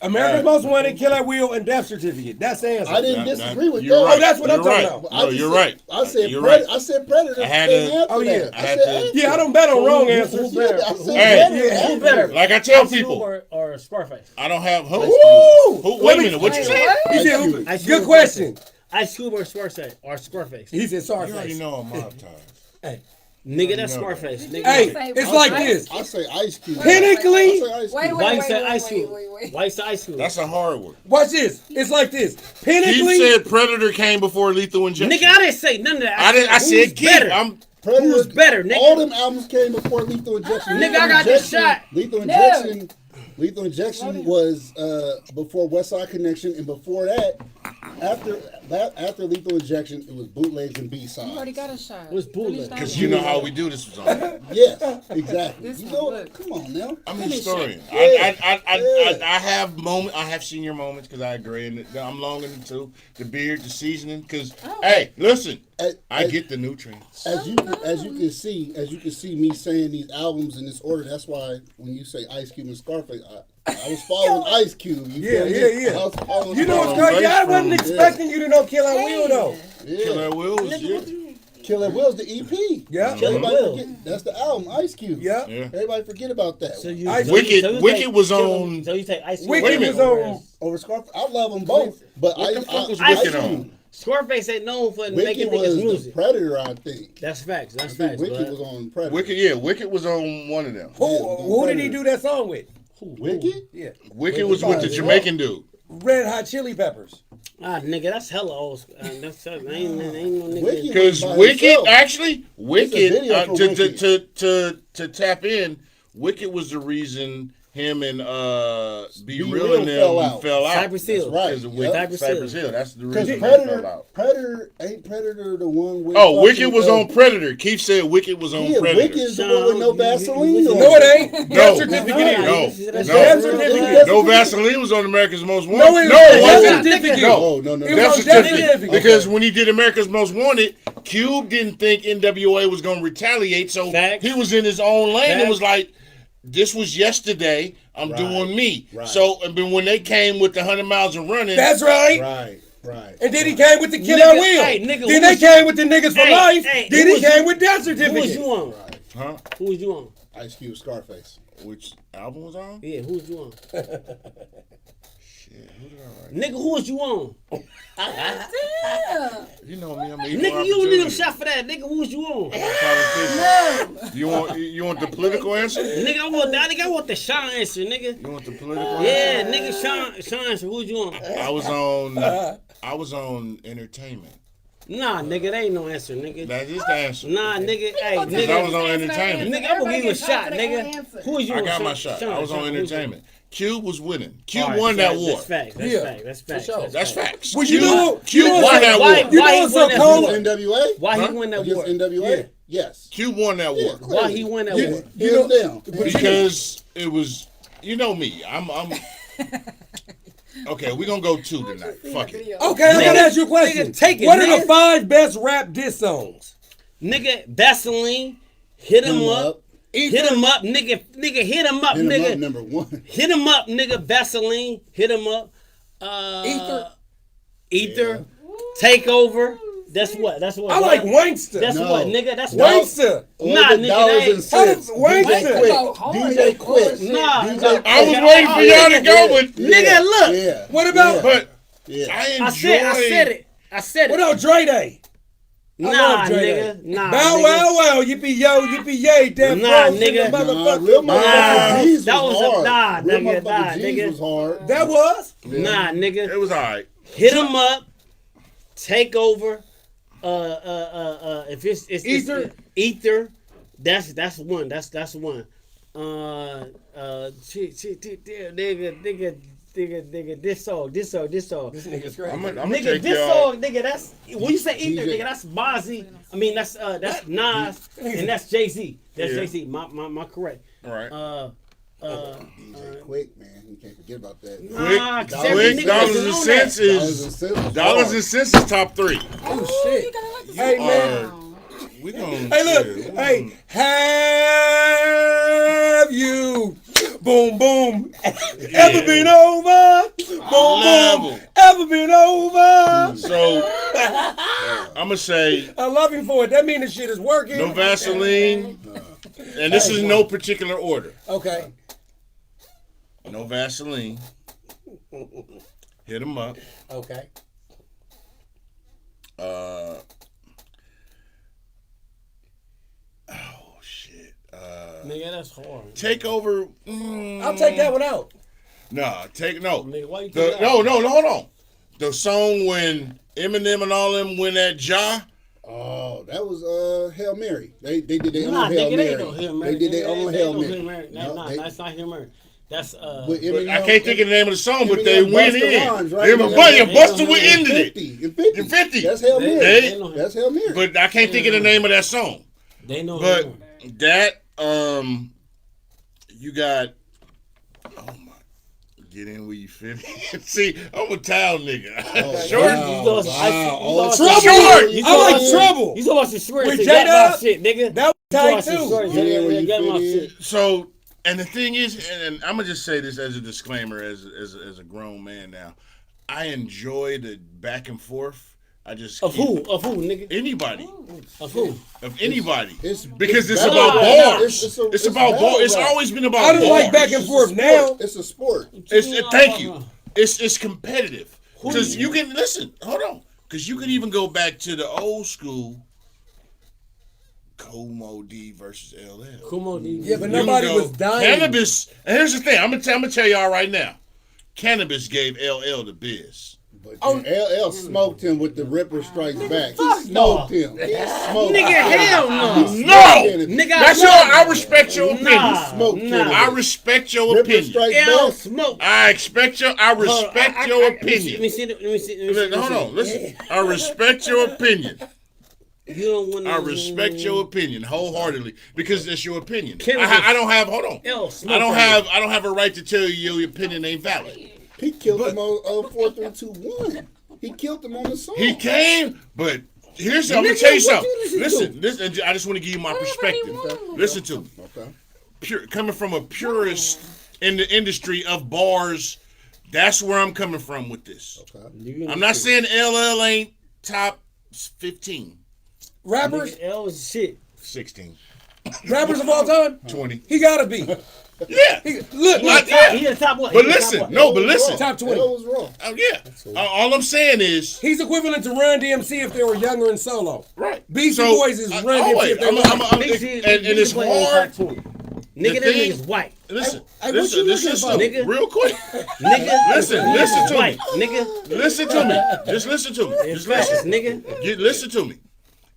America's Most Wanted, Kill at Will, and death certificate. That's the answer. I didn't Nah, disagree with you're that. right. Oh, that's what I'm You're talking right. about. I No, just you're said- right. I said You're Predator. right. I said Predator. I had came to- after Oh, yeah. that. I had said to- Answer. Yeah, I don't bet on wrong answers. Yeah, I said Hey, Predator. Who better? Like I tell Ice Cube people, or Scarface? I don't have who. Woo! Wait a minute, what you say? He Ice said, Cube. Ice Cube good or question. Ice Cube or Scarface? He said, sorry, You already face. know I'm mob ties. Hey, Nigga, that's know that. Scarface. Nigga. hey, say it's what? like Ice- this. I say Ice Cube. Technically, I say Ice Wait, Cube. Why you wait, say wait, Ice Cube? wait. Why you say Ice Cube? That's a hard one. watch this. It's like this. He Technically, said Predator came before Lethal Injection. Nigga, I didn't say none of that. I who's said Keith. better. Predator, Who's better, nigga? All them albums came before Lethal Injection. Nigga, Lethal I got this Injection- shot. Lethal No. Injection. Lethal Injection was before West Side Connection, and before that, after Lethal Injection, it was bootlegs and You already B-sides. got a shot. What's bootleg? Finish that Because one. you know how we do this was on. Yes, exactly. This You one, know, look. come on now. I'm a historian. Yeah. I have moment. I have senior moments because I agree, and I'm longer than two. The beard, the seasoning. Because hey, listen, I get the nutrients. As you can see me saying these albums in this order. That's why when you say Ice Cube and Scarface, I was following Ice Cube. You Yeah, feel me? yeah, yeah. I was following you know what's Scarface. crazy? I wasn't Yeah. expecting you to know Kill at Will, though. Kill Yeah. that Wills, yeah. Kill At Will's the EP. Yeah. Kill At Everybody Will. forget, that's the album, Ice Cube. Yeah. Yeah. Everybody forget about that. So you, Ice- so Wicked- so you Wicked take was Killer- on- So you take Ice Cube. Wicked Wait a was minute. on. Over Scarface, I love them both. But What the fuck was Ice Wicked Cube. on? Scarface ain't known for Wicked making was niggas the music. Predator, I think. That's facts. I That's think facts. Wicked blood. was on Predator. Wicked was on one of them. Who did he do that song with? Wicked? Yeah. Wicked was with the Jamaican dude. Red Hot Chili Peppers. Ah, nigga, that's hella old. That's ain't no nigga. Wicked Because by Wicked, himself. actually, Wicked, video for Wicked. to tap in, Wicked was the reason him and Be Be Real Real and them fell out. Cypress Hill. That's right. Because of Yep. Wicked, Cypress Hill. That's the Because reason they fell Predator, out. Predator the one with. Oh, Wicked fucking, was on Predator. Keith said Wicked was on Yeah, Predator. Wicked is the one with no Vaseline on No, it ain't. No, Death certificate no, is. no, Death no. certificate. No Vaseline was on America's Most Wanted. No, it it was wasn't. Death certificate. No, No. It was Death on Death certificate. certificate. Because when he did America's Most Wanted, Cube didn't think NWA was going to retaliate, so Facts. he was in his own lane and Facts. was like, "This was yesterday. I'm Right. doing me." Right. So, and then when they came with the 100 miles of running, That's right. Right. And then he came with the Kid Nigga, on Wheel. hey, nigga, Then who they was came with the Niggas for Hey, Life. hey, Then who he was came you- with Death Who was certificate. you on? huh? Who was you on? Ice Cube, Scarface. Which album was on? Yeah, who was you on? Shit, who did I write? Nigga, who was you on? Damn. You know me. I'm equal Nigga, you don't need a opportunity. shot for that. Nigga, who was you on? Politician. You want the political answer? Nigga, I want the Sean answer, nigga. You want the political Yeah, answer? nigga, Sean answer. Who was you on? I was on entertainment. Nah, nigga, that ain't no answer, nigga. That is the answer. Nah, nigga, hey, Because I nigga. was on entertainment. Nigga, I'm gonna give you a shot, nigga. Who was you I on? got my Sean? shot. Sean, I was on Sean, who was you entertainment. Cube was winning. Cube All right, won that war. That's facts. That's Yeah, facts. That's facts. for sure. That's facts. Well, you Cube, know- Cube you know won that why- war. You why know he what's won so that cold? war? NWA? Why Huh? he win that Against war? NWA? Yeah. Yes. Cube won that war. Why he win that war? Hands down. Because it was, you know me. I'm okay, we're going to go 2 tonight. Fuck it. Okay, I gotta ask you a question. Nigga, take it, What are nigga. the 5 best rap diss songs? Nigga, Vaseline, hit him up. Hit him up, nigga, hit him up, Hit 'em up, nigga. number 1. Hit him up, nigga, Vaseline, hit him up. Ether. Takeover. That's what. I like Wankster. That's No. what, nigga. That's what. Wankster. Nah, nigga, dollars that and ain't. cents. Wankster. DJ Quick. Nah, DJ I was waiting for y'all to go, but Nigga, look. Yeah. What about? but Yeah. I enjoy. I said What it. about Dre Day? I Nah, love Dre nigga. Day. Nah, Bow nigga. wow wow, yippee yo, yippee yay, damn Nah, frogs in the nigga. motherfucker. Real Nah, Motherfucker G's that was a- hard. nah, Real nigga, Motherfucker nah, G's nigga. was hard. That was. Nah, nigga. It was all right. Hit him up. Take over. If it's Ether? Ether. That's one. That's one. Nigga, this song. This nigga's crazy. I'm gonna Nigga, take this y'all. song, nigga, that's when you say Ether, DJ. nigga, that's Mozzie. I mean, that's Nas, and that's Jay-Z. That's Yeah. Jay-Z. My correct. All right. DJ Quick, man. You can't forget about that. Nah, 'cause Quick, every nigga dollars doesn't and know cents that. is dollars and cents is top 3. Oh shit. Hey man. We gonna. Hey look. Hey, have you? Boom boom. Ever been over? Boom Level. boom. Ever been over? So I'm gonna say I love him for it. That means the shit is working. no Vaseline, and this is no particular order. Okay. No Vaseline. Hit him up. Okay. Oh shit. Nigga, that's hard. Take over. I'll take that one out. No. Nigga, why you The, take no, hold on. The song when Eminem and all them win that Ja. Oh, that was Hail Mary. They did their Nah, own Hail nigga, they Mary. ain't no Hail Mary. They did their own Hail Mary. Mary. Nah, that's not Hail Mary. That's With But Eminem, I can't think of the name of the song, but they Eminem went Busta in. Rhymes, right? Eminem Eminem Busta went ended it. 50 and 50. And 50. That's Hail Mary. They- That's Hail Mary. But I can't think of the name of that song. They know. But Hail Mary. that you got. Oh my. Get in where you fit in. See, I'm a town nigga. Short. Wow. You lost- Wow. you lost- Trouble. Short. You I like lost- Trouble. You talking about some shorts? With They got J-Dub? my shit, nigga. That was You tight talking some too. shorts, Yeah, they where you got my fit in. shit. So, and the thing is, and I'm gonna just say this as a disclaimer, as a grown man now, I enjoy the back and forth. I just Of keep- who? Of who, nigga? Anybody. Of who? Of anybody. it's Because it's battle about rap. bars. It's It's a about battle bars. It's rap. always been about I don't bars. like back and forth now. It's a sport. Thank you. It's competitive. Because you can listen. Hold on. Because you could even go back to the old school Como D versus LL. Kumo D. Yeah, but You can nobody go was dying. Cannabis, and here's the thing, I'm gonna tell y'all right now. Cannabis gave LL the biz. But LL smoked him with the Ripper Strikes Back. He smoked him. He smoked Nigga, him. hell no. No! Nigga, That's all. I respect your opinion. Nah, Smoked nah. I respect your Ripper opinion. Strikes L Back. smoke. I respect your Let opinion. me see. Let me see. Hold on, listen. I respect your opinion. You don't want to. I respect your opinion wholeheartedly because it's your opinion. Cannabis. I don't have. Hold on. L smoke. I don't have a right to tell you your opinion ain't valid. He killed him on 4, 3, 2, 1. He killed him on the song. He came, but here's I'm gonna Nigga, tell you what something. you listen Listen, I just want to give you my perspective. Listen to me. Okay. Pure, coming from a purist in the industry of bars, that's where I'm coming from with this. Okay. I'm not saying LL ain't top 15, Rappers, L is shit. 16, rappers of all time, 20. he gotta be. Yeah. Look, He the top one. But listen, no, but listen. top 20. L was wrong. Oh, yeah. All I'm saying is, He's equivalent to Run DMC if they were younger and solo. right. Beastie Boys is Run DMC if they were And it's hard. Nigga, that thing- nigga's white. Listen, Hey, what you listen looking to me, for? real quick. Nigga, Listen to me. white. Nigga, Listen to me. Just listen to me. it's Just facts, listen. nigga. Listen to me.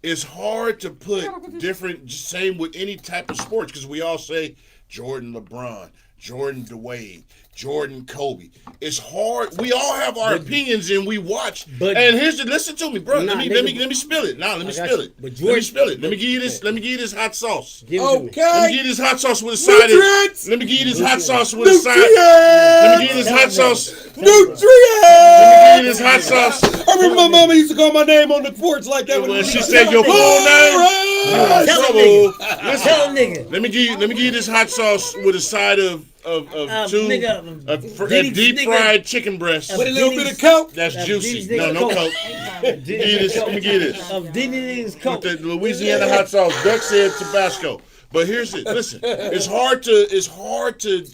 It's hard to put different, same with any type of sports, because we all say Jordan, LeBron, Jordan, Dwayne, Jordan, Kobe. It's hard. We all have our opinions and we watch. But- And here's the listen to me, bro. Nah, let me spill it. Nah, let me got spill you. it. But Let me Jordan- spill it. Let me give you this. Let me give you this hot sauce. Give it to me. Let me Okay. give you this hot sauce with a side. Nutrients! Let me give you this hot sauce with a side. Let me give you this hot sauce. Nutrients! Give you this hot sauce. I remember my mama used to call my name on the porch like that. When she said your full name, Alright. Tell a trouble. nigga. Tell a nigga. Let me give you this hot sauce with a side of two nigga, deep nigga. fried chicken breast. With a little bit of coke. That's these juicy. No, niggas no coke. coke. Let me give you this. Of Diddy niggas With coke. the Louisiana hot sauce. Duck said Tabasco. But here's it. Listen, it's hard to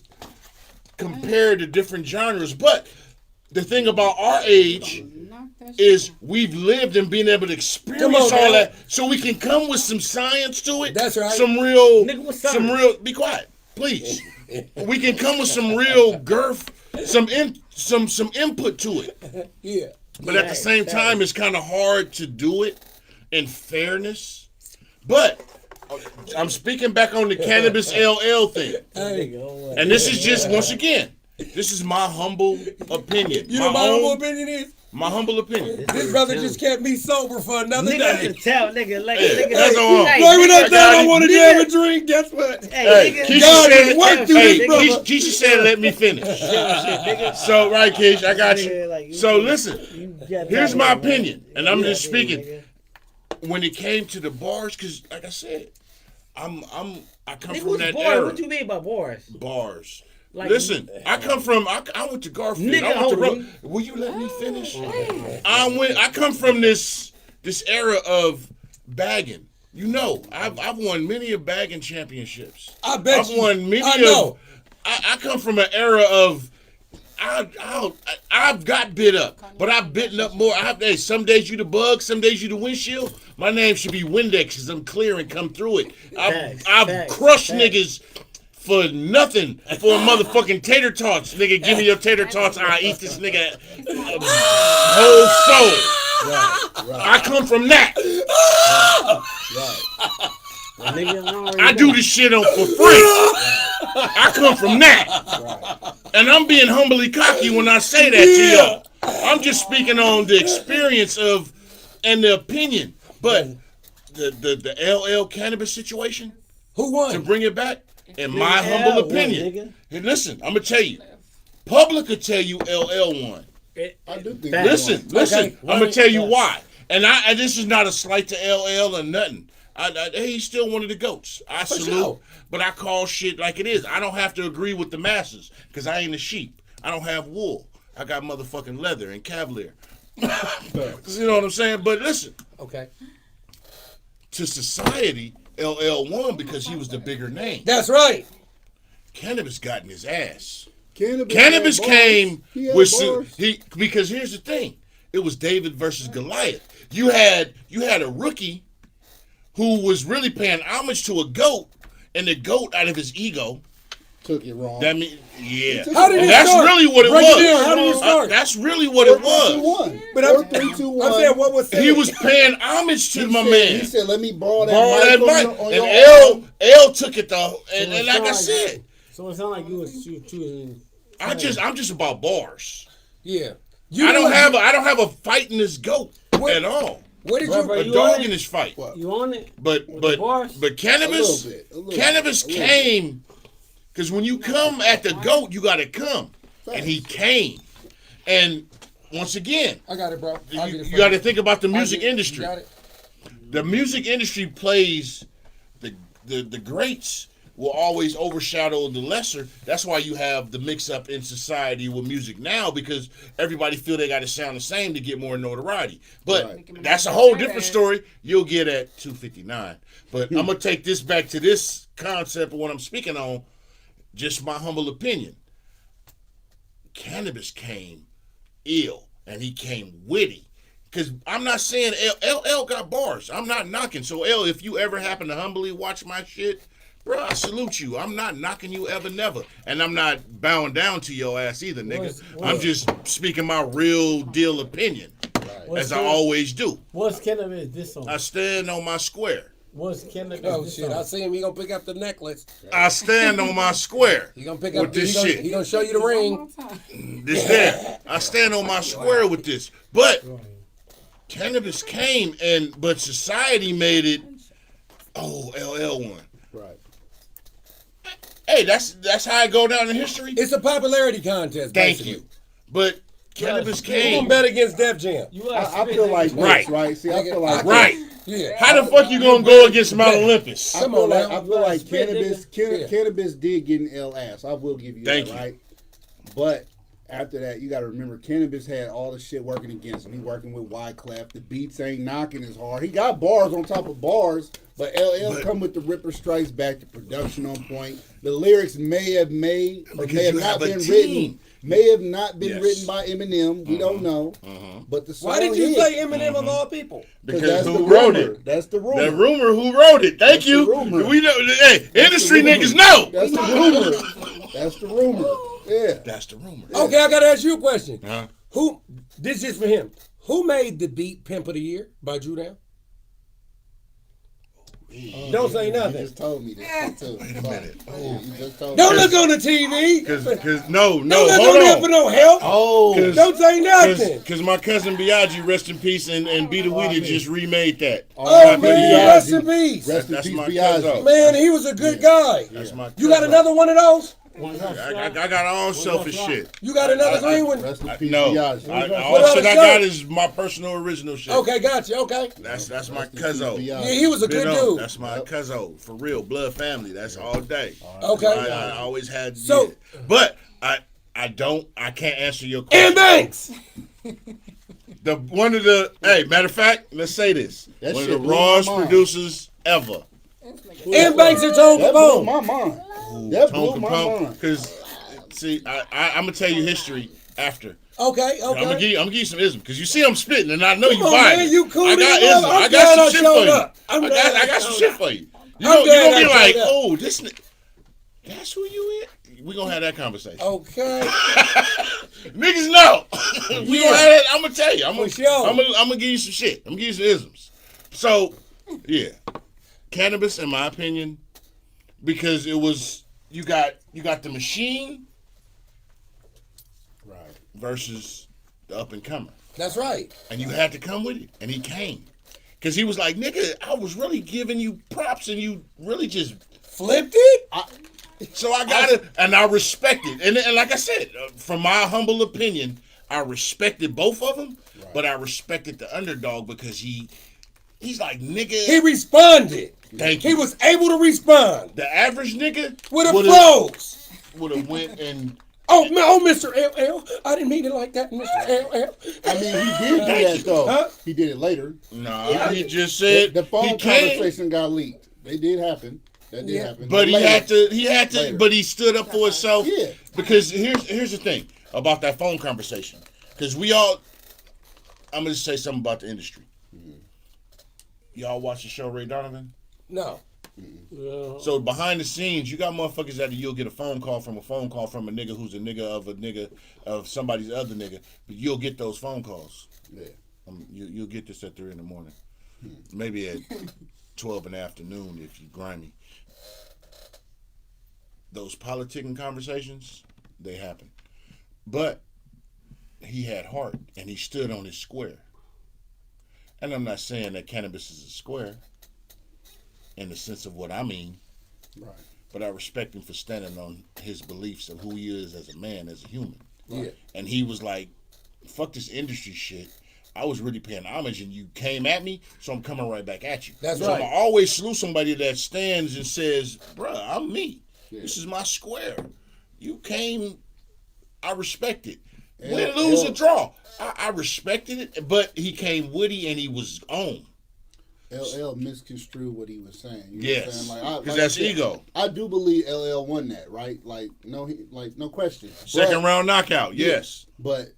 compare the different genres. But the thing about our age is we've lived and been able to experience Come on, all man. that, so we can come with some science to it. That's right. Some real, Nigga, what's some science? real. Be quiet, please. We can come with some real girth, some input to it. Yeah. But at the same time, it's kind of hard to do it in fairness. But I'm speaking back on the cannabis LL thing, and this is just once again, this is my humble opinion. You know my humble opinion is? My humble opinion. This brother just kept me sober for another Nigga, day. can tell, nigga. Like, Hey, nigga. that's all. Hey, Like when I nigga, said I wanted to nigga. have a drink, guess what? Hey, Hey, nigga. Keisha God said, has worked through hey, this, brother. Keisha said, let me finish. So, right, Keish, I got you. So, listen, here's my opinion, and I'm just speaking. When it came to the bars, because, like I said, I come Nigga, from what's that bars? era. What you mean by bars? Bars. Like- Listen, I come from. I went to Garfield. Nigga, I went to hold on. Will you let me finish? I come from this era of bagging. You know, I've won many of bagging championships. I bet I've you. won many I know. of. I come from an era of. I've got bit up, but I've bitten up more. Hey, some days you the bug, some days you the windshield. My name should be Windex because I'm clear and come through it. I've crushed niggas for nothing for a motherfucking tater tots. Nigga, give me your tater tots. I eat this nigga whole soul. I come from that. I do this shit on for free. I come from that. And I'm being humbly cocky when I say that to y'all. I'm just speaking on the experience of and the opinion. But the LL cannabis situation, Who to won? bring it back, in my humble opinion. And listen, I'm gonna tell you. Public will tell you LL won. I do think. Listen. Okay. I'm gonna tell you why. And this is not a slight to LL or nothing. He's still one of the GOATs. I salute, sure. but I call shit like it is. I don't have to agree with the masses because I ain't a sheep. I don't have wool. I got motherfucking leather and Cavalier. You know what I'm saying? But listen, Okay. to society, LL won because he was the bigger name. That's right. Cannabis got in his ass. Cannabis Cannabis had came bars. He had with bars. because here's the thing. it was David versus Goliath. You had a rookie who was really paying homage to a GOAT, and the GOAT, out of his ego, Took it wrong. that mean, yeah. How did it That's start? really what it Break was. it down. How did it start? That's really what it was. 3-2-1. But I'm 3-2-1. I'm saying what was said. He was paying homage to my man. He said, "Let me borrow that Borrow that mic mic. on And your arm." L took it though, and it like I sound like- said, So it sounds like you was choosing. I'm just about bars. Yeah. I don't have a fight in this GOAT at all. What did Bro, you? bro, A you dog on in it? this fight. You on it? But the bars? cannabis, A little bit. came because when you come at the GOAT, you gotta come, and he came. And once again, I got it, bro. you got to think about the music industry. You got it. The music industry plays the greats will always overshadow the lesser. That's why you have the mix up in society with music now, because everybody feel they got to sound the same to get more notoriety. But Right. that's a whole different story. You'll get at 259. But I'm gonna take this back to this concept of what I'm speaking on. Just my humble opinion. Cannabis came ill, and he came witty. Because I'm not saying L got bars. I'm not knocking. So L, if you ever happen to humbly watch my shit, bro, I salute you. I'm not knocking you ever, never. And I'm not bowing down to your ass either, nigga. I'm just speaking my real deal opinion, as I always do. What's cannabis this on? I stand on my square. What's cannabis Oh this shit! on? I see him. He gonna pick up the necklace. I stand on my square. He gonna pick with up this he gonna, shit. He gonna show you the ring. This there. I stand on my square with this. But cannabis came, but society made it. Oh, LL one. Right. Hey, that's how I go down in history. It's a popularity contest. Thank basically. you. But cannabis Who gonna came. bet against Def Jam? You I feel like this, Right. right? See, I feel like Right. Yeah. How the fuck you gonna go against Mount Olympus? I Come feel on like now. I feel like Spit, cannabis nigga. Yeah. cannabis did get an L ass. I will give you Thank that, you. right? But after that, you got to remember, cannabis had all the shit working against him. He working with Wyclef. The beats ain't knocking as hard. He got bars on top of bars, but LL come with the Ripper Strikes Back. The production on point. The lyrics may have made or Because may have you not have a been team. written. May have not been Yes. written by Eminem. We don't know. But the song Why did you hit. say Eminem of all people? Because Because that's who the wrote rumor. it? That's the rumor. The rumor who wrote it. Thank That's you. the rumor. We know. Hey, industry the rumor. niggas know. That's the rumor. That's the rumor. Yeah. That's the rumor. Okay, I gotta ask you a question. Huh? Who? This is for him. Who made the beat "Pimp of the Year" by Drew Down? Don't say You nothing. just told me this shit too. Wait a minute. You just told Don't me. look on the TV. Cause Don't no, look on hold there on. for no help. Oh, Don't say nothing. Because my cousin Biaggi, rest in peace, and Be the Weeder just remade that. Oh Biaggi. man, rest in peace. rest in That's peace, my Biaggi. cousin. Man, he was a good guy. That's my You got cousin. another one of those? I got all selfish shit. You got another green one? Rest in peace, No, Biaggi. all What shit about I a got shirt? is my personal original shit. Okay, got you. Okay. That's my Rest in peace, cousin. Biaggi. Yeah, he was a good Been on. dude. That's my cousin, for real, blood family. That's all day. Okay. I always had. So- yeah. But I can't answer your question. And Banks. Hey, matter of fact, let's say this. That One of shit the blew my rawest mind. producers ever. And Banks and Tone That blew Capone. my mind. That blew my mind. Because, see, I'm gonna tell you history after. Okay, I'm gonna okay. give you some ism because you see I'm spitting and I know you Come on, vibing. man, you cool I as got hell. ism. I'm I glad got I some shit showed for you. up. I'm I glad I got some showed shit up. for you. You I'm gonna glad be I like, showed up. oh, this that's who you is. We gonna have that conversation. Okay. Niggas know. We gonna have that. I'm gonna tell you. I'm For sure. gonna give you some shit. I'm gonna give you some isms. So, yeah, cannabis, in my opinion, because it was you got the machine, Right. versus the up and comer, That's right. and you had to come with it, and he came, because he was like, nigga, I was really giving you props, and you really just. Flipped it? So I got it, and I respect it. And like I said, from my humble opinion, I respected both of them, but I respected the underdog because he's like, nigga. He responded. Thank He you. was able to respond The average nigga with a would've- flows. would have went and. Oh, Mr. LL. I didn't mean it like that, Mr. LL. I mean, he did do that though. Huh? He did it later. Nah, he just said The phone he came, conversation got leaked. They did happen. That did happen. but he later. had to, Later. but he stood up for himself. Yeah. Because here's the thing about that phone conversation. Because we all, I'm gonna just say something about the industry. Y'all watch the show Ray Donovan? No. Yeah. So behind the scenes, you got motherfuckers that you'll get a phone call from a nigga who's a nigga of somebody's other nigga, but you'll get those phone calls. Yeah. You'll get this at 3 in the morning, maybe at 12 in the afternoon if you grimy. Those politicking conversations, they happen, but he had heart and he stood on his square. And I'm not saying that cannabis is a square in the sense of what I mean, Right. but I respect him for standing on his beliefs of who he is as a man, as a human. Yeah. And he was like, fuck this industry shit. I was really paying homage and you came at me, so I'm coming right back at you. That's so right. I always salute somebody that stands and says, bruh, I'm me. Yeah. This is my square. You came, I respect it. Win, lose, or draw. I respected it, but he came witty and he was on. LL misconstrued what he was saying. You know Yes, what I'm saying? because that's ego. I do believe LL won that, right? Like no question. Second round knockout, yes. But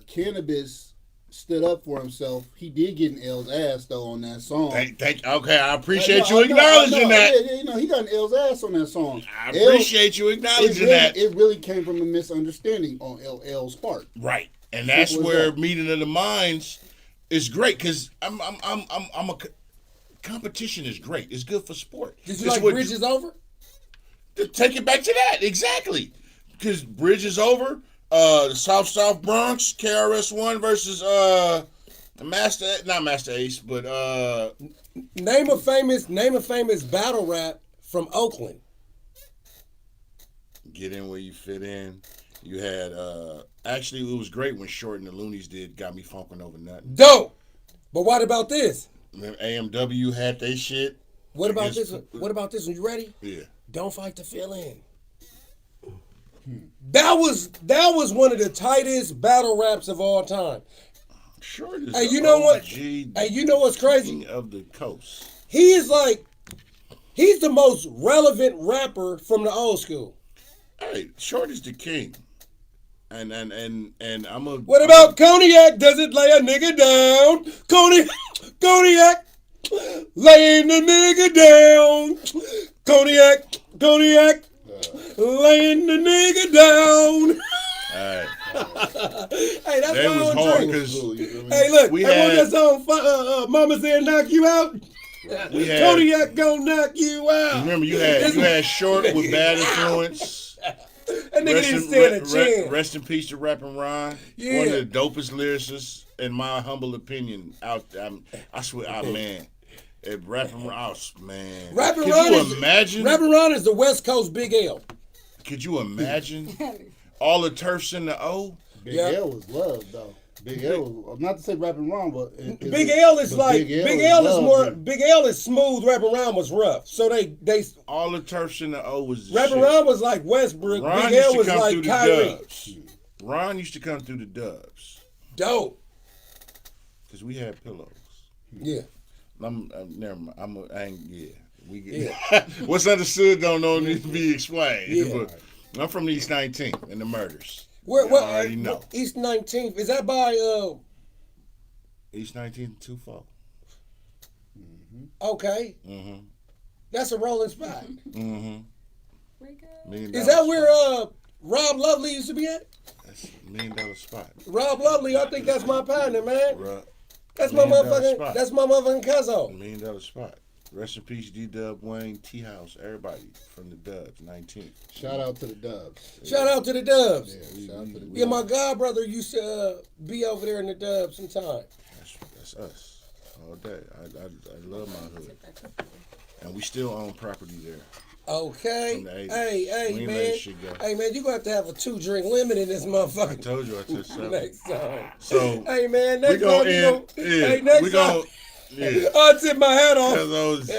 cannabis stood up for himself. He did get an L's ass though on that song. Okay, I appreciate I you know, acknowledging that. Yeah, he got an L's ass on that song. I appreciate you acknowledging that. It really came from a misunderstanding on LL's part. Right, and that's Simple as where that. meeting of the minds is great because competition is great. It's good for sport. Did you It's like what- Bridges Over? Take it back to that exactly because Bridge is over. The South Bronx KRS-One versus not Master Ace, but Name a famous battle rap from Oakland. Get In Where You Fit In. You had actually it was great when Short and the Loonies did Got Me Funkin' Over Nothing. Dope. But what about this? AMW had they shit. What about Against- this one? What about this one? You ready? Yeah. Don't fight to fill in. That was one of the tightest battle raps of all time. Short is Hey, the you know what? OG Hey, you know what's crazy? king of the coast. He's the most relevant rapper from the old school. Hey, Short is the king. And I'm a What about Cognac? Does it lay a nigga down? Cognac, laying the nigga down. Cognac, laying the nigga down. Alright. Hey, that's That my was own hard drink. because Hey, look, we hey, had- what that song? Mama said, "Knock you out." we had Cognac gonna knock you out. remember you had Short with Bad Influence. That nigga didn't stand a chance. Rest in peace to Rappin' Ron. Yeah. One of the dopest lyricists, in my humble opinion, out. I swear, man. Rappin' Ron, man. Rappin' Could Ron you is imagine? Rappin' Ron is the West Coast Big L. Could you imagine all the turfs in the O? Big Yeah. L was loved though. Big L was, not to say rapping wrong, but Big L is like Big L is loved, more. man. Big L is smooth. Rappin' Ron was rough. So they All the turfs in the O was the Rappin' shit. Ron was like Westbrook. Ron Big used L to was come through like the Kyrie. dubs. Ron used to come through the dubs Dope. because we had pillows. Yeah. I'm never mind. I ain't. Yeah, we get. What's understood don't need to be explained. Yeah. But I'm from the East 19th and the murders. Where? Y'all What? already know. East 19th. Is that by? East 19th 2-4. Okay. Mm-hmm. That's a rolling spot. Mm-hmm. $1 million Is that where spot. Rob Lovely used to be at? That's $1 million spot. Rob Lovely, I think that's my partner, man. Bruh. That's my $1 million motherfucking. spot. That's my motherfucking cousin. $1 million spot. Rest in peace, D-Dub, Wayne, T-House, everybody from the Dubs, 19th. Shout out to the Dubs. Shout out to the Dubs. Yeah, shout out to the Yeah, my Dubs. god brother used to be over there in the Dubs sometime. That's us all day. I love my hood, and we still own property there. Okay. From the 80s. Hey, We ain't let man. that shit go. Hey, man, you gonna have a 2-drink limit in this I motherfucker told you I took something. next time. So Hey, man, we next gonna time you end. go. Yeah, Hey, next we time. gonna. Yeah. I'll tip my hat off. Cause those.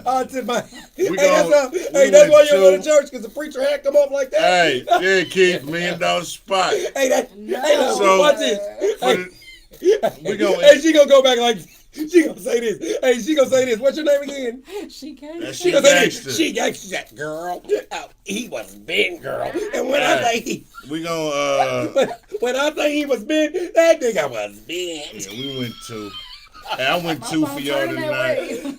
I'll tip my. Hey, We that's gon- how, we hey, that's why went you don't go to to- church, because the preacher hat come off like that. Hey, yeah, Keith, $1 million spot. Hey, that. Hey, look, So- watch this. For the- we gonna Hey, she gonna go back like. She gonna say this. Hey, she gonna say this. What's your name again? She can't. That She shit gonna say gangster. this. She gangster, girl. Oh, he was big, girl. And when I say he, We gonna when I say he was big, that nigga was big. yeah, we went to. Hey, I went two for y'all Turning that tonight.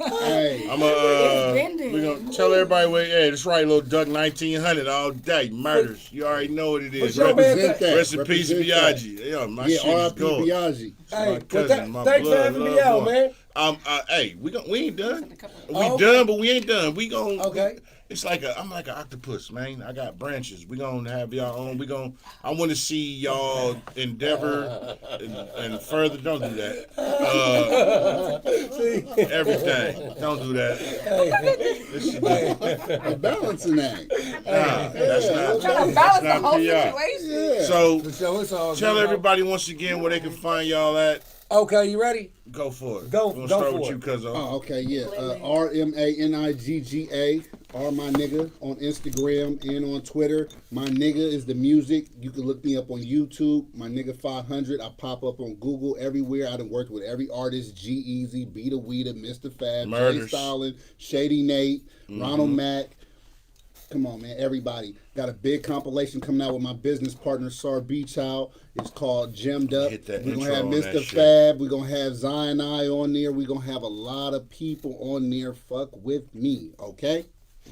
way. Hey, I'm It's bending. we gonna tell everybody where. Hey, that's right, little Duck 1900 all day murders. You already know what it is. But yo, man, represent that. Rest in peace, Represent that. Biaggi. Yeah, my Yeah, shit is R.I.P. going. Biaggi. Hey, My cousin, my thanks for blood, having me love out, boy. man. Hey, we ain't done. We Oh, okay. done, but we ain't done. We gon' Okay. It's like I'm like an octopus, man. I got branches. We gonna have y'all on. I want to see y'all endeavor and further. Don't do that. Everything. Don't do that. This shit A balancing act. that's not. Trying That's to balance the not whole PR. situation. Yeah. So So it's all tell good. everybody once again where they can find y'all at. Okay, you ready? Go for it. Go- We're gonna go start for with it. you, cuz. Oh, okay, yeah. RMANIGGA, RMANIGGA on Instagram and on Twitter. My nigga is the music. You can look me up on YouTube. My nigga 500. I pop up on Google everywhere. I done worked with every artist: G-Eazy, Beta Weeda, Mr. Fab, Jay Murders. Stalin, Shady Nate, Ronald Mack. Come on, man. Everybody. Got a big compilation coming out with my business partner, Sar Beachow. It's called Gemmed Up. Hit that We're going to intro have on Mr. that shit. Fab. We're going to have Zion I on there. We're going to have a lot of people on there. Fuck with me, okay?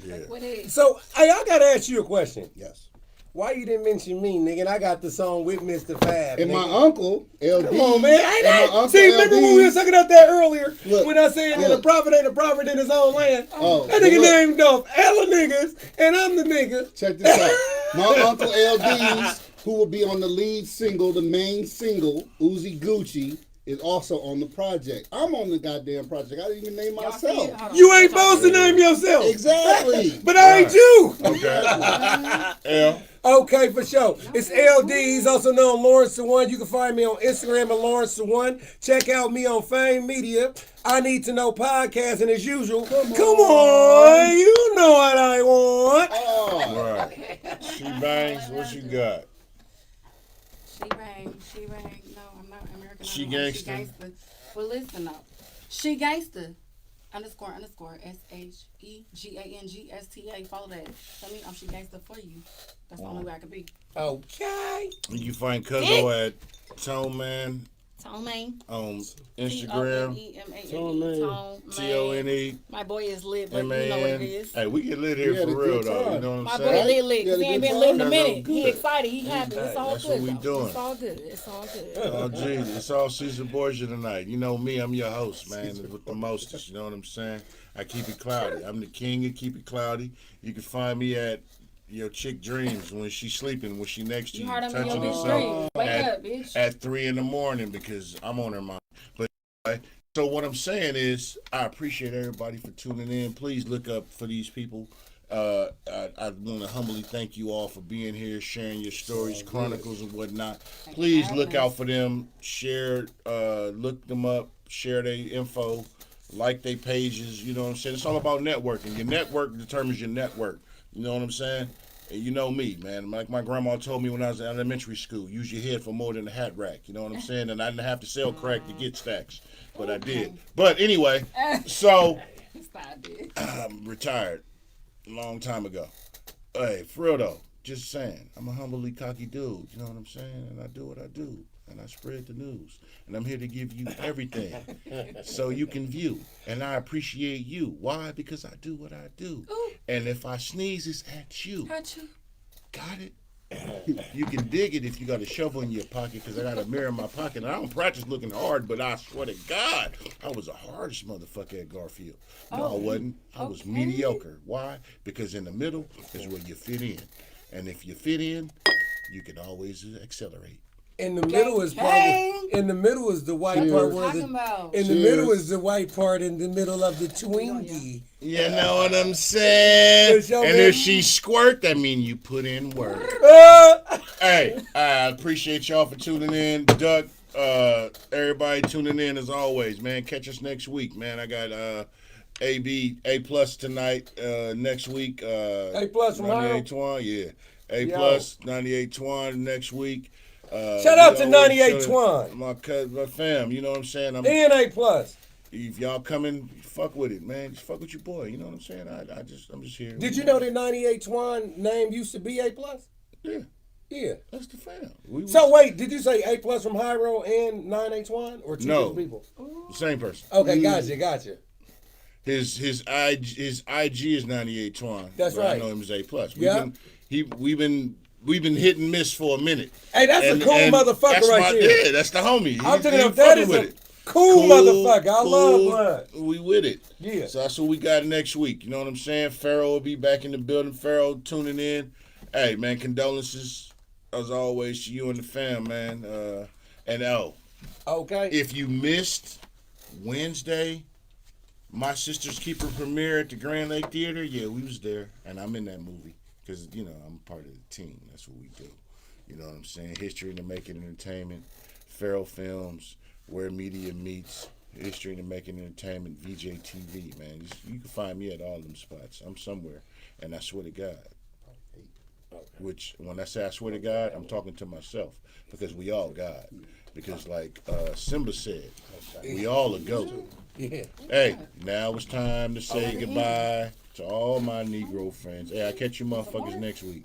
Yeah. What is? So, hey, I gotta ask you a question. Yes. Why you didn't mention me, nigga? And I got the song with Mr. Fab. And nigga. my uncle, L-Deez. Come on, man. Ain't and my that? uncle, See, remember when we were L-Deez. talking about that earlier? Look, when I said that a look. prophet ain't a prophet in his own land? Oh, that but nigga look. named off hella niggas, and I'm the nigga. Check this out. My uncle L-Deez, who will be on the lead single, the main single, Uzi Gucci, is also on the project. I'm on the goddamn project. I didn't even name Y'all see myself. it? Hold on. You ain't supposed to name yourself. Exactly. But I ain't you. Okay. L. Okay, for sure. It's L-Deez, also known Lawrence the One. You can find me on Instagram at Lawrence the One. Check out me on Fame Media. I Need to Know podcast, and as usual, come on, you know what I want. Oh, Right. She bangs. What you got? She rang. No, I'm not American. She Idol. gangsta. She gangsta. Well, listen though. She gangsta. Underscore SHEGANGSTA. Follow that. Tell me I'm she gangsta for you. That's the only way I could be. Okay. You can find Cuzzo at Tone Man Tone Man. on Instagram. Tone TONE. My boy is lit, but you know what it MAN. is. Hey, we get lit here We had for a real good though. You time. know what I'm My saying? boy lit lit. Yeah, He ain't good been lit in a time. minute. He Good. excited. He happy. It's all That's good. what we though. doing. It's all good. It's all good. Oh, geez. It's all Caesar Borgia tonight. You know me, I'm your host, man, with the mostest. You know what I'm saying? I keep it cloudy. I'm the king of keep it cloudy. You can find me at your chick dreams when she's sleeping, when she next to You you, heard him in your touching bitch herself dreams. Wake at, up, bitch. at 3 a.m. because I'm on her mind. But anyway, so what I'm saying is, I appreciate everybody for tuning in. Please look up for these people. I want to humbly thank you all for being here, sharing your stories, chronicles, and whatnot. Please look out for them. Share, look them up. Share their info. Like their pages. You know what I'm saying? It's all about networking. Your network determines your network. You know what I'm saying? And you know me, man. Like my grandma told me when I was in elementary school, use your head for more than a hat rack. You know what I'm saying? And I didn't have to sell crack to get stacks, but I did. But anyway, so I'm retired a long time ago. Hey, for real though, just saying, I'm a humbly cocky dude. You know what I'm saying? And I do what I do. And I spread the news. And I'm here to give you everything so you can view. And I appreciate you. Why? Because I do what I do. Ooh. And if I sneeze, it's at you. Got you. Got it? You can dig it if you got a shovel in your pocket because I got a mirror in my pocket. And I don't practice looking hard, but I swear to God, I was the hardest motherfucker at Garfield. No, I wasn't. I was okay. mediocre. Why? Because in the middle is where you fit in. And if you fit in, you can always accelerate. In the middle is part. Gang. In the middle is the white Cheers. part where Talking the. about. In the middle is the white part in the middle of the Twinkie. You know what I'm saying? For sure, And man. if she squirt, that means you put in work. Hey, I appreciate y'all for tuning in. Duck, everybody tuning in as always, man. Catch us next week, man. I got A plus tonight. Next week. A plus from 98 Twan, yeah. A plus 98 Twan next week. Shout out to we always 98 showing Twan. My fam, you know what I'm saying? I'm And A plus. if y'all coming, fuck with it, man. Just fuck with your boy. You know what I'm saying? I'm just here. Did you know that 98 Twan name used to be A+? Yeah, Yeah. that's the fam. So wait, did you say A+ from Hyro and 98 Twan or two No. different people? Same person. Okay, gotcha. His IG is 98 Twan. That's but right. I know him as A+. Yeah. We've been hit and miss for a minute. Hey, that's a cool motherfucker that's right there. Yeah, that's the homie. I'm telling you, He that fucking is with a it. cool motherfucker. I love blood. We with it. Yeah. So that's what we got next week. You know what I'm saying? Pharaoh will be back in the building. Pharaoh tuning in. Hey, man, condolences as always to you and the fam, man. And Okay. if you missed Wednesday, My Sister's Keeper premiere at the Grand Lake Theater, yeah, we was there, and I'm in that movie because I'm part of the team. That's what we do. You know what I'm saying? History in the Making Entertainment, Pharaoh Films, Where Media Meets, History in the Making Entertainment, VJ TV, man. You can find me at all them spots. I'm somewhere, and I swear to God. Which, when I say I swear to God, I'm talking to myself because we all God. Because like Simba said, we all a goat. Yeah. Hey, now it's time to say goodbye to all my Negro friends. Hey, I'll catch you motherfuckers next week.